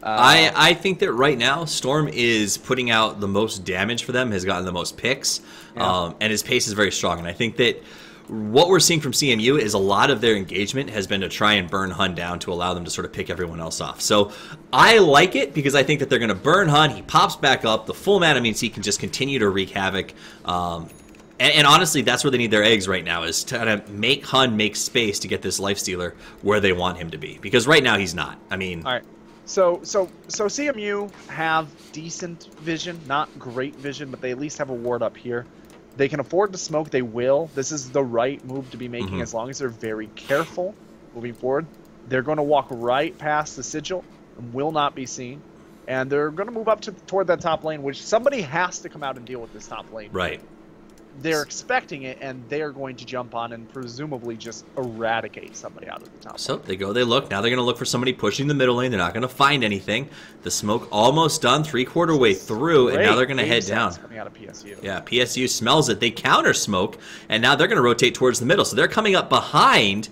I think that right now Storm is putting out the most damage for them, has gotten the most picks, and his pace is very strong. And I think that what we're seeing from CMU is a lot of their engagement has been to try and burn Hun down to allow them to sort of pick everyone else off. So I like it because I think that they're going to burn Hun. He pops back up. The full mana means he can just continue to wreak havoc. And honestly, that's where they need their eggs right now, is to kind of make Hun make space to get this Lifestealer where they want him to be. Because right now he's not. I mean... All right. So CMU have decent vision, not great vision, but they at least have a ward up here. They can afford to smoke, they will. This is the right move to be making as long as they're very careful moving forward. They're going to walk right past the Sigil and will not be seen. And they're going to move up toward that top lane, which somebody has to come out and deal with this top lane. Right. They're expecting it, and they're going to jump on and presumably just eradicate somebody out of the top So lane. they go, they look. Now they're going to look for somebody pushing the middle lane. They're not going to find anything. The smoke almost done, 3/4 way through, and now they're going to head down. Coming out of PSU. Yeah, PSU smells it. They counter smoke, and now they're going to rotate towards the middle. So they're coming up behind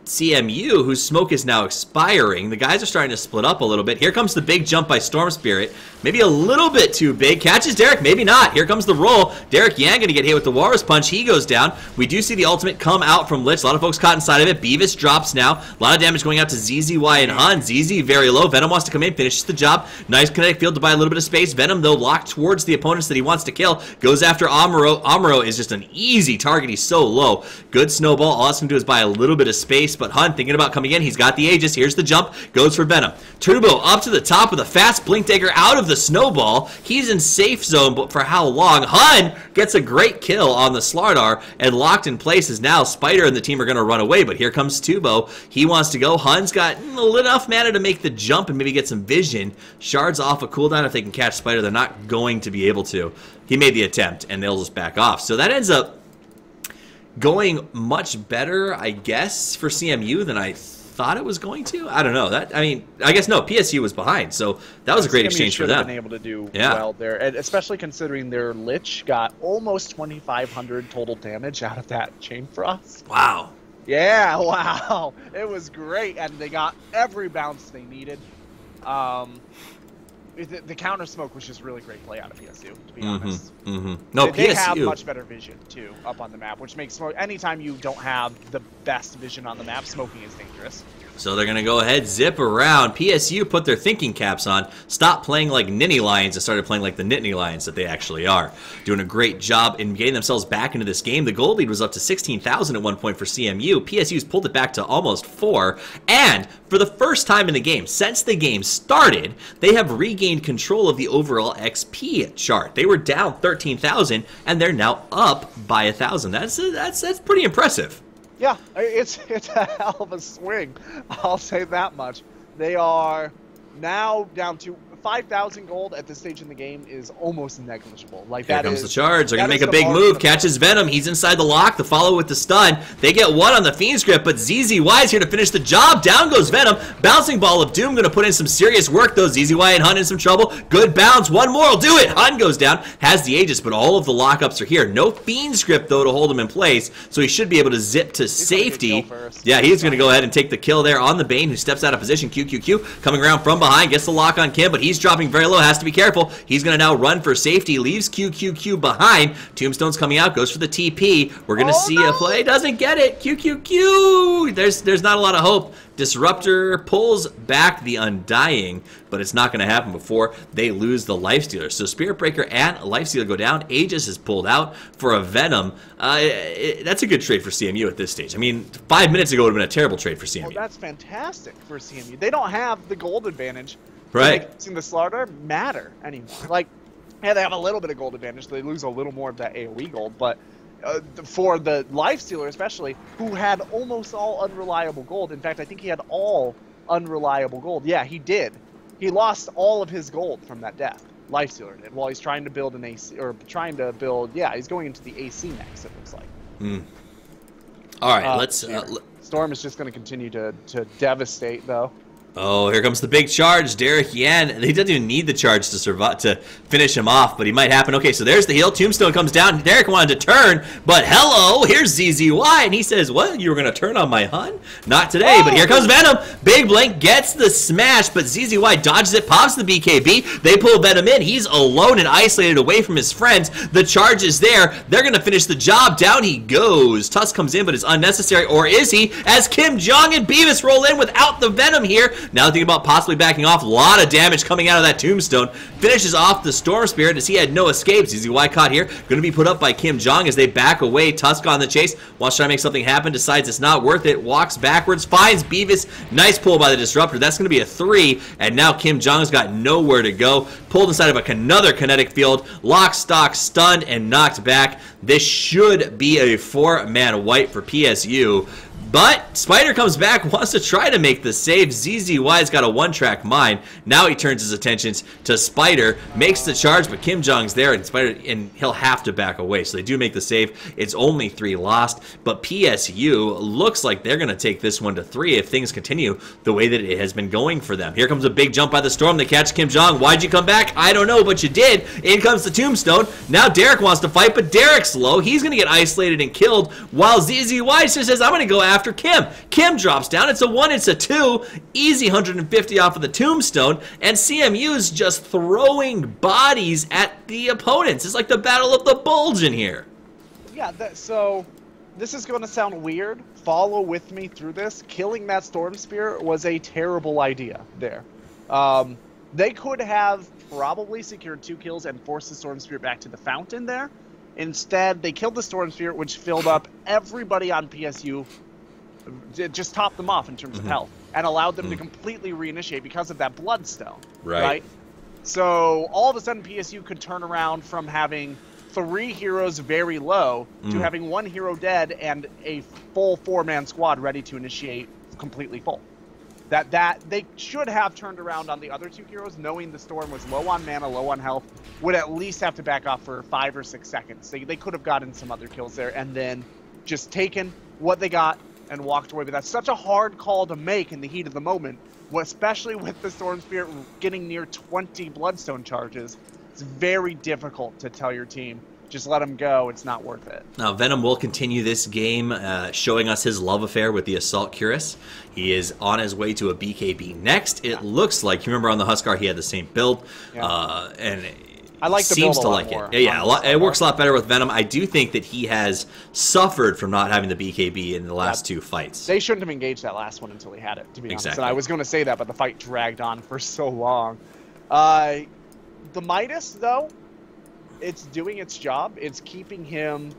CMU, whose smoke is now expiring. The guys are starting to split up a little bit. Here comes the big jump by Storm Spirit. Maybe a little bit too big. Catches Derek, maybe not. Here comes the roll. Derek Yan going to get hit with the Walrus Punch. He goes down. We do see the ultimate come out from Lich. A lot of folks caught inside of it. Beavis drops now. A lot of damage going out to ZZY and Hun. ZZ very low. Venom wants to come in, finishes the job. Nice kinetic field to buy a little bit of space. Venom, though, locked towards the opponents that he wants to kill. Goes after Amuro. Amuro is just an easy target. He's so low. Good snowball. All it's going to do is buy a little bit of space, but Hun thinking about coming in. He's got the Aegis. Here's the jump. Goes for Venom. Turbo up to the top with a fast blink dagger out of the snowball. He's in safe zone, but for how long? Hun gets a great kill on the Slardar, and locked in place is now Spider and the team are going to run away, but here comes Tubo. He wants to go. Hun's got enough mana to make the jump and maybe get some vision. Shards off a cooldown. If they can catch Spider, they're not going to be able to. He made the attempt, and they'll just back off. So that ends up going much better, I guess, for CMU than I thought it was going to. I don't know. I guess no. PSU was behind, so that was a great exchange for them. Been able to do well there, and especially considering their Lich got almost 2,500 total damage out of that Chain Frost. Wow. Yeah, wow. It was great, and they got every bounce they needed. The counter smoke was just really great play out of PSU, to be honest. No, they PSU have much better vision too up on the map, which makes anytime you don't have the best vision on the map, smoking is dangerous. So they're going to go ahead, zip around. PSU put their thinking caps on, stopped playing like Ninny Lions and started playing like the Nittany Lions that they actually are. Doing a great job in getting themselves back into this game. The gold lead was up to 16,000 at one point for CMU. PSU's pulled it back to almost 4. And for the first time in the game, since the game started, they have regained control of the overall XP chart. They were down 13,000, and they're now up by 1,000. That's pretty impressive. Yeah, it's a hell of a swing. I'll say that much. They are now down to 5,000 gold at this stage in the game is almost negligible. Like Here that comes is the charge. They're going to make is a the big margin move. of Catches Venom. He's inside the lock. The follow with the stun. They get one on the Fiend's Grip, but ZZY is here to finish the job. Down goes Venom. Bouncing Ball of Doom going to put in some serious work, though. ZZY and Hun in some trouble. Good bounce. One more will do it. Hun goes down. Has the Aegis, but all of the lockups are here. No Fiend's Grip, though, to hold him in place, so he should be able to zip to safety. Yeah, he's going to go ahead and take the kill there on the Bane, who steps out of position. QQQ coming around from behind. Gets the lock on Kim, but he's dropping very low. Has to be careful. He's going to now run for safety. Leaves QQQ behind. Tombstone's coming out. Goes for the TP. We're going to see a play. Doesn't get it. QQQ. There's not a lot of hope. Disruptor pulls back the Undying, but it's not going to happen before they lose the Lifestealer. So Spirit Breaker and Lifestealer go down. Aegis is pulled out for a Venom. That's a good trade for CMU at this stage. I mean, 5 minutes ago would have been a terrible trade for CMU. Well, that's fantastic for CMU. They don't have the gold advantage. Right. Making the slaughter matter anymore. Like, yeah, they have a little bit of gold advantage. They lose a little more of that AoE gold, but for the Lifestealer especially, who had almost all unreliable gold. In fact, I think he had all unreliable gold. Yeah, he did. He lost all of his gold from that death. Lifestealer did, while he's trying to build an AC, or trying to build, yeah, he's going into the AC next, it looks like. All right, let's... Storm is just going to continue to devastate, though. Oh, here comes the big charge. Derek Yan. He doesn't even need the charge to survive, to finish him off, but he might happen. Okay, so there's the heal. Tombstone comes down. Derek wanted to turn, but hello, here's ZZY, and he says, what? You were going to turn on my Hun? Not today, but here comes Venom. Big Blink gets the smash, but ZZY dodges it, pops the BKB. They pull Venom in. He's alone and isolated away from his friends. The charge is there. They're going to finish the job. Down he goes. Tusk comes in, but it's unnecessary, or is he? As Kim Jong and Beavis roll in without the Venom here. Now thinking about possibly backing off. A lot of damage coming out of that Tombstone. Finishes off the Storm Spirit as he had no escapes. ZZY caught here. Going to be put up by Kim Jong as they back away. Tusk on the chase. Wants to try to make something happen. Decides it's not worth it. Walks backwards. Finds Beavis. Nice pull by the Disruptor. That's going to be a 3. And now Kim Jong's got nowhere to go. Pulled inside of another kinetic field. Lock, stock, stunned, and knocked back. This should be a 4-man wipe for PSU. But Spider comes back, wants to try to make the save. ZZY's got a one-track mind. Now he turns his attentions to Spider, makes the charge, but Kim Jong's there, and he'll have to back away. So they do make the save. It's only 3 lost, but PSU looks like they're going to take this one to 3 if things continue the way that it has been going for them. Here comes a big jump by the Storm. They catch Kim Jong. Why'd you come back? I don't know, but you did. In comes the Tombstone. Now Derek wants to fight, but Derek's low. He's going to get isolated and killed, while ZZY says, I'm going to go after Kim. Kim drops down. It's a 1, it's a 2. Easy 150 off of the Tombstone, and CMU's just throwing bodies at the opponents. It's like the Battle of the Bulge in here. Yeah, so this is going to sound weird. Follow with me through this. Killing that Storm Spirit was a terrible idea there. They could have probably secured 2 kills and forced the Storm Spirit back to the fountain there. Instead, they killed the Storm Spirit, which filled up everybody on PSU. It just topped them off in terms of health and allowed them to completely reinitiate because of that Bloodstone. Right? So all of a sudden PSU could turn around from having 3 heroes very low to having 1 hero dead and a full 4-man squad ready to initiate completely full. That they should have turned around on the other 2 heroes, knowing the Storm was low on mana, low on health, would at least have to back off for 5 or 6 seconds. They could have gotten some other kills there and then just taken what they got and walked away. But that's such a hard call to make in the heat of the moment, especially with the Storm Spirit getting near 20 Bloodstone charges. It's very difficult to tell your team, just let him go, it's not worth it. Now, Venom will continue this game, showing us his love affair with the Assault Cuirass. He is on his way to a BKB next. It looks like, you remember on the Huskar, he had the same build, and I like the seems build to a like lot it. Yeah, more. it works a lot better with Venom. I do think that he has suffered from not having the BKB in the last 2 fights. They shouldn't have engaged that last one until he had it, to be honest. And I was going to say that, but the fight dragged on for so long. The Midas, though, it's doing its job. It's keeping him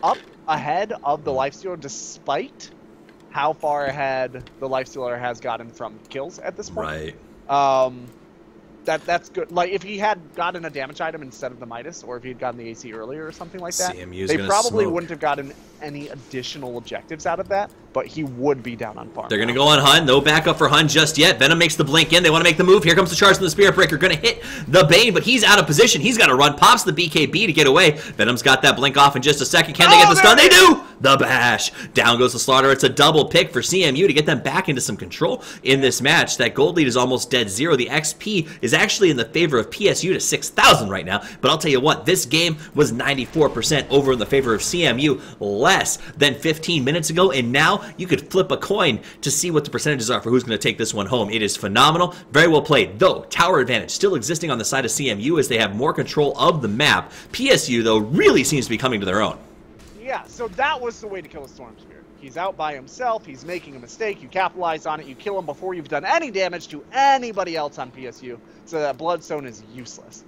up ahead of the Lifestealer, despite how far ahead the Lifestealer has gotten from kills at this point. Right. That's good. Like, if he had gotten a damage item instead of the Midas, or if he had gotten the AC earlier or something like that, CMU's they gonna probably smoke. wouldn't have gotten any additional objectives out of that. but he would be down on farm. They're going to go on Hun. No backup for Hun just yet. Venom makes the blink in. They want to make the move. Here comes the charge from the Spirit Breaker. Going to hit the Bane, but he's out of position. He's got to run. Pops the BKB to get away. Venom's got that blink off in just a second. Can they get the stun? They do! The bash. Down goes the Slaughter. It's a double pick for CMU to get them back into some control in this match. That gold lead is almost dead zero. The XP is actually in the favor of PSU to 6,000 right now. But I'll tell you what, this game was 94% over in the favor of CMU less than 15 minutes ago. And now you could flip a coin to see what the percentages are for who's going to take this one home. It is phenomenal. Very well played. Though, tower advantage still existing on the side of CMU as they have more control of the map. PSU, though, really seems to be coming to their own. Yeah, so that was the way to kill a Storm Spirit. He's out by himself, he's making a mistake, you capitalize on it, you kill him before you've done any damage to anybody else on PSU, so that Bloodstone is useless.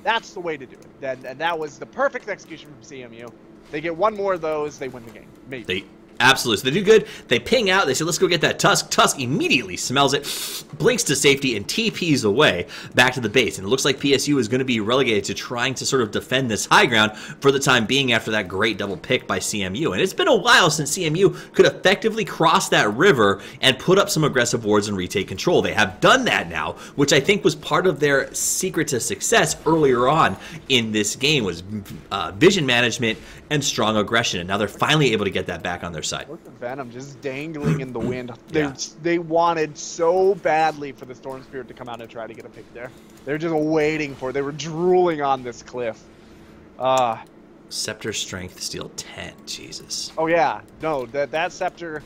That's the way to do it. And that was the perfect execution from CMU. They get one more of those, they win the game. Maybe. Absolutely. So they do good. They ping out. They say, let's go get that Tusk. Tusk immediately smells it, blinks to safety, and TPs away back to the base. And it looks like PSU is going to be relegated to trying to sort of defend this high ground for the time being after that great double pick by CMU. And it's been a while since CMU could effectively cross that river and put up some aggressive wards and retake control. They have done that now, which I think was part of their secret to success earlier on in this game was vision management and strong aggression. And now they're finally able to get that back on their side. Look at Venom just dangling in the wind. They wanted so badly for the Storm Spirit to come out and try to get a pick there. They're just waiting for it. They were drooling on this cliff. Scepter strength steal 10. Jesus. Oh yeah. No, that Scepter,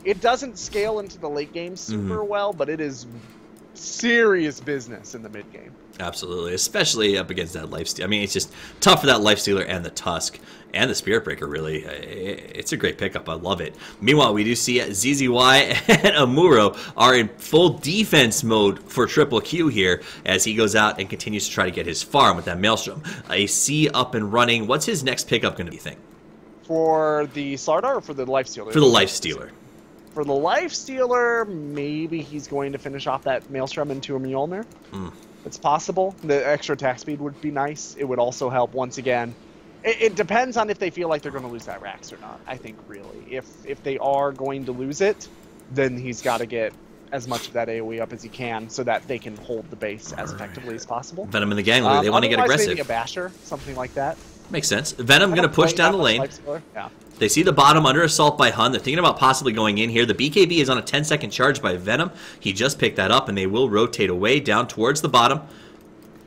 it doesn't scale into the late game super well, but it is serious business in the mid game. Absolutely, especially up against that Lifestealer. I mean, it's just tough for that Lifestealer and the Tusk and the Spirit Breaker, really. It's a great pickup. I love it. Meanwhile, we do see ZZY and Amuro are in full defense mode for Triple Q here as he goes out and continues to try to get his farm with that Maelstrom. A C up and running. What's his next pickup going to be, think? For the Slardar or for the Lifestealer? For the Lifestealer. For the Lifestealer, maybe he's going to finish off that Maelstrom into a Mjolnir. It's possible. The extra attack speed would be nice. It would also help, once again. It depends on if they feel like they're going to lose that Rax or not, I think, really. If they are going to lose it, then he's got to get as much of that AoE up as he can so that they can hold the base as effectively as possible. Venom and the gang, they want to get aggressive. Maybe a Basher, something like that. Makes sense. Venom going to push down the lane. Yeah. They see the bottom under assault by Hun. They're thinking about possibly going in here. The BKB is on a 10-second charge by Venom. He just picked that up, and they will rotate away down towards the bottom.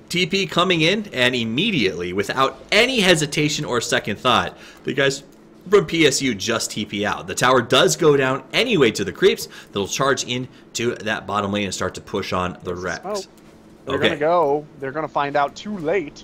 TP coming in, and immediately, without any hesitation or second thought, the guys from PSU just TP out. The tower does go down anyway to the creeps. They'll charge into that bottom lane and start to push on the Rex. They're going to go. They're going to find out too late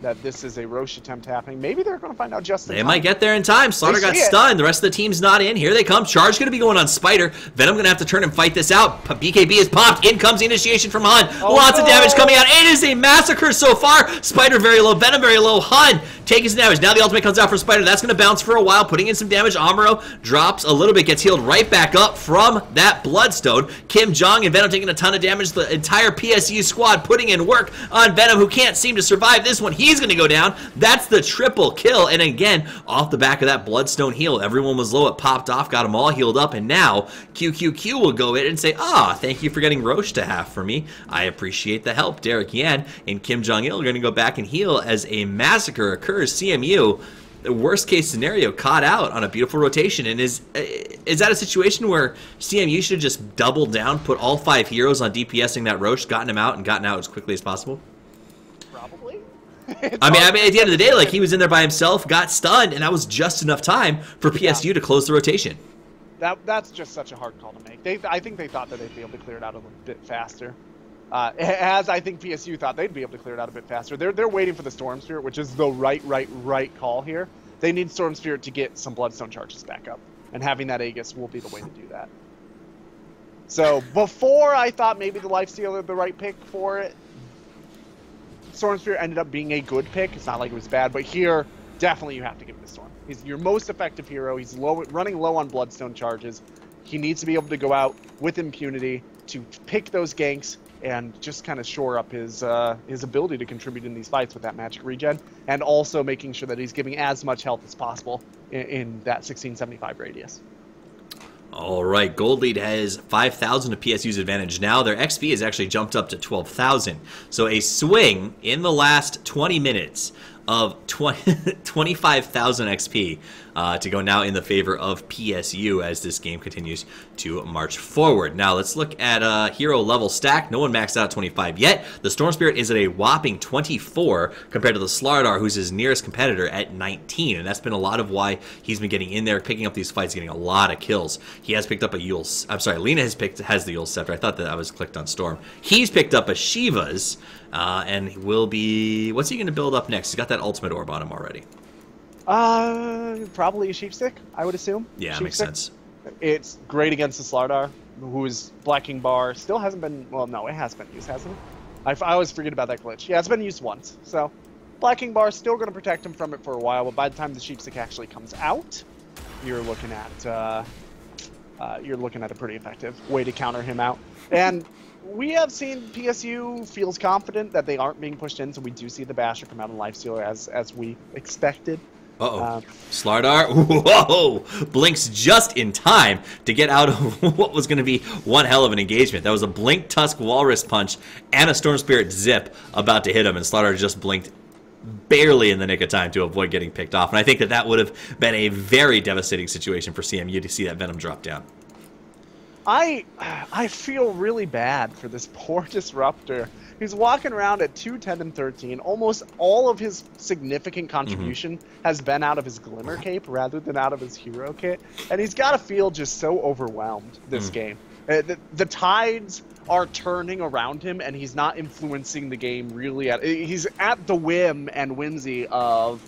that this is a Roche attempt happening. Maybe they're going to find out just in time. They might get there in time. Slaughter got stunned. The rest of the team's not in. Here they come. Charge going to be going on Spider. Venom going to have to turn and fight this out. BKB is popped. In comes the initiation from Hun. Lots of damage coming out. It is a massacre so far. Spider very low. Venom very low. Hun taking some damage. Now the ultimate comes out from Spider. That's going to bounce for a while, putting in some damage. Amuro drops a little bit, gets healed right back up from that Bloodstone. Kim Jong and Venom taking a ton of damage. The entire PSU squad putting in work on Venom, who can't seem to survive this one. He's going to go down. That's the triple kill. And again, off the back of that Bloodstone heal, everyone was low. It popped off, got them all healed up. And now QQQ will go in and say, thank you for getting Roche to half for me. I appreciate the help. Derek Yan and Kim Jong-il are going to go back and heal as a massacre occurs. CMU, the worst case scenario, caught out on a beautiful rotation. And is that a situation where CMU should have just doubled down, put all 5 heroes on DPSing that Roche, gotten him out, and gotten out as quickly as possible? Probably. I mean, at the end of the day, like, he was in there by himself, got stunned, and that was just enough time for PSU to close the rotation. That's just such a hard call to make. I think they thought that they'd be able to clear it out a little bit faster. As I think PSU thought they'd be able to clear it out a bit faster. They're waiting for the Storm Spirit, which is the right call here. They need Storm Spirit to get some Bloodstone charges back up, and having that Aegis will be the way to do that. So before I thought maybe the Lifestealer the right pick for it, Storm Spirit ended up being a good pick. It's not like it was bad, but here definitely you have to give it to Storm. He's your most effective hero. He's running low on Bloodstone charges. He needs to be able to go out with impunity to pick those ganks and just kind of shore up his ability to contribute in these fights with that magic regen, and also making sure that he's giving as much health as possible in that 1675 radius. All right, Gold Lead has 5,000 to PSU's advantage. Now their XP has actually jumped up to 12,000. So a swing in the last 20 minutes of 25,000 XP to go now in the favor of PSU as this game continues to march forward. Now let's look at hero level stack. No one maxed out at 25 yet. The Storm Spirit is at a whopping 24 compared to the Slardar, who's his nearest competitor at 19. And that's been a lot of why he's been getting in there, picking up these fights, getting a lot of kills. He has picked up a Yule. I'm sorry, Lena has the Yule Scepter. I thought that I was clicked on Storm. He's picked up a Shiva's. And he will be... What's he going to build up next? He's got that ultimate orb on him already. Probably a Sheepstick, I would assume. Yeah, makes sense. It's great against the Slardar, whose Blacking Bar still hasn't been... Well, no, it has been used, hasn't it? I always forget about that glitch. Yeah, it's been used once. So, Blacking Bar is still going to protect him from it for a while, but by the time the Sheepstick actually comes out, you're looking at a pretty effective way to counter him out. And... we have seen PSU feels confident that they aren't being pushed in, so we do see the Basher come out in Lifestealer as we expected. Uh-oh. Slardar, whoa, blinks just in time to get out of what was going to be one hell of an engagement. That was a Blink Tusk Walrus Punch and a Storm Spirit Zip about to hit him, and Slardar just blinked barely in the nick of time to avoid getting picked off. And I think that would have been a very devastating situation for CMU to see that Venom drop down. I feel really bad for this poor Disruptor. He's walking around at 2, 10, and 13. Almost all of his significant contribution has been out of his Glimmer Cape rather than out of his Hero Kit. And he's got to feel just so overwhelmed this game. The tides are turning around him, and he's not influencing the game really. He's at the whim and whimsy of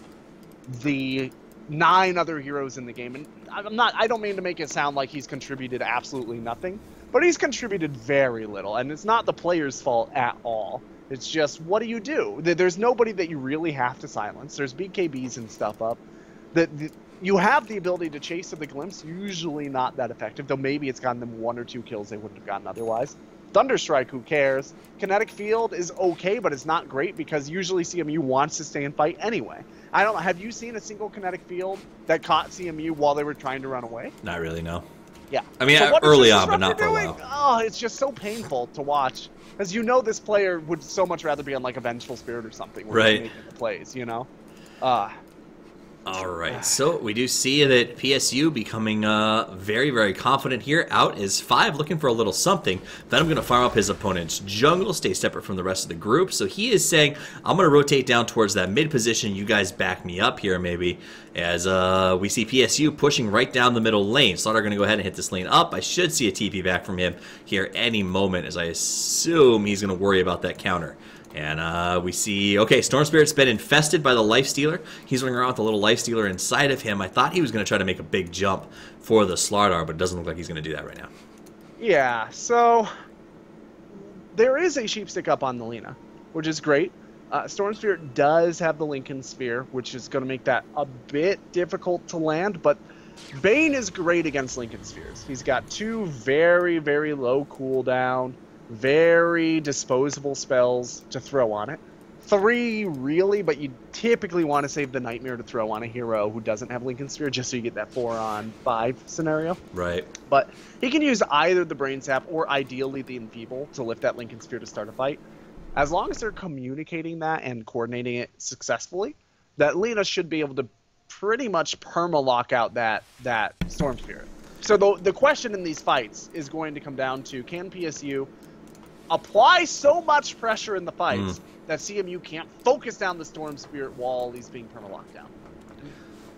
the 9 other heroes in the game. And I don't mean to make it sound like he's contributed absolutely nothing, but he's contributed very little, and it's not the player's fault at all. It's just, what do you do? There's nobody that you really have to silence. There's BKBs and stuff up. You have the ability to chase to the glimpse, usually not that effective, though maybe it's gotten them 1 or 2 kills they wouldn't have gotten otherwise. Thunderstrike, who cares? Kinetic Field is okay, but it's not great because usually CMU wants to stay and fight anyway. I don't know, have you seen a single Kinetic Field that caught CMU while they were trying to run away? Not really, no. Yeah. I mean, so early on, but not for a while. Oh, it's just so painful to watch. Because you know this player would so much rather be on like a Vengeful Spirit or something where he's making the plays, you know? All right, so we do see that PSU becoming very, very confident here. Out is 5, looking for a little something. Then I'm going to farm up his opponent's jungle, stay separate from the rest of the group. So he is saying, I'm going to rotate down towards that mid position. You guys back me up here, maybe. As we see PSU pushing right down the middle lane. Slaughter going to go ahead and hit this lane up. I should see a TP back from him here any moment, as I assume he's going to worry about that counter. And we see, okay, Storm Spirit's been infested by the Lifestealer. He's running around with a little Lifestealer inside of him. I thought he was going to try to make a big jump for the Slardar, but it doesn't look like he's going to do that right now. Yeah, so there is a Sheepstick up on the Lena, which is great. Storm Spirit does have the Lincoln Sphere, which is going to make that a bit difficult to land, but Bane is great against Lincoln Spheres. He's got 2 very, very low cooldown, very disposable spells to throw on it. 3 really, but you typically want to save the Nightmare to throw on a hero who doesn't have Lincoln Sphere, just so you get that 4-on-5 scenario. Right. But he can use either the Brain Sap or ideally the Enfeeble to lift that Lincoln Sphere to start a fight. As long as they're communicating that and coordinating it successfully, that Lena should be able to pretty much perma-lock out that Storm Spirit. So the question in these fights is going to come down to, can PSU apply so much pressure in the fights that CMU can't focus down the Storm Spirit while he's being perma-locked down?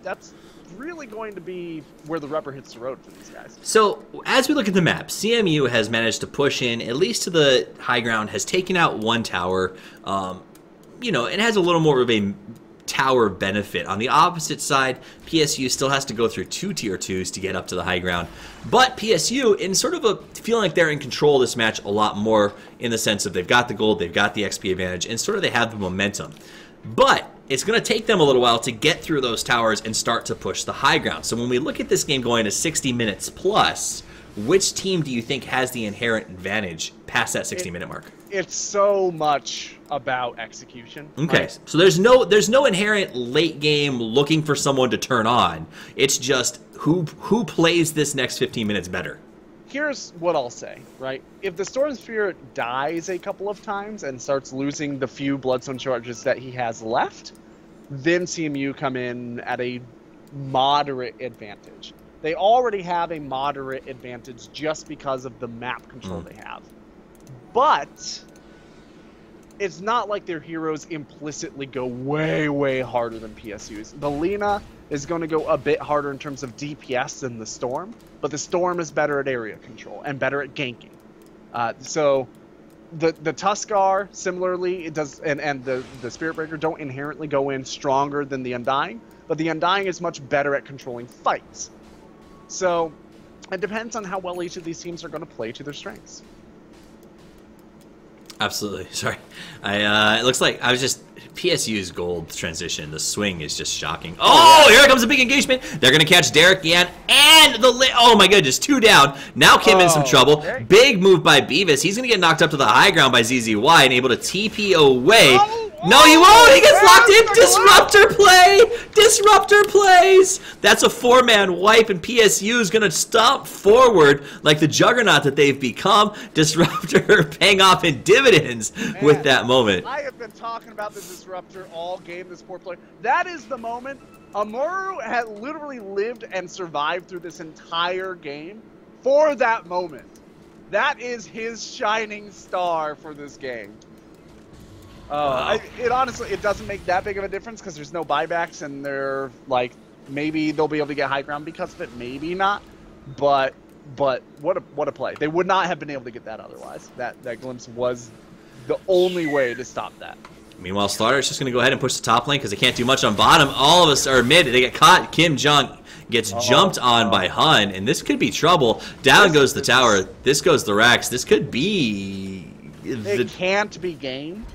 That's really going to be where the rubber hits the road for these guys. So, as we look at the map, CMU has managed to push in, at least to the high ground, has taken out 1 tower. You know, it has a little more of a tower benefit. On the opposite side, PSU still has to go through 2 tier 2s to get up to the high ground. But PSU, in sort of a feeling like they're in control of this match a lot more, in the sense of they've got the gold, they've got the XP advantage, and sort of they have the momentum. But it's going to take them a little while to get through those towers and start to push the high ground. So when we look at this game going to 60 minutes plus, which team do you think has the inherent advantage past that 60-minute mark? It's so much about execution. Okay, right? so there's no inherent late game looking for someone to turn on. It's just who plays this next 15 minutes better. Here's what I'll say, right? If the Storm Spirit dies a couple of times and starts losing the few Bloodstone charges that he has left, then CMU come in at a moderate advantage. They already have a moderate advantage just because of the map control they have. But it's not like their heroes implicitly go way, way harder than PSU's. The Lina is going to go a bit harder in terms of DPS than the Storm, but the Storm is better at area control and better at ganking. So the Tuskar, similarly, it does, and the Spirit Breaker don't inherently go in stronger than the Undying, but the Undying is much better at controlling fights. So it depends on how well each of these teams are going to play to their strengths. Absolutely. Sorry. It looks like I was just PSU's gold transition. The swing is just shocking. Oh, here comes a big engagement. They're going to catch Derek again. And oh my goodness, 2 down. Now Kim in some trouble. Big move by Beavis. He's going to get knocked up to the high ground by ZZY and able to TP away. No, he won't. He gets locked in. Disruptor play. Disruptor plays. That's a 4-man wipe, and PSU is going to stomp forward like the juggernaut that they've become. Disruptor paying off in dividends with that moment. I have been talking about the Disruptor all game, this poor player. That is the moment. Amuru had literally lived and survived through this entire game for that moment. That is his shining star for this game. Wow. It honestly, it doesn't make that big of a difference because there's no buybacks and they're like, maybe they'll be able to get high ground because of it, maybe not. But what a play. They would not have been able to get that otherwise. That glimpse was the only way to stop that. Meanwhile, Slaughter's just going to go ahead and push the top lane because they can't do much on bottom. All of us are mid. They get caught. Kim Jong gets jumped on by Hun, and this could be trouble. Down goes the tower. This goes the Rex. This could be... It can't be game.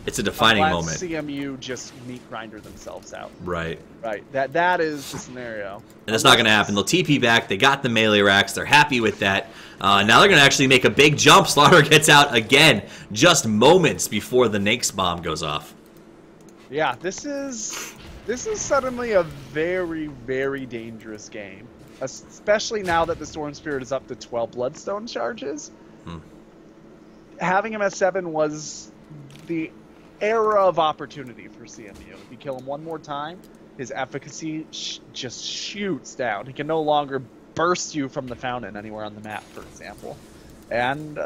It's a defining unless moment. CMU just meat grinder themselves out. Right. Right. That is the scenario. And that's not going to happen. They'll TP back. They got the melee racks. They're happy with that. Now they're going to actually make a big jump. Slaughter gets out again just moments before the Nakes bomb goes off. Yeah, this is suddenly a very, very dangerous game. Especially now that the Storm Spirit is up to 12 Bloodstone charges. Having him at 7 was the era of opportunity for CMU. If you kill him one more time, his efficacy just shoots down. He can no longer burst you from the fountain anywhere on the map, for example. And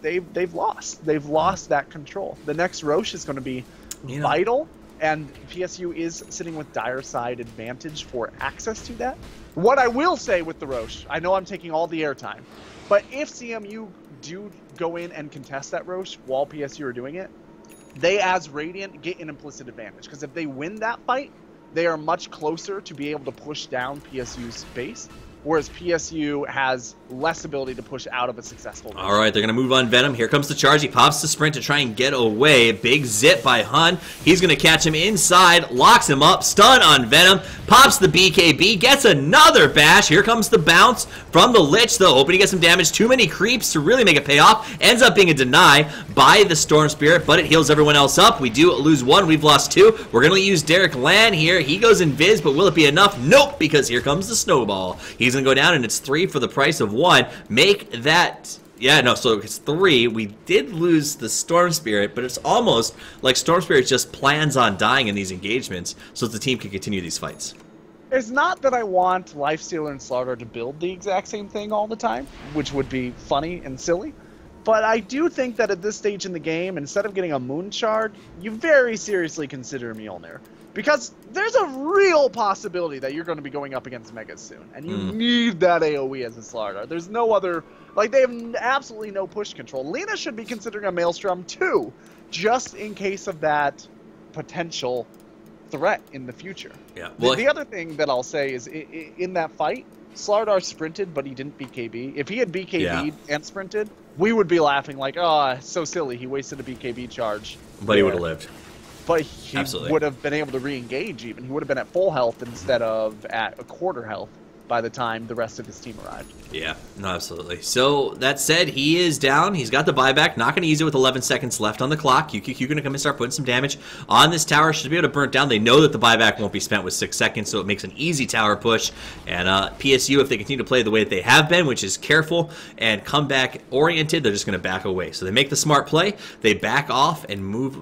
they've lost. They've lost that control. The next Roche is going to be vital, and PSU is sitting with dire side advantage for access to that. What I will say with the Roche, I know I'm taking all the airtime, but if CMU do go in and contest that Roche while PSU are doing it, they as Radiant get an implicit advantage, because if they win that fight, they are much closer to be able to push down PSU's base, whereas PSU has less ability to push out of a successful game. All right, they're going to move on Venom. Here comes the charge. He pops the sprint to try and get away. Big zip by Hun. He's going to catch him inside, locks him up, stun on Venom, pops the BKB, gets another bash. Here comes the bounce from the Lich, though, hoping to get some damage. Too many creeps to really make it pay off. Ends up being a deny by the Storm Spirit, but it heals everyone else up. We do lose 1. We've lost 2. We're going to use Derek Lan here. He goes invis, but will it be enough? Nope, because here comes the snowball. He's going to go down, and it's 3 for the price of 1. Make that... Yeah, no, so it's 3. We did lose the Storm Spirit, but it's almost like Storm Spirit just plans on dying in these engagements so that the team can continue these fights. It's not that I want Lifestealer and Slaughter to build the exact same thing all the time, which would be funny and silly, but I do think that at this stage in the game, instead of getting a Moon Shard, you very seriously consider Mjolnir. Because there's a real possibility that you're going to be going up against Megas soon, and you need that AoE as a Slaughter. There's no other... Like, they have absolutely no push control. Lena should be considering a Maelstrom, too, just in case of that potential threat in the future. Yeah. Well, the other thing that I'll say is, in that fight, Slardar sprinted, but he didn't BKB. If he had BKB'd and sprinted, we would be laughing like, oh, so silly, he wasted a BKB charge. But he would have lived. But he would have been able to re-engage even. He would have been at full health instead of at a quarter health. by the time the rest of his team arrived. Yeah, no, absolutely. So, that said, he is down. He's got the buyback. Not going to use it with 11 seconds left on the clock. QQQ going to come and start putting some damage on this tower. Should be able to burn it down. They know that the buyback won't be spent with 6 seconds, so it makes an easy tower push. And PSU, if they continue to play the way that they have been, which is careful and comeback-oriented, they're just going to back away. So they make the smart play. They back off and move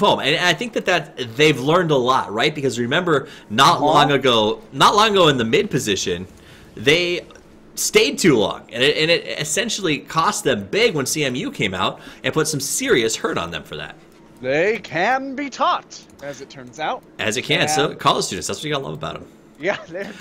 home. And I think that they've learned a lot, right? Because remember, not long ago in the mid position, they stayed too long, and it essentially cost them big when CMU came out and put some serious hurt on them for that. They can be taught, as it turns out. As it can. So college students, that's what you gotta love about them. Yeah,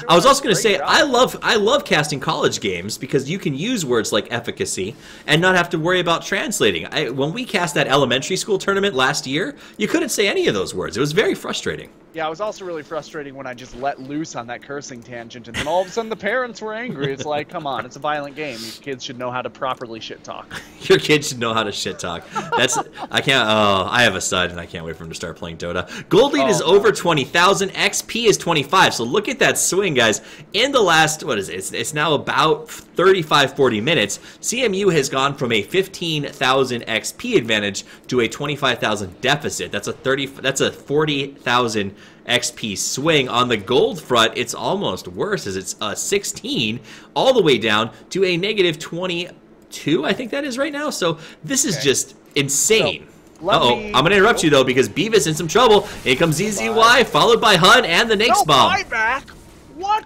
I was also going to say, I love casting college games because you can use words like efficacy and not have to worry about translating. When we cast that elementary school tournament last year, you couldn't say any of those words. It was very frustrating. Yeah, it was also really frustrating when I just let loose on that cursing tangent, and then all of a sudden the parents were angry. It's like, come on, it's a violent game. Your kids should know how to properly shit talk. Your kids should know how to shit talk. I have a son, and I can't wait for him to start playing Dota. Gold lead is over 20,000. XP is 25. So look at that swing, guys. In the last, what is it? It's now about 35, 40 minutes. CMU has gone from a 15,000 XP advantage to a 25,000 deficit. That's a 40,000 XP swing. On the gold front, it's almost worse, as it's 16 all the way down to a negative 22, I think that is right now. So this is just insane. So, I'm going to interrupt you, though, because Beavis in some trouble. Here comes ZZY, followed by Hun and the Nyx bomb. Buyback? What?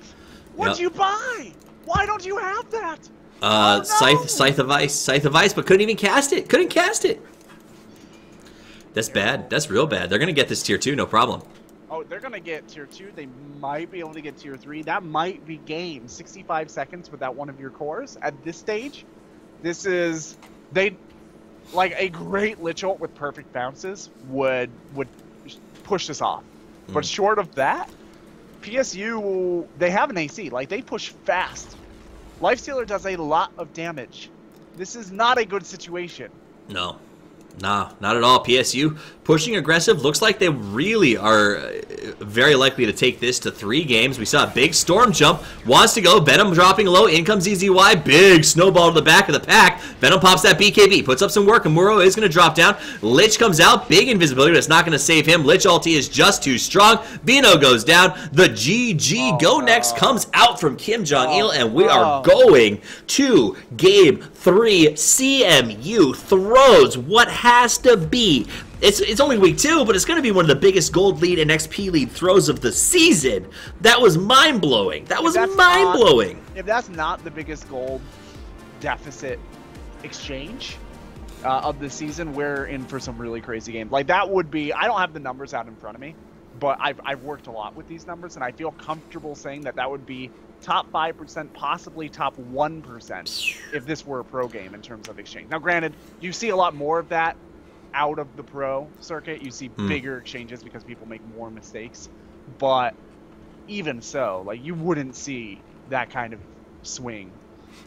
What'd you buy? Why don't you have that? Scythe of Ice, but couldn't even cast it. Couldn't cast it. That's bad. That's real bad. They're going to get this tier 2, no problem. Oh, they're going to get tier 2. They might be able to get tier 3. That might be game. 65 seconds without one of your cores at this stage. This is... Like, a great Lich ult with perfect bounces would push this off. But short of that, PSU, they have an AC. Like, they push fast. Lifestealer does a lot of damage. This is not a good situation. No. Nah, not at all. PSU pushing aggressive. Looks like they really are very likely to take this to 3 games. We saw a big Storm jump. Wants to go. Venom dropping low. In comes EZY. Big snowball to the back of the pack. Venom pops that BKB. Puts up some work. Amuro is going to drop down. Lich comes out. Big invisibility, but it's not going to save him. Lich ulti is just too strong. Bino goes down. The GG Go Next comes out from Kim Jong-il, and we are going to game 3. CMU throws what has to be. It's only week 2, but it's going to be one of the biggest gold lead and XP lead throws of the season. That was mind-blowing. That was mind-blowing. If that's not the biggest gold deficit exchange of the season, we're in for some really crazy games. Like, that would be... I don't have the numbers out in front of me, but I've worked a lot with these numbers, and I feel comfortable saying that would be top 5%, possibly top 1% if this were a pro game in terms of exchange. Now, granted, you see a lot more of that out of the pro circuit. You see bigger exchanges because people make more mistakes, but even so, like, you wouldn't see that kind of swing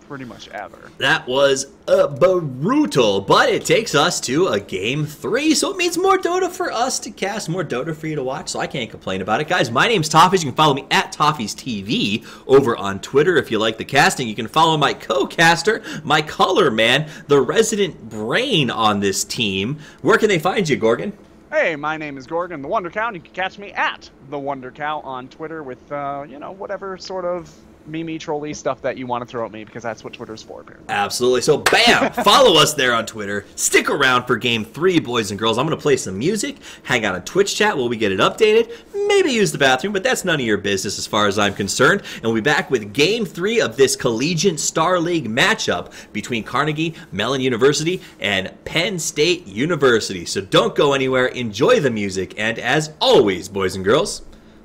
pretty much ever. That was brutal, but it takes us to a game 3, so it means more Dota for us to cast, more Dota for you to watch, so I can't complain about it. Guys, my name's Toffees. You can follow me at Toffees TV over on Twitter. If you like the casting, you can follow my co-caster, my color man, the resident brain on this team. Where can they find you, Gorgon? Hey, my name is Gorgon, the Wonder Cow, and you can catch me at the Wonder Cow on Twitter with, whatever sort of meme trolly stuff that you want to throw at me, because that's what Twitter's for, apparently. Absolutely. So, bam! Follow us there on Twitter. Stick around for game 3, boys and girls. I'm going to play some music, hang out on Twitch chat while we get it updated, maybe use the bathroom, but that's none of your business as far as I'm concerned. And we'll be back with game 3 of this Collegiate Star League matchup between Carnegie Mellon University and Penn State University. So don't go anywhere. Enjoy the music. And as always, boys and girls,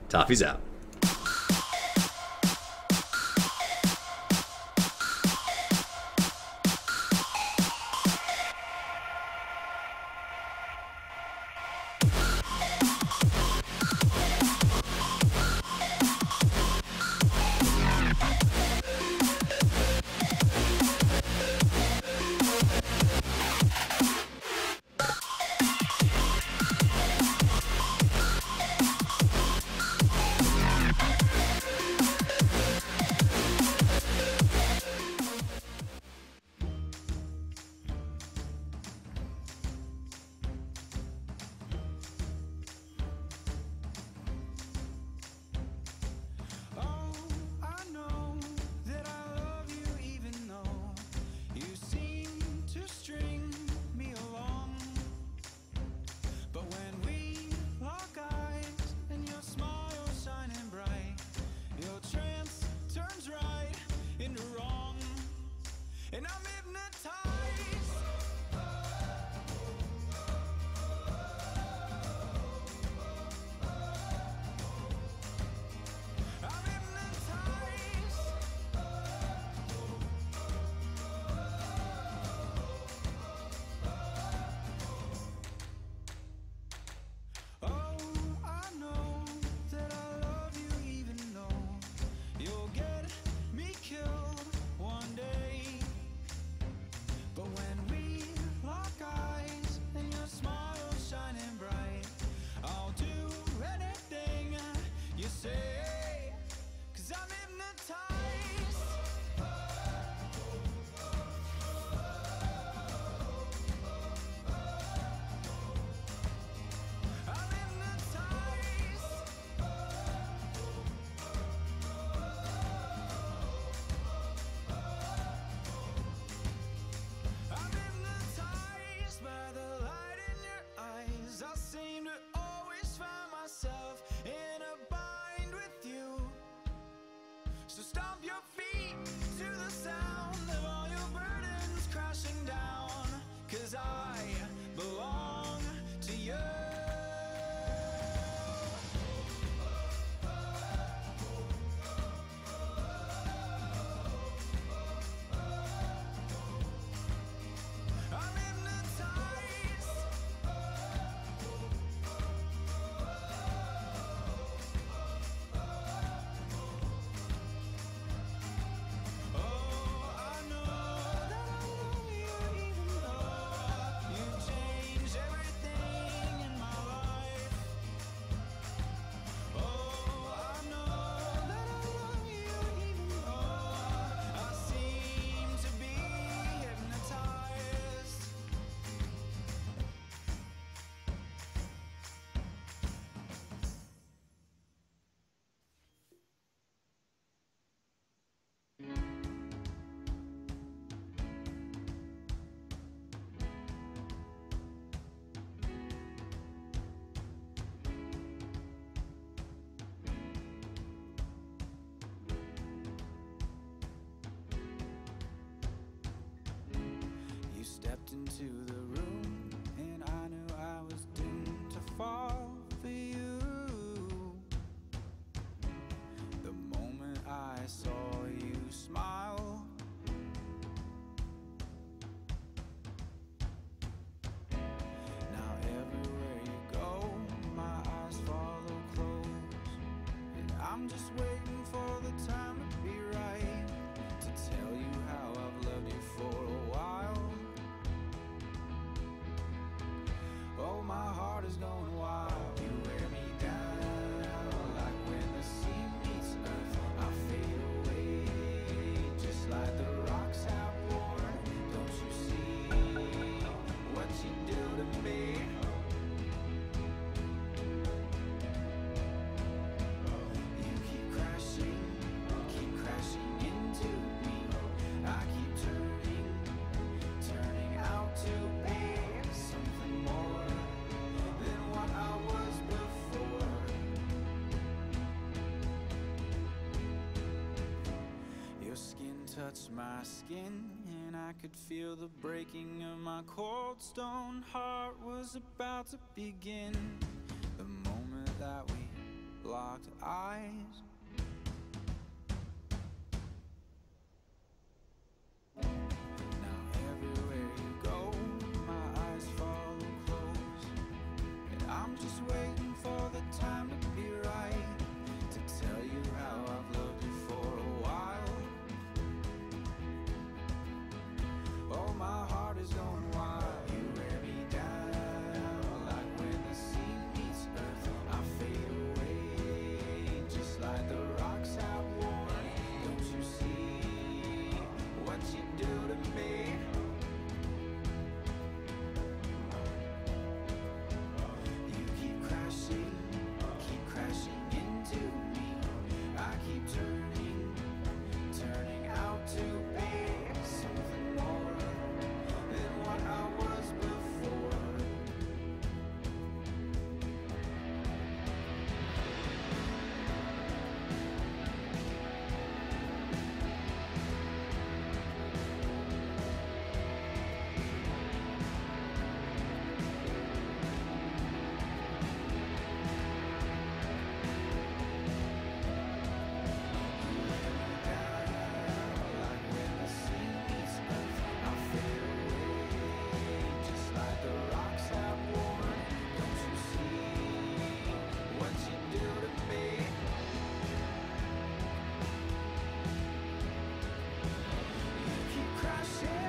Toffees out. stepped into the room, and I knew I was doomed to fall for you. The moment I saw you smile, now everywhere you go, my eyes follow close, and I'm just waiting for the time to be right to tell you how I've loved you for a while. Oh, my heart is going wild. You wear me down like when the sea meets earth. I fade away just like the rocks have worn. Don't you see what you do to me? You keep crashing into me. I keep turning out to be something more than what I was before. Your skin touched my skin, and I could feel the breaking of my cold stone heart was about to begin. The moment that we locked eyes, now everywhere you go, my eyes follow close, and I'm just waiting for the time to be right to tell you how I've loved you for a while. Oh, my heart is going wild. You wear me down like when the sea meets earth. I fade away just like the rocks have worn. Don't you see what you do to me? You keep crashing into me. I keep turning out to be something more than what I was before. Like when the sea meets earth, I fade away just like the rocks have worn. Don't you see what you do to me? You keep crashing.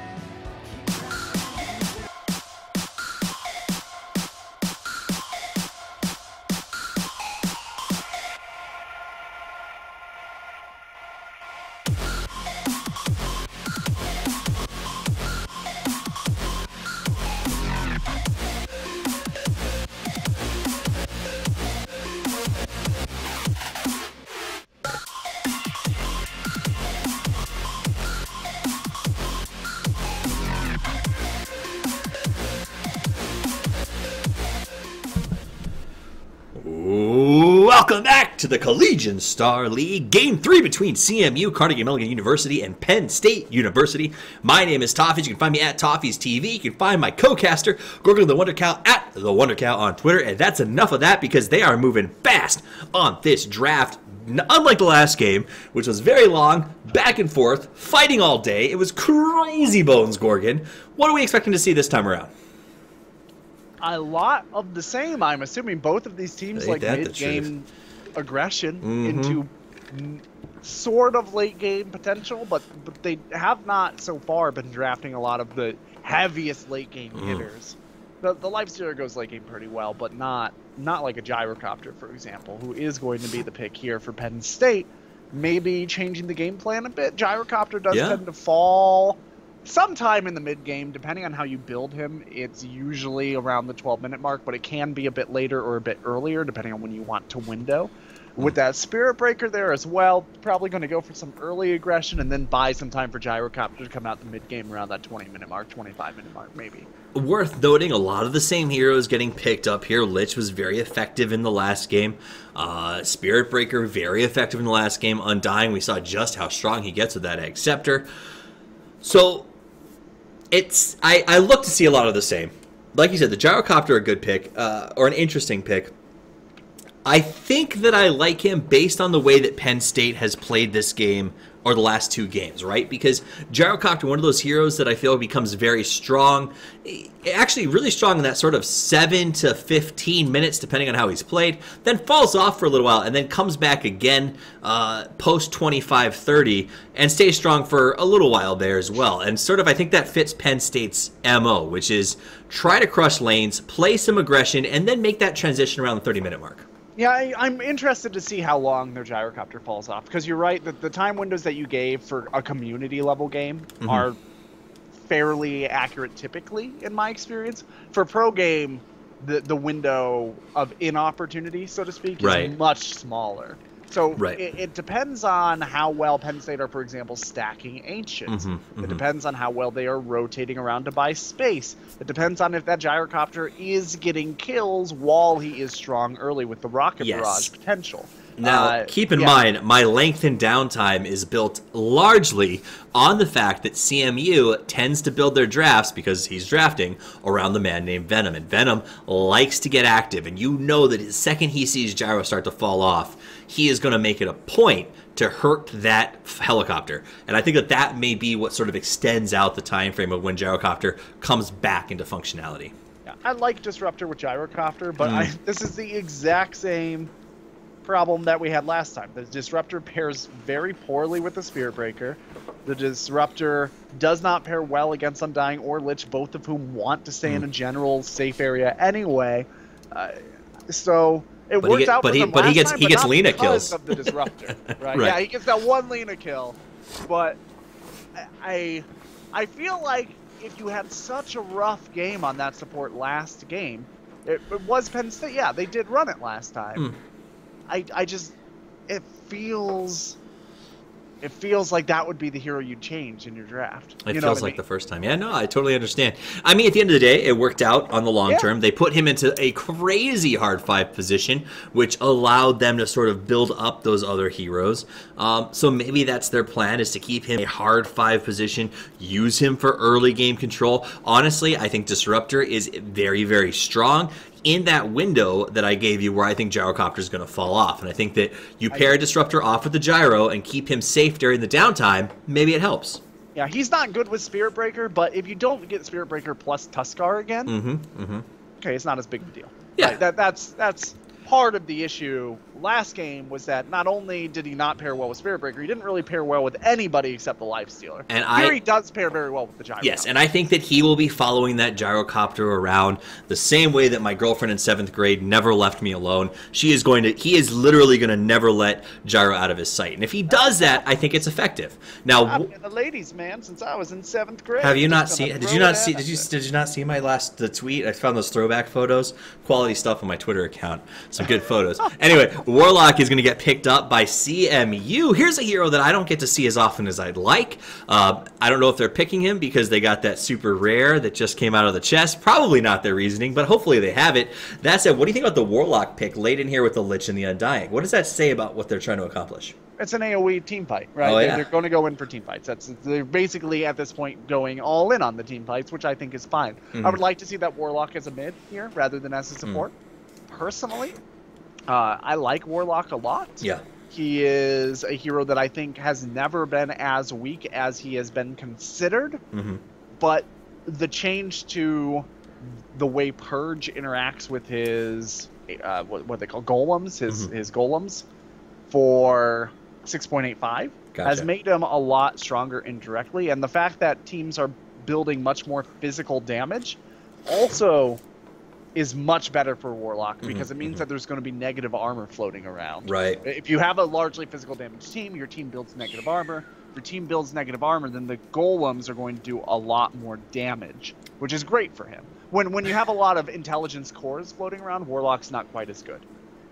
Welcome back to the Collegiate Star League, Game 3 between CMU, Carnegie Mellon University, and Penn State University. My name is Toffees. You can find me at Toffees TV. You can find my co-caster, Gorgon the Wonder Cow, at the Wonder Cow on Twitter. And that's enough of that because they are moving fast on this draft. Unlike the last game, which was very long, back and forth, fighting all day. It was crazy bones, Gorgon. What are we expecting to see this time around? A lot of the same. I'm assuming both of these teams Ain't like that the mid-game aggression into sort of late-game potential, but they have not so far been drafting a lot of the heaviest late-game hitters. The Life Stealer goes late-game pretty well, but not like a Gyrocopter, for example, who is going to be the pick here for Penn State. Maybe changing the game plan a bit. Gyrocopter does tend to fall sometime in the mid-game, depending on how you build him. It's usually around the 12-minute mark, but it can be a bit later or a bit earlier, depending on when you want to window. With that Spirit Breaker there as well, probably going to go for some early aggression and then buy some time for Gyrocopter to come out the mid-game around that 20-minute mark, 25-minute mark, maybe. Worth noting, a lot of the same heroes getting picked up here. Lich was very effective in the last game. Spirit Breaker, very effective in the last game. Undying, we saw just how strong he gets with that Egg Scepter. So, I look to see a lot of the same. Like you said, the Gyrocopter a good pick, or an interesting pick. I think that I like him based on the way that Penn State has played this game or the last 2 games, right? Because Gyrocopter, one of those heroes that I feel becomes very strong, actually really strong in that sort of 7 to 15 minutes, depending on how he's played, then falls off for a little while, and then comes back again post 25-30 and stays strong for a little while there as well. And sort of I think that fits Penn State's MO, which is try to crush lanes, play some aggression, and then make that transition around the 30-minute mark. Yeah, I'm interested to see how long their Gyrocopter falls off, because you're right that the time windows that you gave for a community level game are fairly accurate typically, in my experience. For pro game, the window of inopportunity, so to speak, is much smaller. So it depends on how well Penn State are, for example, stacking Ancients. It depends on how well they are rotating around to buy space. It depends on if that Gyrocopter is getting kills while he is strong early with the Rocket Barrage potential. Now, keep in mind, my lengthened downtime is built largely on the fact that CMU tends to build their drafts, because he's drafting, around the man named Venom. And Venom likes to get active, and you know that the second he sees Gyro start to fall off, he is going to make it a point to hurt that helicopter. And I think that that may be what sort of extends out the time frame of when Gyrocopter comes back into functionality. Yeah, I like Disruptor with Gyrocopter, but this is the exact same problem that we had last time. The Disruptor pairs very poorly with the Spirit Breaker. The Disruptor does not pair well against Undying or Lich, both of whom want to stay in a general safe area anyway. So it worked out for them last time, he gets not Lena because kills of the Disruptor. Right? Yeah, he gets that one Lena kill. But I feel like if you had such a rough game on that support last game, it was Penn State. Yeah, they did run it last time. I just, it feels like that would be the hero you'd change in your draft. It feels like the first time. Yeah, no, I totally understand. I mean, at the end of the day, it worked out on the long term. They put him into a crazy hard 5 position, which allowed them to sort of build up those other heroes. So maybe that's their plan, is to keep him a hard 5 position, use him for early game control. Honestly, I think Disruptor is very, very strong in that window that I gave you, where I think Gyrocopter is going to fall off. And I think that you pair Disruptor off with the Gyro and keep him safe during the downtime, maybe it helps. Yeah, he's not good with Spirit Breaker, but if you don't get Spirit Breaker plus Tuskar again, okay, it's not as big of a deal. Yeah, right? That's part of the issue last game, was that not only did he not pair well with Spirit Breaker, he didn't really pair well with anybody except the Lifestealer. And here he does pair very well with the Gyro. Yes, and I think that he will be following that Gyrocopter around the same way that my girlfriend in 7th grade never left me alone. He is literally going to never let Gyro out of his sight. And if he does that, I think it's effective. Now, I've been the ladies' man since I was in 7th grade. Have you not seen? Did you not see my last tweet? I found those throwback photos, quality stuff on my Twitter account. Some good photos. Anyway, Warlock is going to get picked up by CMU. Here's a hero that I don't get to see as often as I'd like. I don't know if they're picking him because they got that super rare that just came out of the chest. Probably not their reasoning, but hopefully they have it. That said, what do you think about the Warlock pick late in here with the Lich and the Undying? What does that say about what they're trying to accomplish? It's an AoE team fight, right? Oh, yeah. They're going to go in for team fights. They're basically, at this point, going all in on the team fights, which I think is fine. I would like to see that Warlock as a mid here rather than as a support. Personally, I like Warlock a lot. Yeah. He is a hero that I think has never been as weak as he has been considered. But the change to the way Purge interacts with his, what they call golems, his golems, for 6.85 has made him a lot stronger indirectly. And the fact that teams are building much more physical damage also is much better for Warlock, because it means that there's going to be negative armor floating around. Right. If you have a largely physical damage team, your team builds negative armor. If your team builds negative armor, then the golems are going to do a lot more damage, which is great for him. When you have a lot of intelligence cores floating around, Warlock's not quite as good.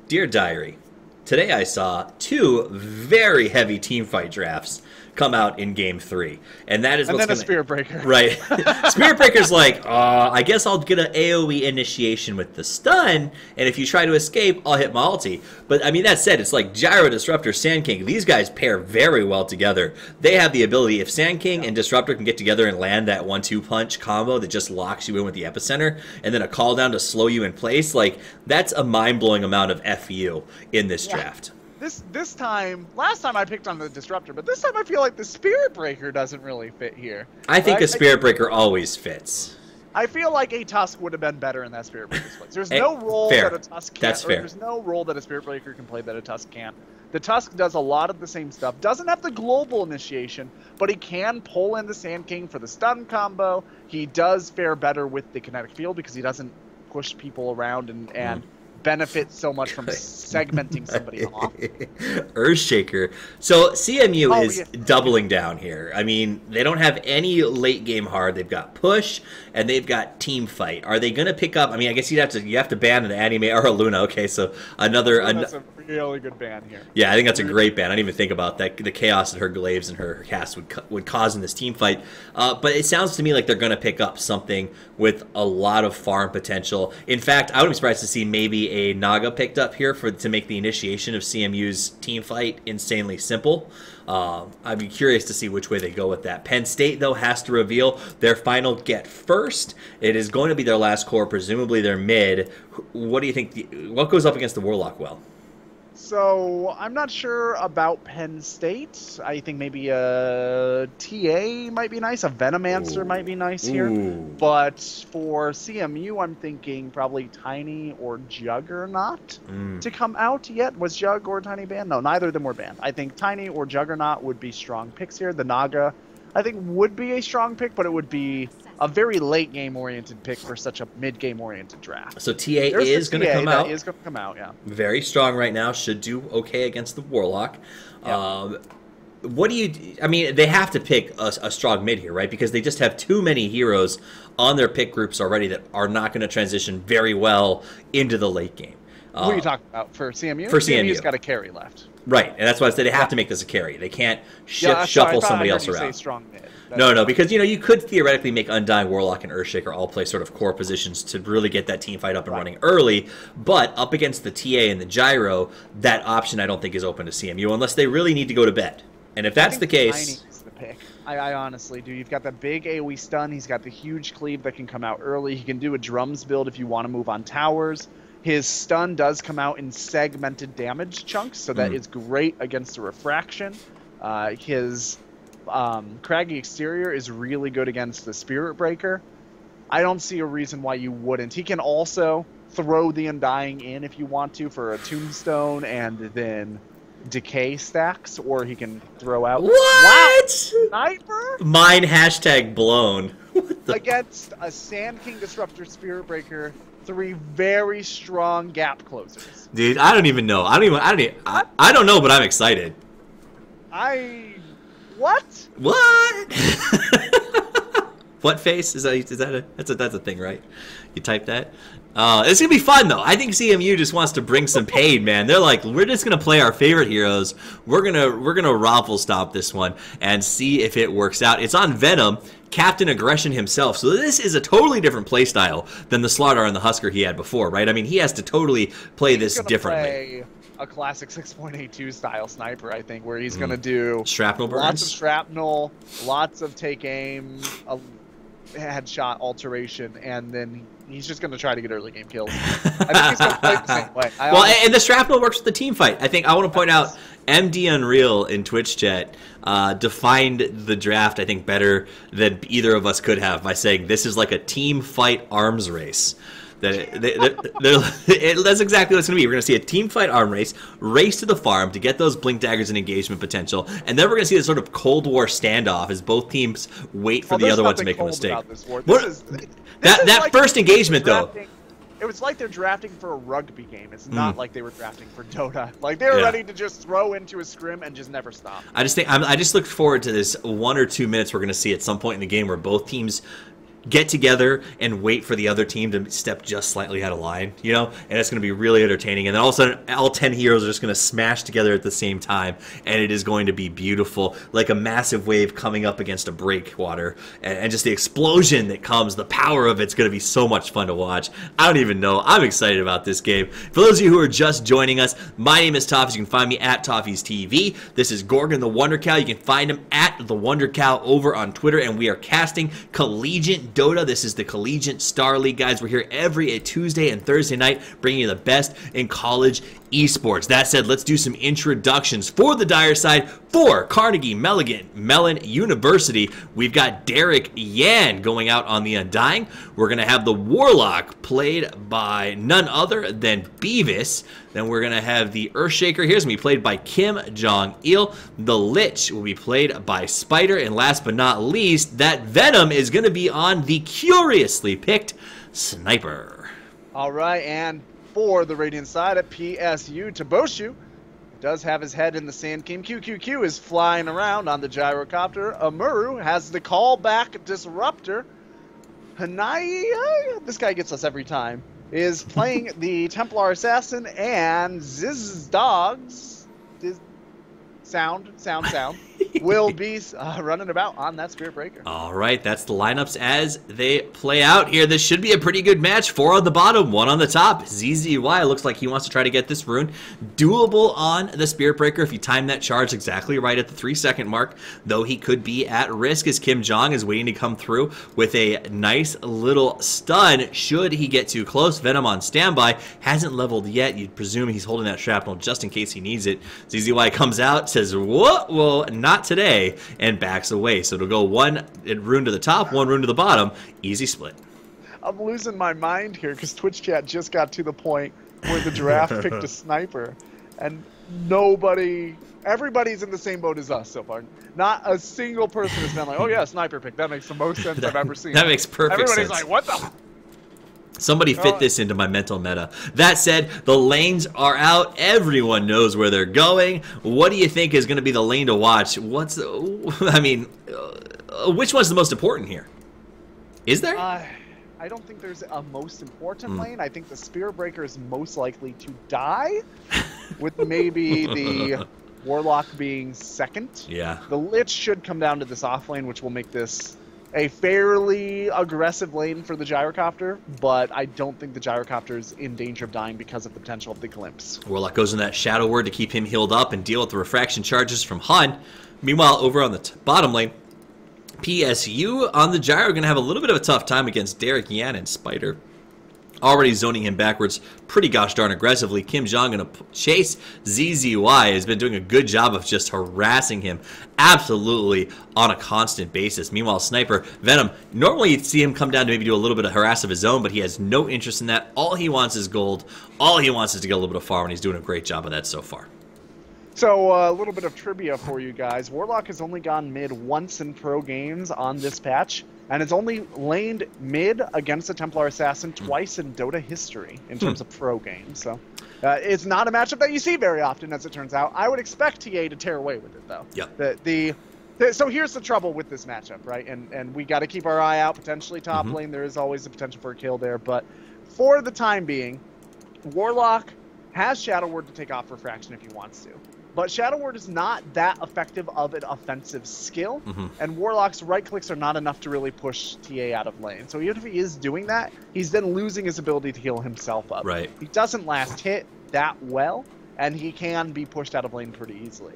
Dear Diary, today I saw 2 very heavy team fight drafts come out in Game 3. And that is what's then a gonna, Spirit Breaker. Right. Spirit Breaker's like, I guess I'll get an AoE initiation with the stun, and if you try to escape, I'll hit my ulti. But, I mean, that said, it's like Gyro, Disruptor, Sand King. These guys pair very well together. They have the ability, if Sand King and Disruptor can get together and land that 1-2 punch combo that just locks you in with the epicenter, and then a call down to slow you in place, like, that's a mind-blowing amount of FU in this draft. This time, last time I picked on the Disruptor, but this time I feel like the Spirit Breaker doesn't really fit here. I think a Spirit Breaker always fits. I feel like a Tusk would have been better in that Spirit Breaker's place. There's no role fair. that a Tusk can't. That's fair. There's no role that a Spirit Breaker can play that a Tusk can't. The Tusk does a lot of the same stuff. Doesn't have the global initiation, but he can pull in the Sand King for the stun combo. He does fare better with the kinetic field because he doesn't push people around and benefit so much from segmenting somebody off. Earthshaker. So CMU is doubling down here. I mean, they don't have any late game hard. They've got push and they've got team fight. Are they going to pick up? I mean, I guess you have to ban an anime or a Luna. Okay, so that's a really good ban here. Yeah, I think that's a great ban. I didn't even think about that. The chaos that her glaives and her cast would cause in this team fight. But it sounds to me like they're going to pick up something with a lot of farm potential. In fact, I would be surprised to see maybe a Naga picked up here to make the initiation of CMU's team fight insanely simple. I'd be curious to see which way they go with that. Penn State, though, has to reveal their final get first. It is going to be their last core, presumably their mid. What do you think? What goes up against the Warlock well? So I'm not sure about Penn State. I think maybe a TA might be nice. A Venomancer might be nice here. But for CMU, I'm thinking probably Tiny or Juggernaut to come out yet. Was Jug or Tiny banned? No, neither of them were banned. I think Tiny or Juggernaut would be strong picks here. The Naga, I think, would be a strong pick, but it would be a very late game oriented pick for such a mid game oriented draft. So TA is going to come out. Is going to come out, yeah. Very strong right now. Should do okay against the Warlock. Yep. What do you? I mean, they have to pick a strong mid here, right? Because they just have too many heroes on their pick groups already that are not going to transition very well into the late game. What are you talking about for CMU? For CMU, CMU's got a carry left. Right, and that's why I said they have to make this a carry. They can't shuffle somebody else around. Strong mid. No, because you could theoretically make Undying, Warlock, and Earthshaker all play sort of core positions to really get that team fight up and running early. But up against the TA and the Gyro, that option I don't think is open to CMU unless they really need to go to bed. And if that's the case, Tiny is the pick. I honestly do. You've got that big AoE stun. He's got the huge cleave that can come out early. He can do a drums build if you want to move on towers. His stun does come out in segmented damage chunks, so that is great against the refraction. His craggy exterior is really good against the Spirit Breaker. I don't see a reason why you wouldn't. He can also throw the Undying in if you want to for a tombstone and then decay stacks, or he can throw out Sniper? Mine #blown. Against a Sand King Disruptor Spirit Breaker, 3 very strong gap closers. Dude, I don't even know. I don't know, but I'm excited. What? What face? That's a thing, right? You type that? It's gonna be fun though. I think CMU just wants to bring some pain, man. They're like, we're just gonna play our favorite heroes. We're gonna raffle stomp this one and see if it works out. It's on Venom, Captain Aggression himself. So this is a totally different play style than the Slaughter and the Husker he had before, right? I mean, he has to totally play this differently. A classic 6.82 style sniper, I think, where he's gonna do shrapnel burns, lots of shrapnel, lots of take aim, a headshot alteration, and then he's just gonna try to get early game kills. I think he's gonna play the same way. And the shrapnel works with the team fight. I want to point out MD Unreal in Twitch chat defined the draft, I think, better than either of us could have by saying this is like a team fight arms race. That's exactly what it's going to be. We're going to see a team fight arm race to the farm to get those blink daggers and engagement potential, and then we're going to see this sort of Cold War standoff as both teams wait for the other one to make a mistake. That first engagement, though. It was like they're drafting for a rugby game. It's not like they were drafting for Dota. Like they were ready to just throw into a scrim and just never stop. I just look forward to this 1 or 2 minutes we're going to see at some point in the game where both teams get together and wait for the other team to step just slightly out of line, you know, and it's going to be really entertaining. And then all of a sudden, all 10 heroes are just going to smash together at the same time, and it is going to be beautiful, like a massive wave coming up against a breakwater, and just the explosion that comes, the power of it's going to be so much fun to watch. I don't even know. I'm excited about this game. For those of you who are just joining us, my name is Toffees. You can find me at Toffees TV. This is Gorgon the Wonder Cow. You can find him at the Wonder Cow over on Twitter, and we are casting collegiate Dota. This is the Collegiate Star League, guys. We're here every Tuesday and Thursday night, bringing you the best in college esports. That said, let's do some introductions. For the dire side, for Carnegie Mellon University, we've got Derek Yan going out on the Undying. We're going to have the Warlock, played by none other than Beavis. Then we're going to have the Earthshaker. Here's going to be played by Kim Jong-il. The Lich will be played by Spider. And last but not least, that Venom is going to be on the curiously picked Sniper. All right, and for the Radiant side at PSU, Toboshu does have his head in the Sand King. QQQ is flying around on the gyrocopter. Amuru has the callback disruptor. Hanai, this guy gets us every time, is playing the Templar Assassin, and Ziz Dogs, sound, will be running about on that Spirit Breaker. All right, that's the lineups as they play out here. This should be a pretty good match. 4 on the bottom, 1 on the top. ZZY looks like he wants to try to get this rune doable on the Spirit Breaker if you time that charge exactly right at the 3-second mark, though he could be at risk as Kim Jong is waiting to come through with a nice little stun should he get too close. Venom on standby, hasn't leveled yet. You'd presume he's holding that shrapnel just in case he needs it. ZZY comes out, says, "What? Well, not today," and backs away. So it'll go 1 rune to the top, 1 rune to the bottom. Easy split. I'm losing my mind here because Twitch chat just got to the point where the giraffe picked a sniper, and everybody's in the same boat as us so far. Not a single person has been like, "Oh yeah, sniper pick. That makes the most sense I've ever seen." That makes perfect sense. Everybody's like, "What the?" Somebody fit this into my mental meta. That said, the lanes are out. Everyone knows where they're going. What do you think is going to be the lane to watch? Which one's the most important here? Is there? I don't think there's a most important lane. I think the Spirit Breaker is most likely to die, with maybe the Warlock being second. Yeah. The Lich should come down to this off lane, which will make this a fairly aggressive lane for the gyrocopter, but I don't think the gyrocopter is in danger of dying because of the potential of the glimpse. Warlock goes in that Shadow Word to keep him healed up and deal with the refraction charges from Hun. Meanwhile, over on the bottom lane, PSU on the gyro going to have a little bit of a tough time against Derek Yan and Spider. Already zoning him backwards pretty gosh darn aggressively. Kim Jong going to chase ZZY. Has been doing a good job of just harassing him absolutely on a constant basis. Meanwhile, Sniper, Venom, normally you'd see him come down to maybe do a little bit of harass of his own, but he has no interest in that. All he wants is gold. All he wants is to get a little bit of farm, and he's doing a great job of that so far. So a little bit of trivia for you guys. Warlock has only gone mid once in pro games on this patch, and it's only laned mid against the Templar Assassin twice in Dota history in terms of pro games. So it's not a matchup that you see very often, as it turns out. I would expect TA to tear away with it, though. Yeah. So here's the trouble with this matchup, right? And we got to keep our eye out. Potentially top lane, there is always the potential for a kill there. But for the time being, Warlock has Shadow Word to take off Refraction if he wants to. But Shadow Word is not that effective of an offensive skill, and Warlock's right clicks are not enough to really push TA out of lane. So even if he is doing that, he's then losing his ability to heal himself up. Right. He doesn't last hit that well, and he can be pushed out of lane pretty easily.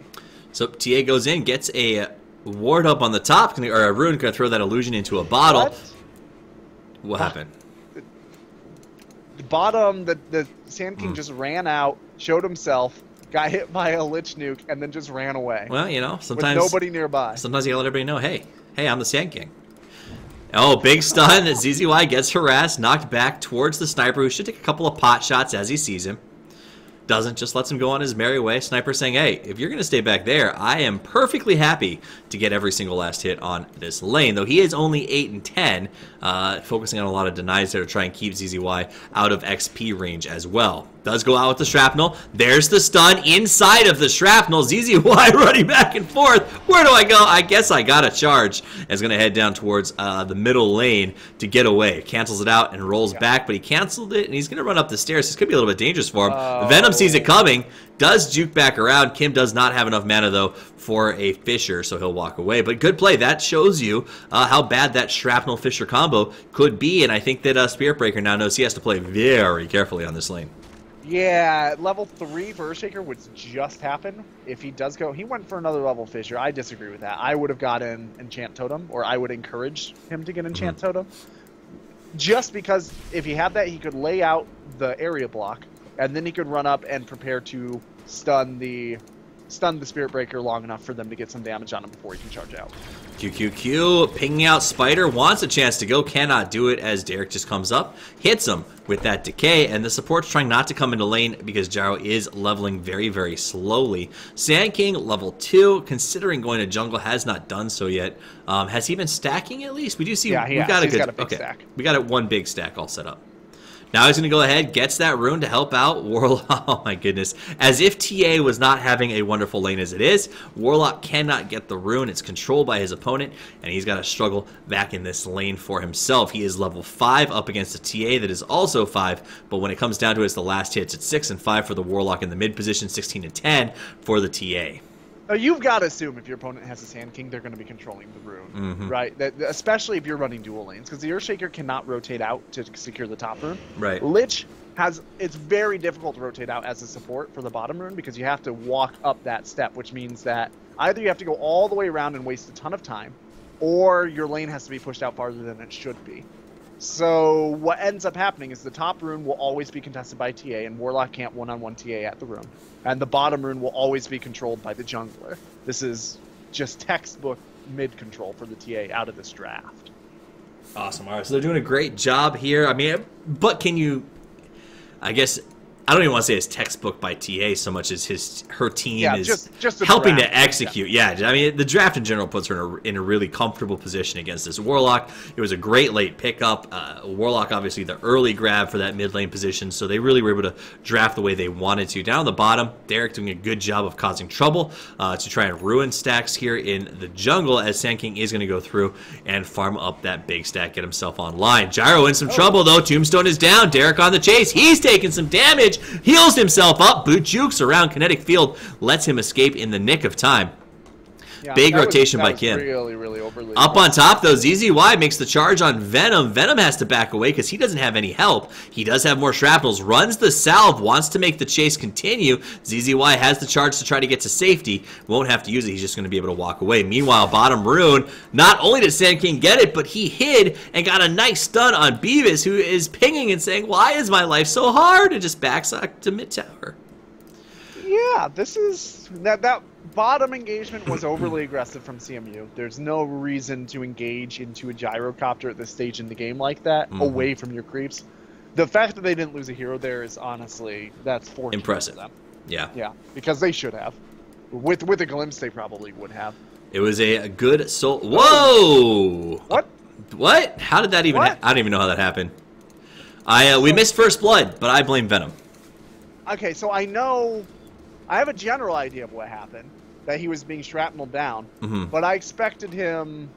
So TA goes in, gets a ward up on the top, or a rune, going to throw that illusion into a bottle. What happened? The bottom, the Sand King just ran out, showed himself, got hit by a Lich Nuke, and then just ran away. Well, you know, sometimes with nobody nearby. Sometimes you gotta let everybody know, hey, I'm the Sand King. Oh, big stun. ZZY gets harassed, knocked back towards the Sniper, who should take a couple of pot shots as he sees him. doesn't, just lets him go on his merry way. Sniper saying, hey, if you're going to stay back there, I am perfectly happy to get every single last hit on this lane. Though he is only 8 and 10, focusing on a lot of denies there to try and keep ZZY out of XP range as well. Does go out with the shrapnel. There's the stun inside of the shrapnel. ZZY running back and forth. Where do I go? I guess I got a charge. Is going to head down towards the middle lane to get away. Cancels it out and rolls back, but he canceled it, and he's going to run up the stairs. This could be a little bit dangerous for him. Venom sees it coming. Does juke back around. Kim does not have enough mana, though, for a Fissure, so he'll walk away. But good play. That shows you how bad that Shrapnel-Fissure combo could be, and I think that Spirit Breaker now knows he has to play very carefully on this lane. Yeah, level 3 for Earthshaker would just happen. If he does go, he went for another level Fissure. I disagree with that. I would have gotten Enchant Totem, or I would encourage him to get Enchant Totem. Just because if he had that, he could lay out the area block, and then he could run up and prepare to stun the Spirit Breaker long enough for them to get some damage on him before he can charge out. QQQ, pinging out Spider, wants a chance to go, cannot do it as Derek just comes up, hits him with that decay, and the support's trying not to come into lane because Gyro is leveling very slowly. Sand King, level 2, considering going to jungle, has not done so yet. Has he been stacking at least? We do see we've got a big stack. We got one big stack all set up. Now he's going to go ahead, gets that rune to help out Warlock. Oh my goodness. As if TA was not having a wonderful lane as it is, Warlock cannot get the rune. It's controlled by his opponent, and he's got to struggle back in this lane for himself. He is level 5 up against a TA that is also 5, but when it comes down to it, it's the last hits. It's 6 and 5 for the Warlock in the mid position, 16 and 10 for the TA. You've got to assume if your opponent has a Sand King, they're going to be controlling the rune, right? Especially if you're running dual lanes, because the Earthshaker cannot rotate out to secure the top rune. Right. Lich it's very difficult to rotate out as a support for the bottom rune because you have to walk up that step, which means that either you have to go all the way around and waste a ton of time, or your lane has to be pushed out farther than it should be. So what ends up happening is the top rune will always be contested by TA, and Warlock can't one-on-one TA at the rune. And the bottom rune will always be controlled by the jungler. This is just textbook mid-control for the TA out of this draft. Awesome. All right, so they're doing a great job here. I mean, but can you... I guess... I don't even want to say it's textbook by TA so much as her team is just helping to execute. Yeah, I mean, the draft in general puts her in a really comfortable position against this Warlock. It was a great late pickup. Warlock, obviously, the early grab for that mid lane position, so they really were able to draft the way they wanted to. Down the bottom, Derek doing a good job of causing trouble to try and ruin stacks here in the jungle, as Sand King is going to go through and farm up that big stack, get himself online. Gyro in some trouble, though. Tombstone is down. Derek on the chase. He's taking some damage. Heals himself up, boot jukes around Kinetic Field, lets him escape in the nick of time. Yeah, big rotation by Kim. Really overly up on top, though, ZZY makes the charge on Venom. Venom has to back away because he doesn't have any help. He does have more shrapnels. Runs the salve, wants to make the chase continue. ZZY has the charge to try to get to safety. Won't have to use it. He's just going to be able to walk away. Meanwhile, bottom rune, not only did Sand King get it, but he hid and got a nice stun on Beavis, who is pinging and saying, why is my life so hard? And just backs up to mid tower. Yeah, this is... That bottom engagement was overly aggressive from CMU. There's no reason to engage into a gyrocopter at this stage in the game like that, away from your creeps. The fact that they didn't lose a hero there is honestly, that's fortunate. Impressive. For them. Yeah. Yeah, because they should have. With a glimpse, they probably would have. It was a good soul. Whoa! What? What? How did that even I don't even know how that happened. We missed first blood, but I blame Venom. Okay, so I have a general idea of what happened, that he was being shrapneled down, but I expected him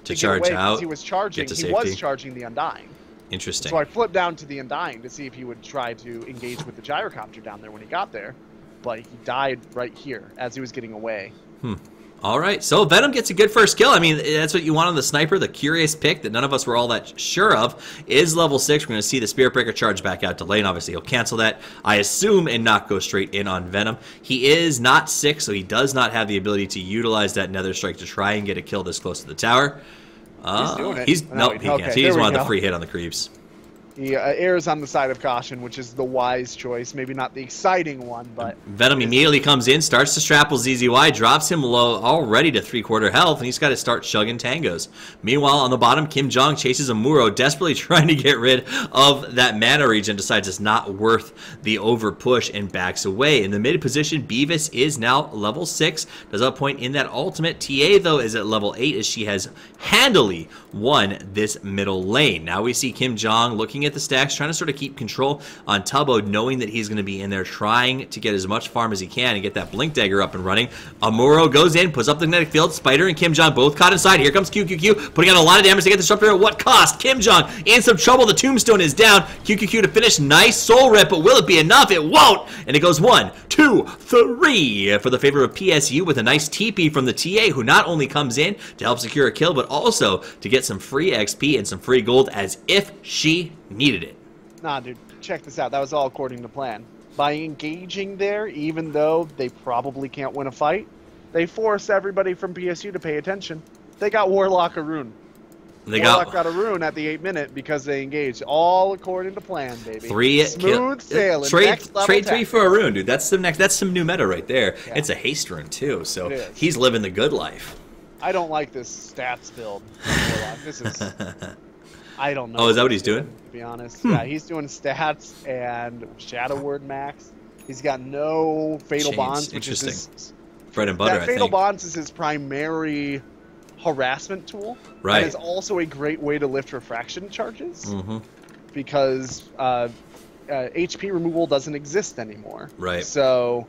to charge out. He was charging. He was charging the Undying. Interesting. So I flipped down to the Undying to see if he would try to engage with the gyrocopter down there when he got there, but he died right here as he was getting away. All right, so Venom gets a good first kill. I mean, that's what you want on the sniper. The curious pick that none of us were all that sure of is level 6. We're going to see the Spirit Breaker charge back out to lane. Obviously, he'll cancel that, I assume, and not go straight in on Venom. He is not 6, so he does not have the ability to utilize that Nether Strike to try and get a kill this close to the tower. He's doing it. He can't. He just wanted the free hit on the creeps. He errs on the side of caution, which is the wise choice. Maybe not the exciting one, but... Venom immediately comes in, starts to strapple ZZY, drops him low already to 3/4 health, and he's got to start chugging tangos. Meanwhile, on the bottom, Kim Jong chases Amuro, desperately trying to get rid of that mana regen, decides it's not worth the over push and backs away. In the mid position, Beavis is now level 6, does up point in that ultimate. TA, though, is at level 8 as she has handily won this middle lane. Now we see Kim Jong looking at the stacks, trying to sort of keep control on Tubbo, knowing that he's going to be in there trying to get as much farm as he can and get that Blink Dagger up and running. Amuro goes in, puts up the magnetic field. Spider and Kim Jong both caught inside. Here comes QQQ, putting out a lot of damage to get the Disruptor at what cost? Kim Jong in some trouble. The Tombstone is down. QQQ to finish. Nice Soul Rip, but will it be enough? It won't! And it goes 1, 2, 3 for the favor of PSU with a nice TP from the TA, who not only comes in to help secure a kill, but also to get some free XP and some free gold as if she needed it. Nah, dude, check this out. That was all according to plan. By engaging there, even though they probably can't win a fight, they force everybody from PSU to pay attention. They got Warlock a rune. Warlock got a rune at the 8-minute because they engaged. All according to plan, baby. Smooth sailing. Trade 3 for a rune, dude. That's some new meta right there. Yeah. it's a haste rune too, so he's living the good life. I don't like this stats build. Warlock. This is... I don't know. Oh, is that what he's doing? To be honest. Yeah, he's doing stats and Shadow Word max. He's got no Fatal Bonds, which is his... bread and butter, that Fatal Bonds is his primary harassment tool. Right. And it's also a great way to lift refraction charges. Because HP removal doesn't exist anymore. Right. So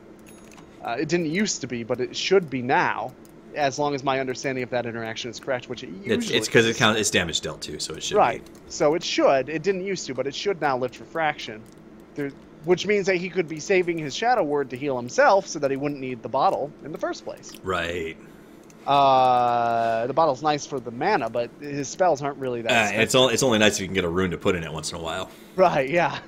it didn't used to be, but it should be now. As long as my understanding of that interaction is correct, which it usually it's because it's damage dealt too, so it should right. be. So it should. It didn't used to, but it should now lift refraction. Which means that he could be saving his Shadow Word to heal himself so that he wouldn't need the bottle in the first place. Right. The bottle's nice for the mana, but his spells aren't really that it's only nice if you can get a rune to put in it once in a while. Right, yeah.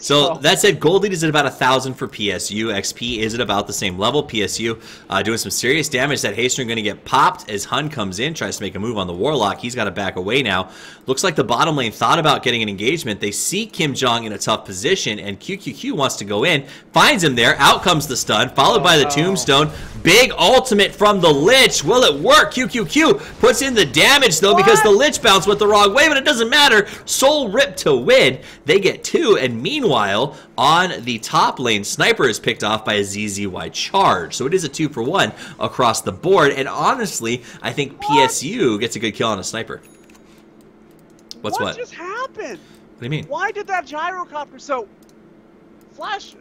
So that said, gold lead is at about 1,000 for PSU. XP is at about the same level. PSU doing some serious damage. That haste rune going to get popped as Hun comes in, tries to make a move on the Warlock. He's got to back away now. Looks like the bottom lane thought about getting an engagement. They see Kim Jong in a tough position, and QQQ wants to go in. Finds him there. Out comes the stun, followed by the Tombstone. Big ultimate from the Lich. Will it work? QQQ puts in the damage, though, because the Lich bounced went the wrong way, but it doesn't matter. Soul Rip to win. They get 2, and meanwhile, on the top lane, Sniper is picked off by a ZZY charge. So it is a 2-for-1 across the board, and honestly, I think PSU gets a good kill on a Sniper. What just happened? What do you mean? Why did that gyrocopter... So, Flash...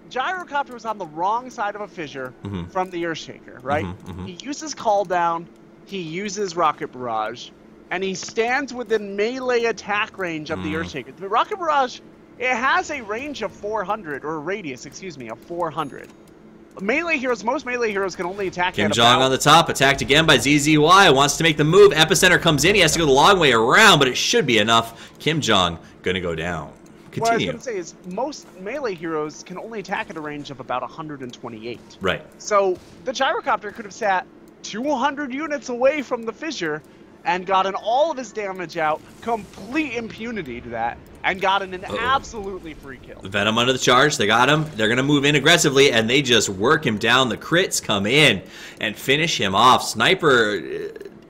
Gyrocopter was on the wrong side of a fissure from the Earthshaker, right? He uses Call Down, he uses Rocket Barrage, and he stands within melee attack range of the Earthshaker. The Rocket Barrage, it has a range of 400, or a radius, excuse me, of 400. Melee heroes, most melee heroes can only attack Kim Jong on the top, attacked again by ZZY, wants to make the move. Epicenter comes in, he has to go the long way around, but it should be enough. Kim Jong gonna go down. Continue. What I was going to say is most melee heroes can only attack at a range of about 128. Right. So the gyrocopter could have sat 200 units away from the fissure and gotten all of his damage out, complete impunity to that, and gotten an absolutely free kill. Venom under the charge, they got him. They're going to move in aggressively, and they just work him down. The crits come in and finish him off. Sniper,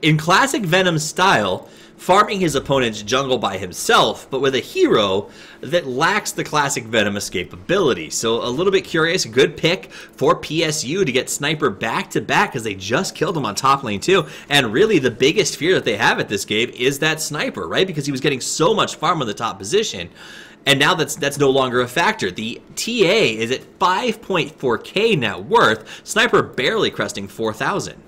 in classic Venom style, farming his opponent's jungle by himself, but with a hero that lacks the classic Venom escapability. So a little bit curious, good pick for PSU to get Sniper back-to-back because they just killed him on top lane too. And really the biggest fear that they have at this game is that Sniper, right? Because he was getting so much farm on the top position. And now that's no longer a factor. The TA is at 5.4k net worth. Sniper barely cresting 4,000.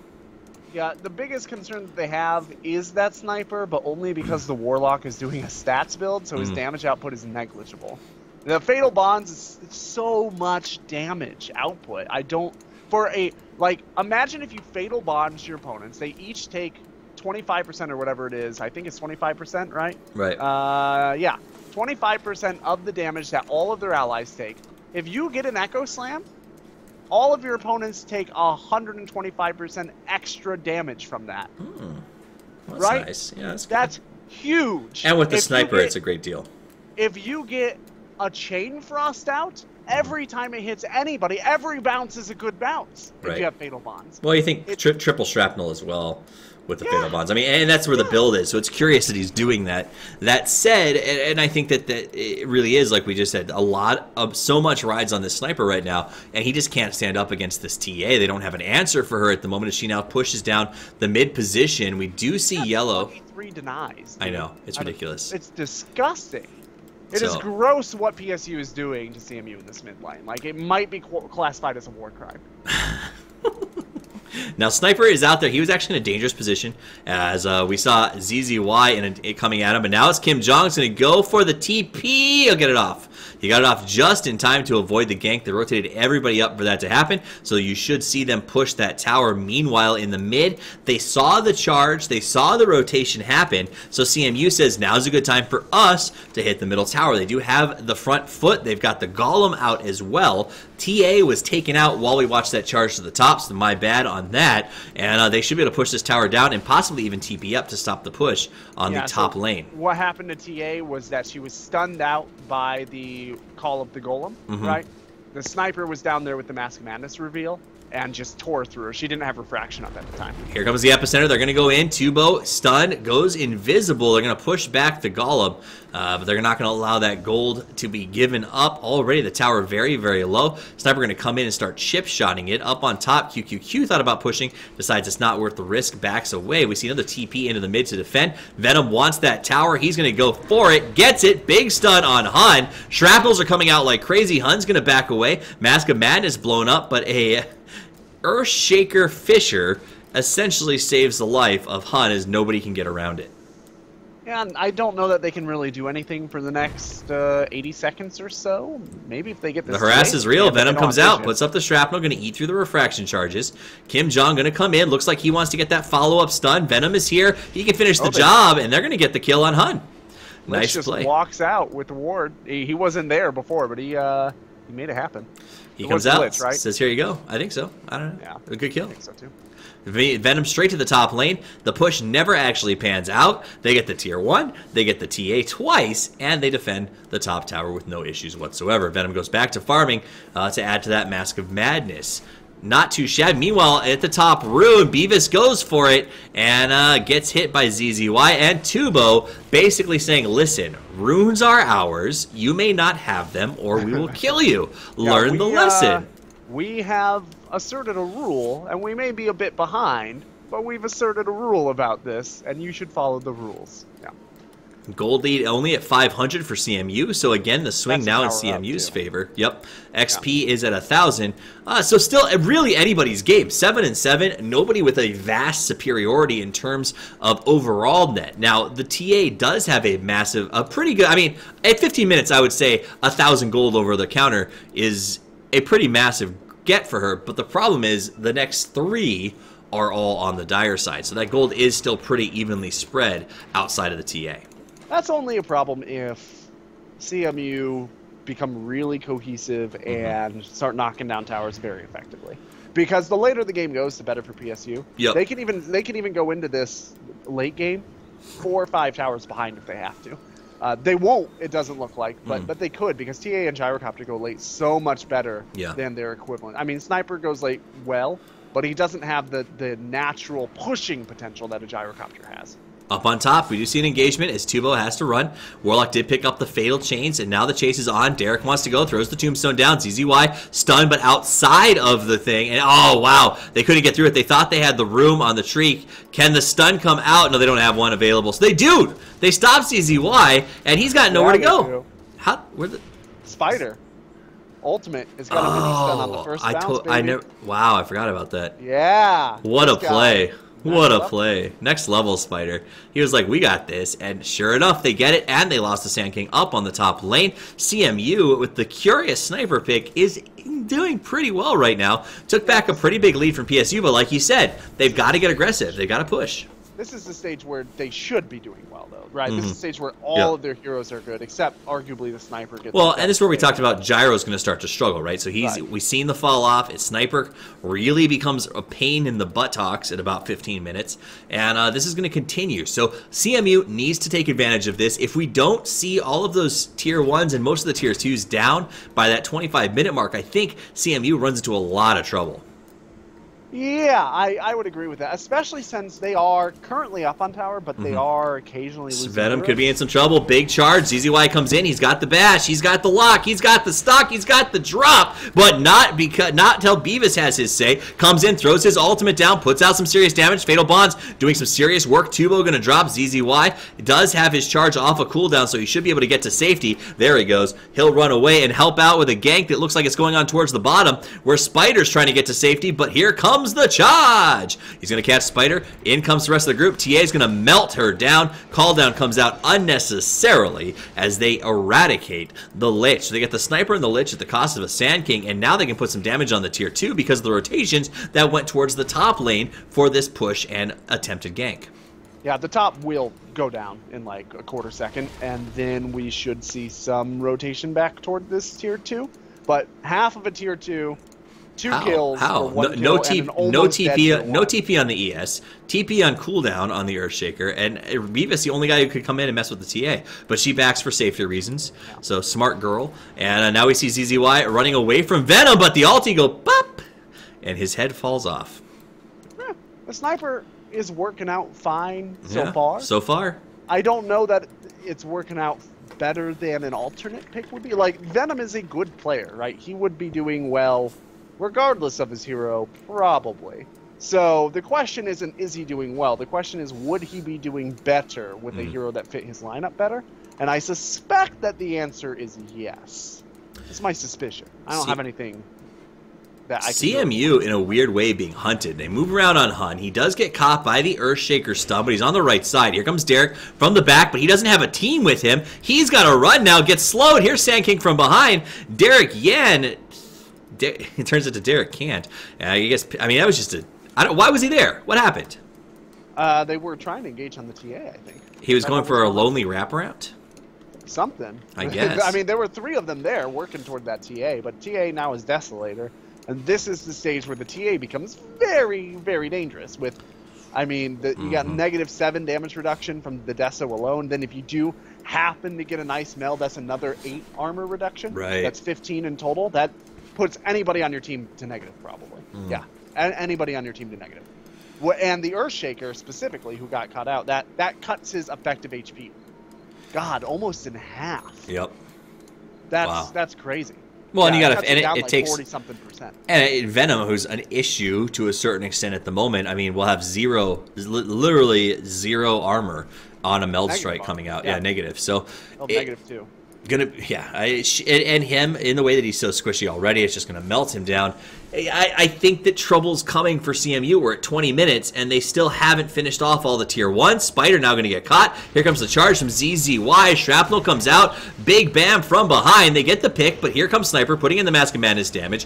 Yeah, the biggest concern that they have is that Sniper, but only because the Warlock is doing a stats build, so his damage output is negligible. The Fatal Bonds is so much damage output. I don't... imagine if you Fatal Bonds your opponents, they each take 25% or whatever it is. I think it's 25%, right? Right. Yeah. 25% of the damage that all of their allies take. If you get an Echo Slam, all of your opponents take 125% extra damage from that. That's right? nice. Yeah, that's good. That's huge. And with the Sniper, it's a great deal. if you get a chain frost out, every time it hits anybody, every bounce is a good bounce if you have fatal bonds. Well, you think triple shrapnel as well with the fatal bonds. I mean, and that's where the build is. So it's curious that he's doing that. That said, and I think that it really is, like we just said, so much rides on this sniper right now, and he just can't stand up against this TA. They don't have an answer for her at the moment as she now pushes down the mid position. We do see yellow. 23 denies. I know. It's ridiculous. It's disgusting. It is gross what PSU is doing to CMU in this mid lane. Like, it might be classified as a war crime. Now, Sniper is out there. He was actually in a dangerous position as we saw ZZY coming at him. But now it's Kim Jong's going to go for the TP. He'll get it off. He got it off just in time to avoid the gank. They rotated everybody up for that to happen. So you should see them push that tower. Meanwhile, in the mid, they saw the charge. They saw the rotation happen. So CMU says, now's a good time for us to hit the middle tower. They do have the front foot. They've got the golem out as well. TA was taken out while we watched that charge to the top, so my bad on that. And they should be able to push this tower down and possibly even TP up to stop the push on the top lane. What happened to TA was that she was stunned out by the call of the golem, right? The sniper was down there with the Mask of Madness reveal and just tore through her. She didn't have refraction up at the time. Here comes the epicenter. They're going to go in. Tubo, stun, goes invisible. They're going to push back the golem, but they're not going to allow that gold to be given up. Already the tower very, very low. Sniper going to come in and start chip-shotting it. Up on top, QQQ thought about pushing, decides it's not worth the risk, backs away. We see another TP into the mid to defend. Venom wants that tower. He's going to go for it. Gets it. Big stun on Hun. Shrapnels are coming out like crazy. Hun's going to back away. Mask of Madness blown up, but a Earthshaker Fisher essentially saves the life of Hun as nobody can get around it. Yeah, and I don't know that they can really do anything for the next 80 seconds or so. Maybe if they get this. The harass is real. Venom comes out, puts up the shrapnel, going to eat through the refraction charges. Kim Jong going to come in. Looks like he wants to get that follow-up stun. Venom is here. He can finish the job, and they're going to get the kill on Hun. Nice just play. Walks out with the ward. He wasn't there before, but he made it happen. He comes out, glitch, right? says, here you go. I think so. I don't know. Yeah. A good kill. I think so, too. Venom straight to the top lane. The push never actually pans out. They get the tier 1, they get the TA twice, and they defend the top tower with no issues whatsoever. Venom goes back to farming to add to that Mask of Madness. Not too shabby. Meanwhile, at the top rune, Beavis goes for it and gets hit by ZZY and Tubo, basically saying, listen, runes are ours. You may not have them, or we will kill you. Learn the lesson. We have asserted a rule, and we may be a bit behind, but we've asserted a rule about this, and you should follow the rules. Yeah. Gold lead only at 500 for CMU, so again, the swing now in CMU's favor. Yep. XP is at 1,000. So still really anybody's game. 7-7, nobody with a vast superiority in terms of overall net. Now, the TA does have a pretty good, I mean, at 15 minutes, I would say 1,000 gold over the counter is a pretty massive get for her, but the problem is the next 3 are all on the dire side, so that gold is still pretty evenly spread outside of the TA. That's only a problem if CMU become really cohesive and start knocking down towers very effectively. Because the later the game goes, the better for PSU. Yep. They can even go into this late game 4 or 5 towers behind if they have to. They won't, it doesn't look like, but they could, because TA and Gyrocopter go late so much better than their equivalent. I mean, Sniper goes late well, but he doesn't have the natural pushing potential that a Gyrocopter has. Up on top, we do see an engagement as Tubo has to run. Warlock did pick up the fatal chains, and now the chase is on. Derek wants to go, throws the tombstone down. ZZY stunned, but outside of the thing. And oh, wow, they couldn't get through it. They thought they had the room on the tree. Can the stun come out? No, they don't have one available. So they do. They stop ZZY, and he's got nowhere to go. How? Where the Spider ultimate is going to be stun on the first bounce, baby. Wow, I forgot about that. Yeah. What a play. What a play. Next level, Spider. He was like, we got this. And sure enough, they get it, and they lost the Sand King up on the top lane. CMU, with the curious sniper pick, is doing pretty well right now. Took back a pretty big lead from PSU, but like you said, they've got to get aggressive. They've got to push. This is the stage where they should be doing well, though, right? This is the stage where all Yeah. of their heroes are good, except arguably the sniper gets. Well, the and this is where we best talked about Gyro's going to start to struggle, right? So we've seen the fall off. Its sniper really becomes a pain in the buttocks at about 15 minutes, and this is going to continue. So CMU needs to take advantage of this. If we don't see all of those tier 1s and most of the tier 2s down by that 25-minute mark, I think CMU runs into a lot of trouble. Yeah, I would agree with that, especially since they are currently up on tower, but they are occasionally losing. Venom could be in some trouble. Big charge. ZZY comes in. He's got the bash. He's got the lock. He's got the stock. He's got the drop. But not until Beavis has his say. Comes in, throws his ultimate down, puts out some serious damage. Fatal Bonds doing some serious work. Tubo going to drop. ZZY does have his charge off a cooldown, so he should be able to get to safety. There he goes. He'll run away and help out with a gank that looks like it's going on towards the bottom, where Spider's trying to get to safety, but here comes the charge. He's going to catch Spider. In comes the rest of the group. TA is going to melt her down. Call down comes out unnecessarily as they eradicate the Lich. So they get the Sniper and the Lich at the cost of a Sand King, and now they can put some damage on the tier 2 because of the rotations that went towards the top lane for this push and attempted gank. Yeah, the top will go down in like a quarter second, and then we should see some rotation back toward this tier 2. But half of a tier 2, two kills for one No kill, and an no almost dead tier TP, no 1. TP on the ES, TP on cooldown on the Earthshaker, and Beavis the only guy who could come in and mess with the TA, but she backs for safety reasons, so smart girl. And now we see ZZY running away from Venom, but the ulti go pop, and his head falls off. Yeah, the sniper is working out fine so far. So far. I don't know that it's working out better than an alternate pick would be. Like, Venom is a good player, right? He would be doing well regardless of his hero, probably. So the question isn't, is he doing well? The question is, would he be doing better with a hero that fit his lineup better? And I suspect that the answer is yes. It's my suspicion. I don't have anything that I can CMU, in a weird way, being hunted. They move around on Hun. He does get caught by the Earthshaker stun, but he's on the right side. Here comes Derek from the back, but he doesn't have a team with him. He's got to run now, gets slowed. Here's Sand King from behind. Derek Yen... It turns into Derek can't. I guess. I mean, that was just a. Why was he there? What happened? They were trying to engage on the TA, I think. He was going for a lonely wraparound? Something. I guess. I mean, there were 3 of them there working toward that TA, but TA now is Desolator. And this is the stage where the TA becomes very, very dangerous. With, I mean, you got -7 damage reduction from the Deso alone. Then if you do happen to get a nice meld, that's another 8 armor reduction. Right. That's 15 in total. That puts anybody on your team to negative, probably. Yeah, anybody on your team to negative. And the Earthshaker, specifically, who got cut out, that cuts his effective HP. God, almost in half. Yep. That's crazy. Well, and you got to, and it it takes 40-something%. And Venom, who's an issue to a certain extent at the moment. I mean, we'll have literally zero armor on a meld Negative strike armor. coming out. Yeah. Yeah, negative. So -2. And him in the way that he's so squishy already, it's just gonna melt him down. I think that trouble's coming for CMU. We're at 20 minutes, and they still haven't finished off all the tier 1. Spider now going to get caught. Here comes the charge from ZZY. Shrapnel comes out. Big bam from behind. They get the pick, but here comes Sniper, putting in the Mask of Madness damage.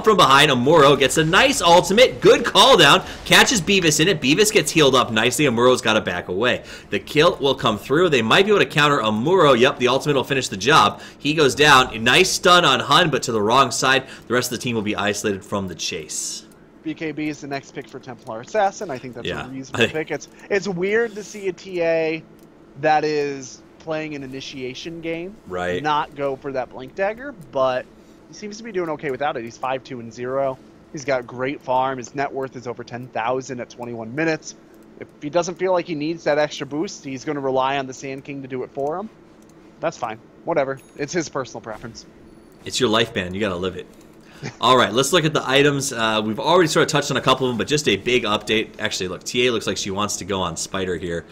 From behind, Amuro gets a nice ultimate. Good call down. Catches Beavis in it. Beavis gets healed up nicely. Amuro's got to back away. The kill will come through. They might be able to counter Amuro. Yep, the ultimate will finish the job. He goes down. Nice stun on Hun, but to the wrong side. The rest of the team will be isolated from the chase. BKB is the next pick for Templar Assassin. I think that's Yeah. a reasonable pick. It's weird to see a TA that is playing an initiation game Right. not go for that Blink Dagger, but he seems to be doing okay without it. He's 5-2-0. He's got great farm. His net worth is over 10,000 at 21 minutes. If he doesn't feel like he needs that extra boost, he's going to rely on the Sand King to do it for him. That's fine. Whatever. It's his personal preference. It's your life, man. You got to live it. All right, let's look at the items. We've already sort of touched on a couple of them, but just a big update. Actually, look, TA looks like she wants to go on Spider here.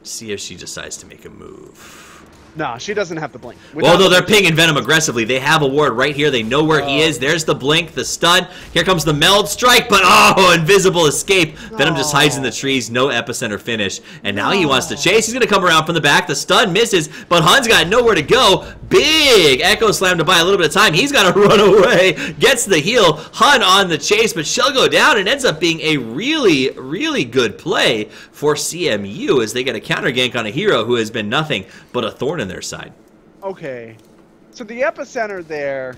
See if she decides to make a move. No, she doesn't have the blink. Well, though they're pinging Venom aggressively. They have a ward right here. They know where he is. There's the blink, the stun. Here comes the meld strike, but oh, invisible escape. Venom just hides in the trees. No epicenter finish. And now he wants to chase. He's going to come around from the back. The stun misses, but Hun's got nowhere to go. Big Echo Slam to buy a little bit of time. He's got to run away. Gets the heal. Hun on the chase, but she'll go down and ends up being a really, really good play for CMU as they get a counter gank on a hero who has been nothing but a thorn in their side. Okay, so the epicenter there,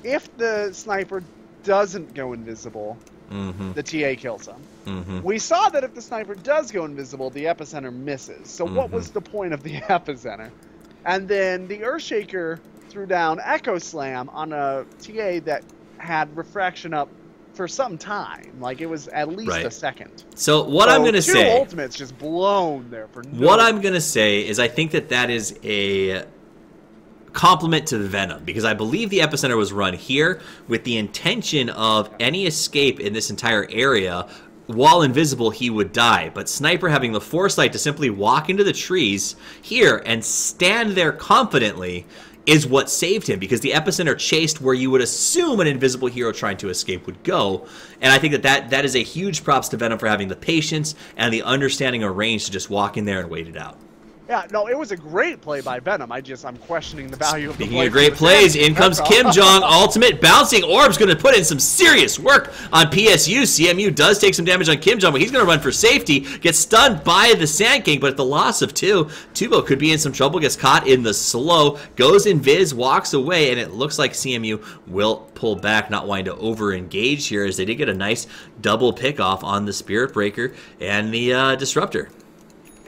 if the sniper doesn't go invisible, the TA kills him. We saw that if the sniper does go invisible, the epicenter misses. So what was the point of the epicenter? And then the Earthshaker threw down Echo Slam on a TA that had refraction up for some time. Like, it was at least a second. So what I'm going to say... Two ultimates just blown there for no... What I'm going to say is I think that that is a compliment to Venom, because I believe the epicenter was run here with the intention of any escape in this entire area. While invisible, he would die. But Sniper having the foresight to simply walk into the trees here and stand there confidently is what saved him, because the epicenter chased where you would assume an invisible hero trying to escape would go. And I think that is a huge props to Venom for having the patience and the understanding of range to just walk in there and wait it out. Yeah, no, it was a great play by Venom. I'm questioning the value of the play. Speaking of great plays, in comes Kim Jong, ultimate bouncing orb's going to put in some serious work on PSU. CMU does take some damage on Kim Jong, but he's going to run for safety. Gets stunned by the Sand King, but at the loss of 2, Tubo could be in some trouble. Gets caught in the slow, goes invis, walks away, and it looks like CMU will pull back, not wanting to over-engage here, as they did get a nice double pick-off on the Spirit Breaker and the Disruptor.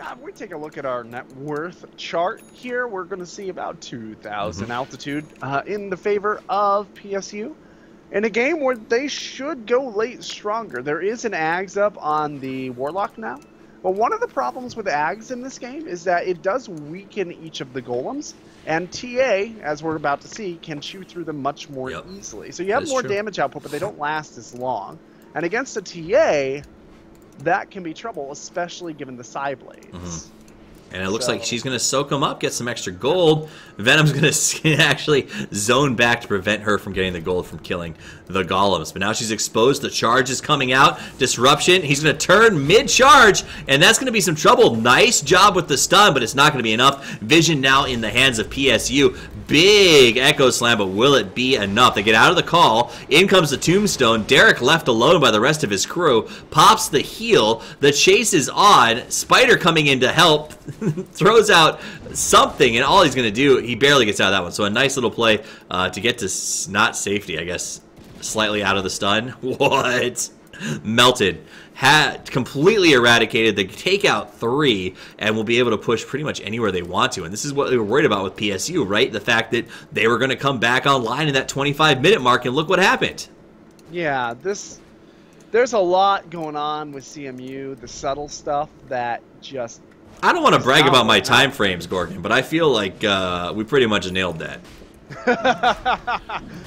If we take a look at our net worth chart here, we're going to see about 2,000 altitude in the favor of PSU. In a game where they should go late stronger. There is an Ags up on the Warlock now. But one of the problems with Ags in this game is that it does weaken each of the golems. And TA, as we're about to see, can chew through them much more easily. So you have more damage output, but they don't last as long. And against a TA... that can be trouble, especially given the Psy Blades. And it looks like she's going to soak him up, get some extra gold. Venom's going to actually zone back to prevent her from getting the gold from killing the golems. But now she's exposed. The charge is coming out. Disruption. He's going to turn mid-charge, and that's going to be some trouble. Nice job with the stun, but it's not going to be enough. Vision now in the hands of PSU. Big Echo Slam, but will it be enough? They get out of the call. In comes the Tombstone. Derek left alone by the rest of his crew. Pops the heal. The chase is on. Spider coming in to help. Throws out something, and all he's going to do, he barely gets out of that one. So a nice little play to get to not safety, I guess. Slightly out of the stun. What? Melted. Had completely eradicated the takeout 3 and will be able to push pretty much anywhere they want to. And this is what they were worried about with PSU, right? The fact that they were going to come back online in that 25-minute mark, and look what happened. Yeah, there's a lot going on with CMU, the subtle stuff that just... I don't want to brag about my time frames, Gorgon, but I feel like we pretty much nailed that.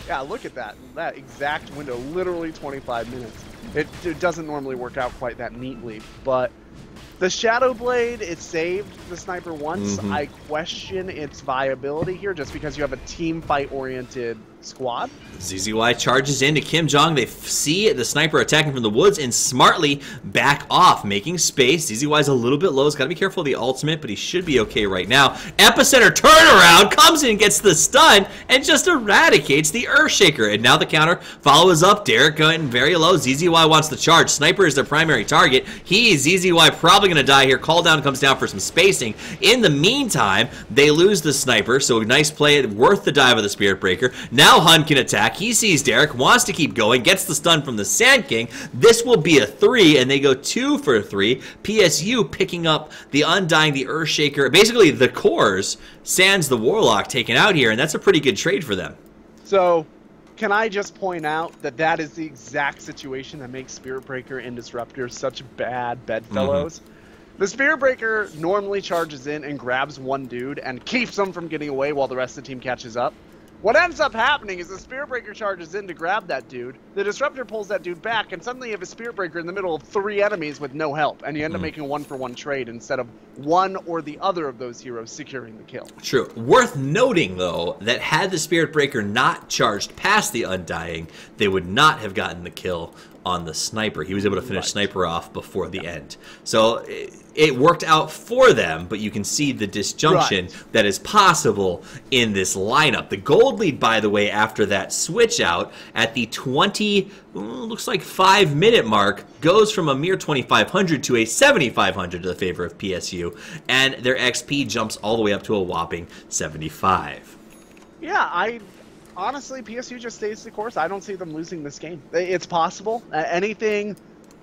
Yeah, look at that. That exact window, literally 25 minutes. It doesn't normally work out quite that neatly, but the Shadow Blade, it saved the Sniper once. I question its viability here just because you have a team fight-oriented squad. ZZY charges into Kim Jong. They see the Sniper attacking from the woods and smartly back off, making space. ZZY's a little bit low. He's got to be careful of the ultimate, but he should be okay right now. Epicenter turnaround, comes in, gets the stun, and just eradicates the Earthshaker. And now the counter follows up. Derek going very low. ZZY wants the charge. Sniper is their primary target. ZZY probably going to die here. Call down comes down for some spacing. In the meantime, they lose the Sniper, so a nice play, worth the dive of the Spirit Breaker. Now Hun can attack. He sees Derek, wants to keep going, gets the stun from the Sand King. This will be a 3, and they go 2 for 3. PSU picking up the Undying, the Earthshaker, basically the cores, sans the Warlock taken out here, and that's a pretty good trade for them. So, can I just point out that that is the exact situation that makes Spirit Breaker and Disruptor such bad bedfellows? The Spirit Breaker normally charges in and grabs one dude and keeps them from getting away while the rest of the team catches up. What ends up happening is the Spirit Breaker charges in to grab that dude. The Disruptor pulls that dude back, and suddenly you have a Spirit Breaker in the middle of 3 enemies with no help, and you end up making a 1-for-1 trade instead of one or the other of those heroes securing the kill. True. Worth noting, though, that had the Spirit Breaker not charged past the Undying, they would not have gotten the kill on the Sniper. He was able to finish Sniper off before the end. So it worked out for them, but you can see the disjunction that is possible in this lineup. The gold lead, by the way, after that switch out at the 20, looks like 5-minute mark, goes from a mere 2,500 to a 7,500 to the favor of PSU, and their XP jumps all the way up to a whopping 75. Yeah, honestly, PSU just stays the course. I don't see them losing this game. It's possible. Anything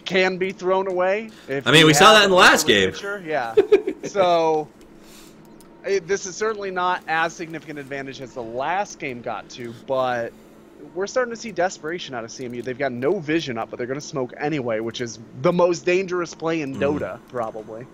can be thrown away. I mean, we saw that in the last game. Yeah. So this is certainly not as significant advantage as the last game got to, but we're starting to see desperation out of CMU. They've got no vision up, but they're going to smoke anyway, which is the most dangerous play in Dota, probably.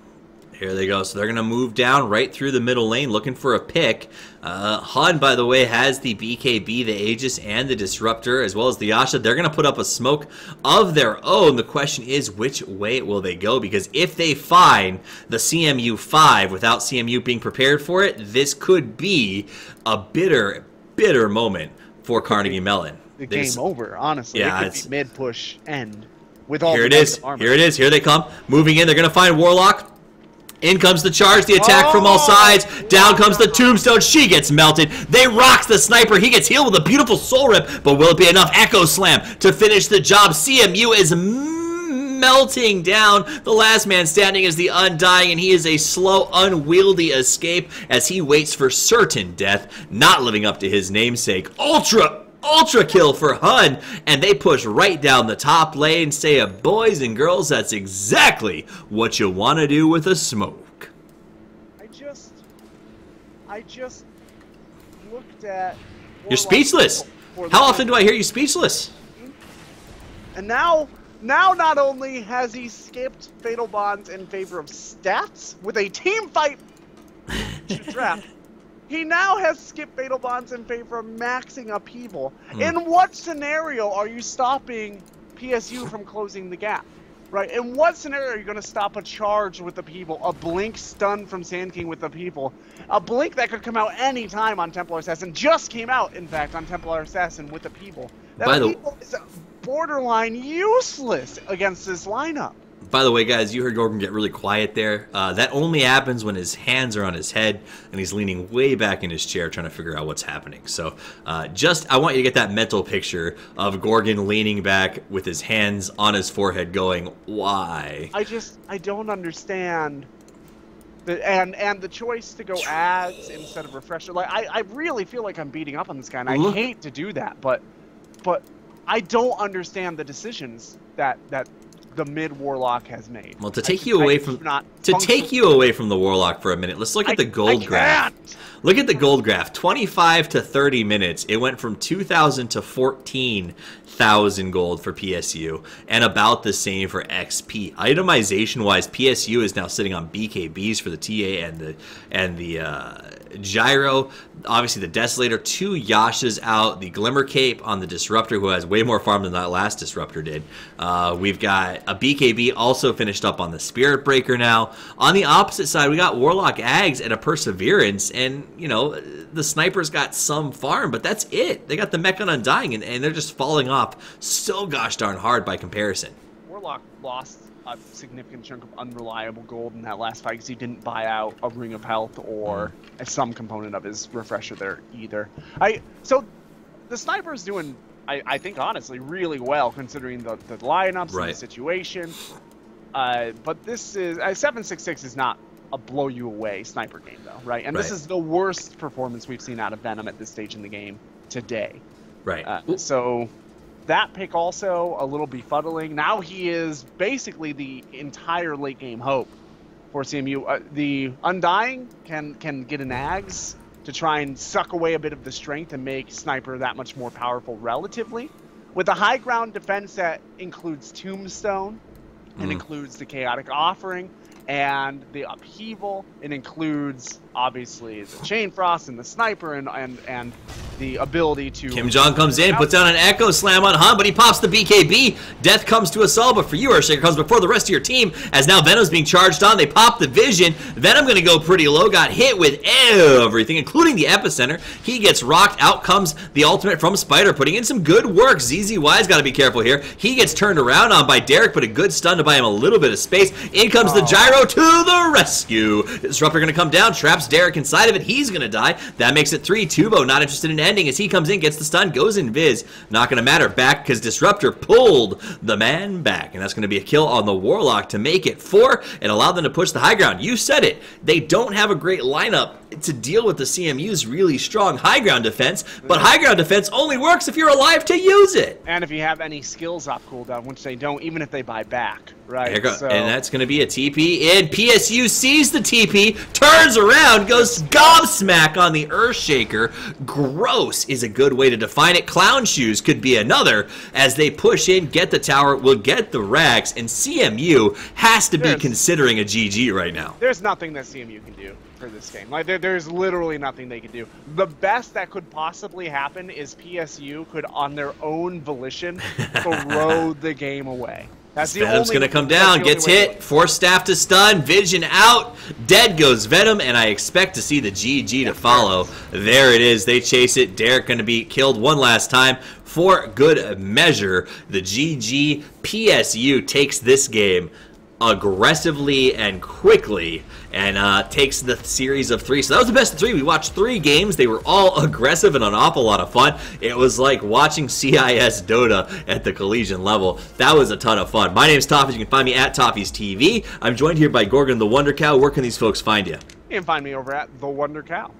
Here they go. So they're going to move down right through the middle lane looking for a pick. Hun, by the way, has the BKB, the Aegis, and the Disruptor, as well as the Yasha. They're going to put up a smoke of their own. The question is, which way will they go? Because if they find the CMU 5 without CMU being prepared for it, this could be a bitter, bitter moment for Carnegie Mellon. The game over, honestly. Yeah, it could be mid-push end with all here the it is. armor. Here it is. Here they come. Moving in. They're going to find Warlock. In comes the charge, the attack from all sides. Down comes the tombstone. She gets melted. They rocks the Sniper. He gets healed with a beautiful soul rip, but will it be enough? Echo Slam to finish the job. CMU is melting down. The last man standing is the Undying, and he is a slow, unwieldy escape as he waits for certain death, not living up to his namesake. Ultra kill for Hun, and they push right down the top lane. Say, boys and girls, that's exactly what you want to do with a smoke. I just looked at... You're speechless. How often do I hear you speechless? And now not only has he skipped Fatal Bonds in favor of stats with a team fight draft, he now has skipped Fatal Bonds in favor of maxing upheaval. In what scenario are you stopping PSU from closing the gap? Right? In what scenario are you going to stop a charge with upheaval, a blink stun from Sand King with upheaval, a blink that could come out any time on Templar Assassin, just came out, in fact, on Templar Assassin with upheaval. That upheaval is borderline useless against this lineup. By the way, guys, you heard Gorgon get really quiet there. That only happens when his hands are on his head and he's leaning way back in his chair trying to figure out what's happening. So I want you to get that mental picture of Gorgon leaning back with his hands on his forehead going, why? I don't understand. And the choice to go ads instead of refresher. Like, I really feel like I'm beating up on this guy, and I hate to do that, but I don't understand the decisions that the mid Warlock has made. Well, to take you away from the Warlock for a minute, let's look at the gold graph. Look at the gold graph. 25 to 30 minutes. It went from 2,000 to 14,000 gold for PSU, and about the same for XP. Itemization-wise, PSU is now sitting on BKBs for the TA and the Gyro. Obviously, the Desolator, 2 Yashas out, the Glimmer Cape on the Disruptor, who has way more farm than that last Disruptor did. We've got a BKB also finished up on the Spirit Breaker now. On the opposite side, we got Warlock Ags and a Perseverance, and, you know, the Sniper's got some farm, but that's it. They got the Mech on Undying, and they're just falling off so gosh darn hard by comparison. Warlock lost a significant chunk of unreliable gold in that last fight because he didn't buy out a Ring of Health or some component of his refresher there either. So the Sniper's doing, I think, honestly, really well considering the lineups and the situation. But this is 766 is not a blow you away Sniper game though, right? And this is the worst performance we've seen out of Venom at this stage in the game today. Right. So that pick also a little befuddling. Now he is basically the entire late game hope for CMU. The Undying can get an Ags to try and suck away a bit of the strength and make Sniper that much more powerful relatively. With a high ground defense that includes Tombstone and includes the Chaotic Offering and the Upheaval, it includes obviously the chain frost and the sniper and the ability to. Kim Jong comes in, puts down an Echo Slam on Hun, but he pops the BKB. Death comes to us all, but for you, Earthshaker comes before the rest of your team, as now Venom's being charged on. They pop the Vision. Venom gonna go pretty low, got hit with everything, including the Epicenter. He gets rocked. Out comes the ultimate from Spider, putting in some good work. ZZY's gotta be careful here. He gets turned around on by Derek, but a good stun to buy him a little bit of space. In comes the Gyro to the rescue. Disruptor gonna come down, traps Derek inside of it. He's gonna die. That makes it 3. Tubo not interested in ending as he comes in, gets the stun, goes in Viz. Not gonna matter back because Disruptor pulled the man back, and that's gonna be a kill on the Warlock to make it 4 and allow them to push the high ground. You said it. They don't have a great lineup to deal with the CMU's really strong high ground defense, but high ground defense only works if you're alive to use it. And if you have any skills off cooldown, which they don't, even if they buy back, right? So, and that's going to be a TP, and PSU sees the TP, turns around, goes gobsmack on the Earthshaker. Gross is a good way to define it. Clown Shoes could be another, as they push in, get the tower, will get the rags, and CMU has to be considering a GG right now. There's nothing that CMU can do for this game. Like there's literally nothing they can do. The best that could possibly happen is PSU could, on their own volition, throw the game away. That's the Venom's only. gonna come down, gets hit, force staff to stun, Vision out, dead goes Venom, and I expect to see the GG to follow. There it is, they chase it. Derek gonna be killed one last time for good measure. The GG. PSU takes this game aggressively and quickly and takes the series of 3. So that was the best of 3. We watched 3 games. They were all aggressive and an awful lot of fun. It was like watching CIS Dota at the collegiate level. That was a ton of fun. My name is Toffees. You can find me at Toffees TV. I'm joined here by Gorgon the Wonder Cow. Where can these folks find you? You can find me over at The Wonder Cow.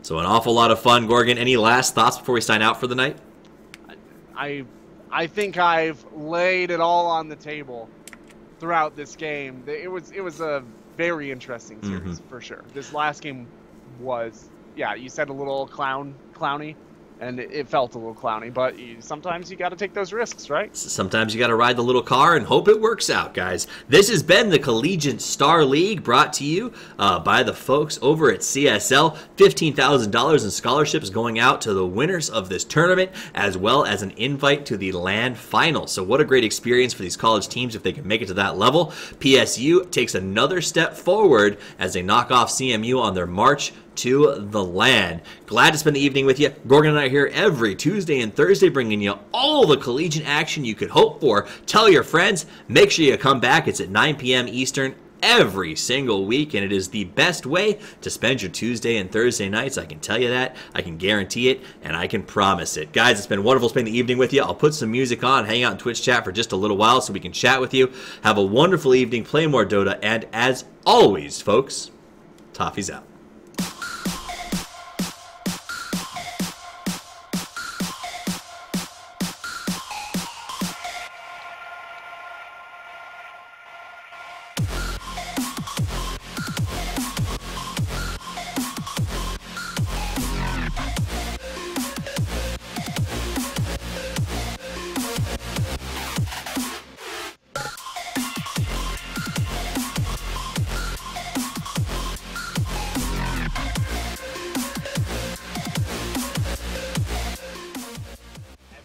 So an awful lot of fun. Gorgon, any last thoughts before we sign out for the night? I think I've laid it all on the table throughout this game. It was a very interesting series for sure. This last game was, yeah, you said a little clowny, and it felt a little clowny, but sometimes you got to take those risks, right? Sometimes you got to ride the little car and hope it works out, guys. This has been the Collegiate Star League, brought to you by the folks over at CSL. $15,000 in scholarships going out to the winners of this tournament, as well as an invite to the LAN final. So what a great experience for these college teams if they can make it to that level. PSU takes another step forward as they knock off CMU on their march to the LAN. Glad to spend the evening with you. Gorgon and I are here every Tuesday and Thursday, bringing you all the collegiate action you could hope for. Tell your friends. Make sure you come back. It's at 9 p.m. Eastern every single week, and it is the best way to spend your Tuesday and Thursday nights. I can tell you that. I can guarantee it, and I can promise it. Guys, it's been wonderful spending the evening with you. I'll put some music on, hang out in Twitch chat for just a little while so we can chat with you. Have a wonderful evening. Play more Dota, and as always, folks, Toffees out.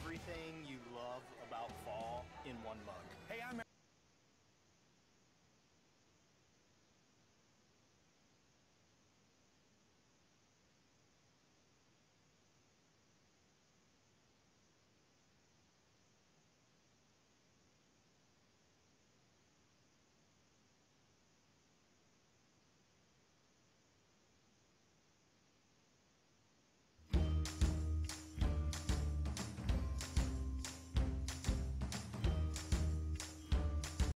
Everything you love about fall in one mug.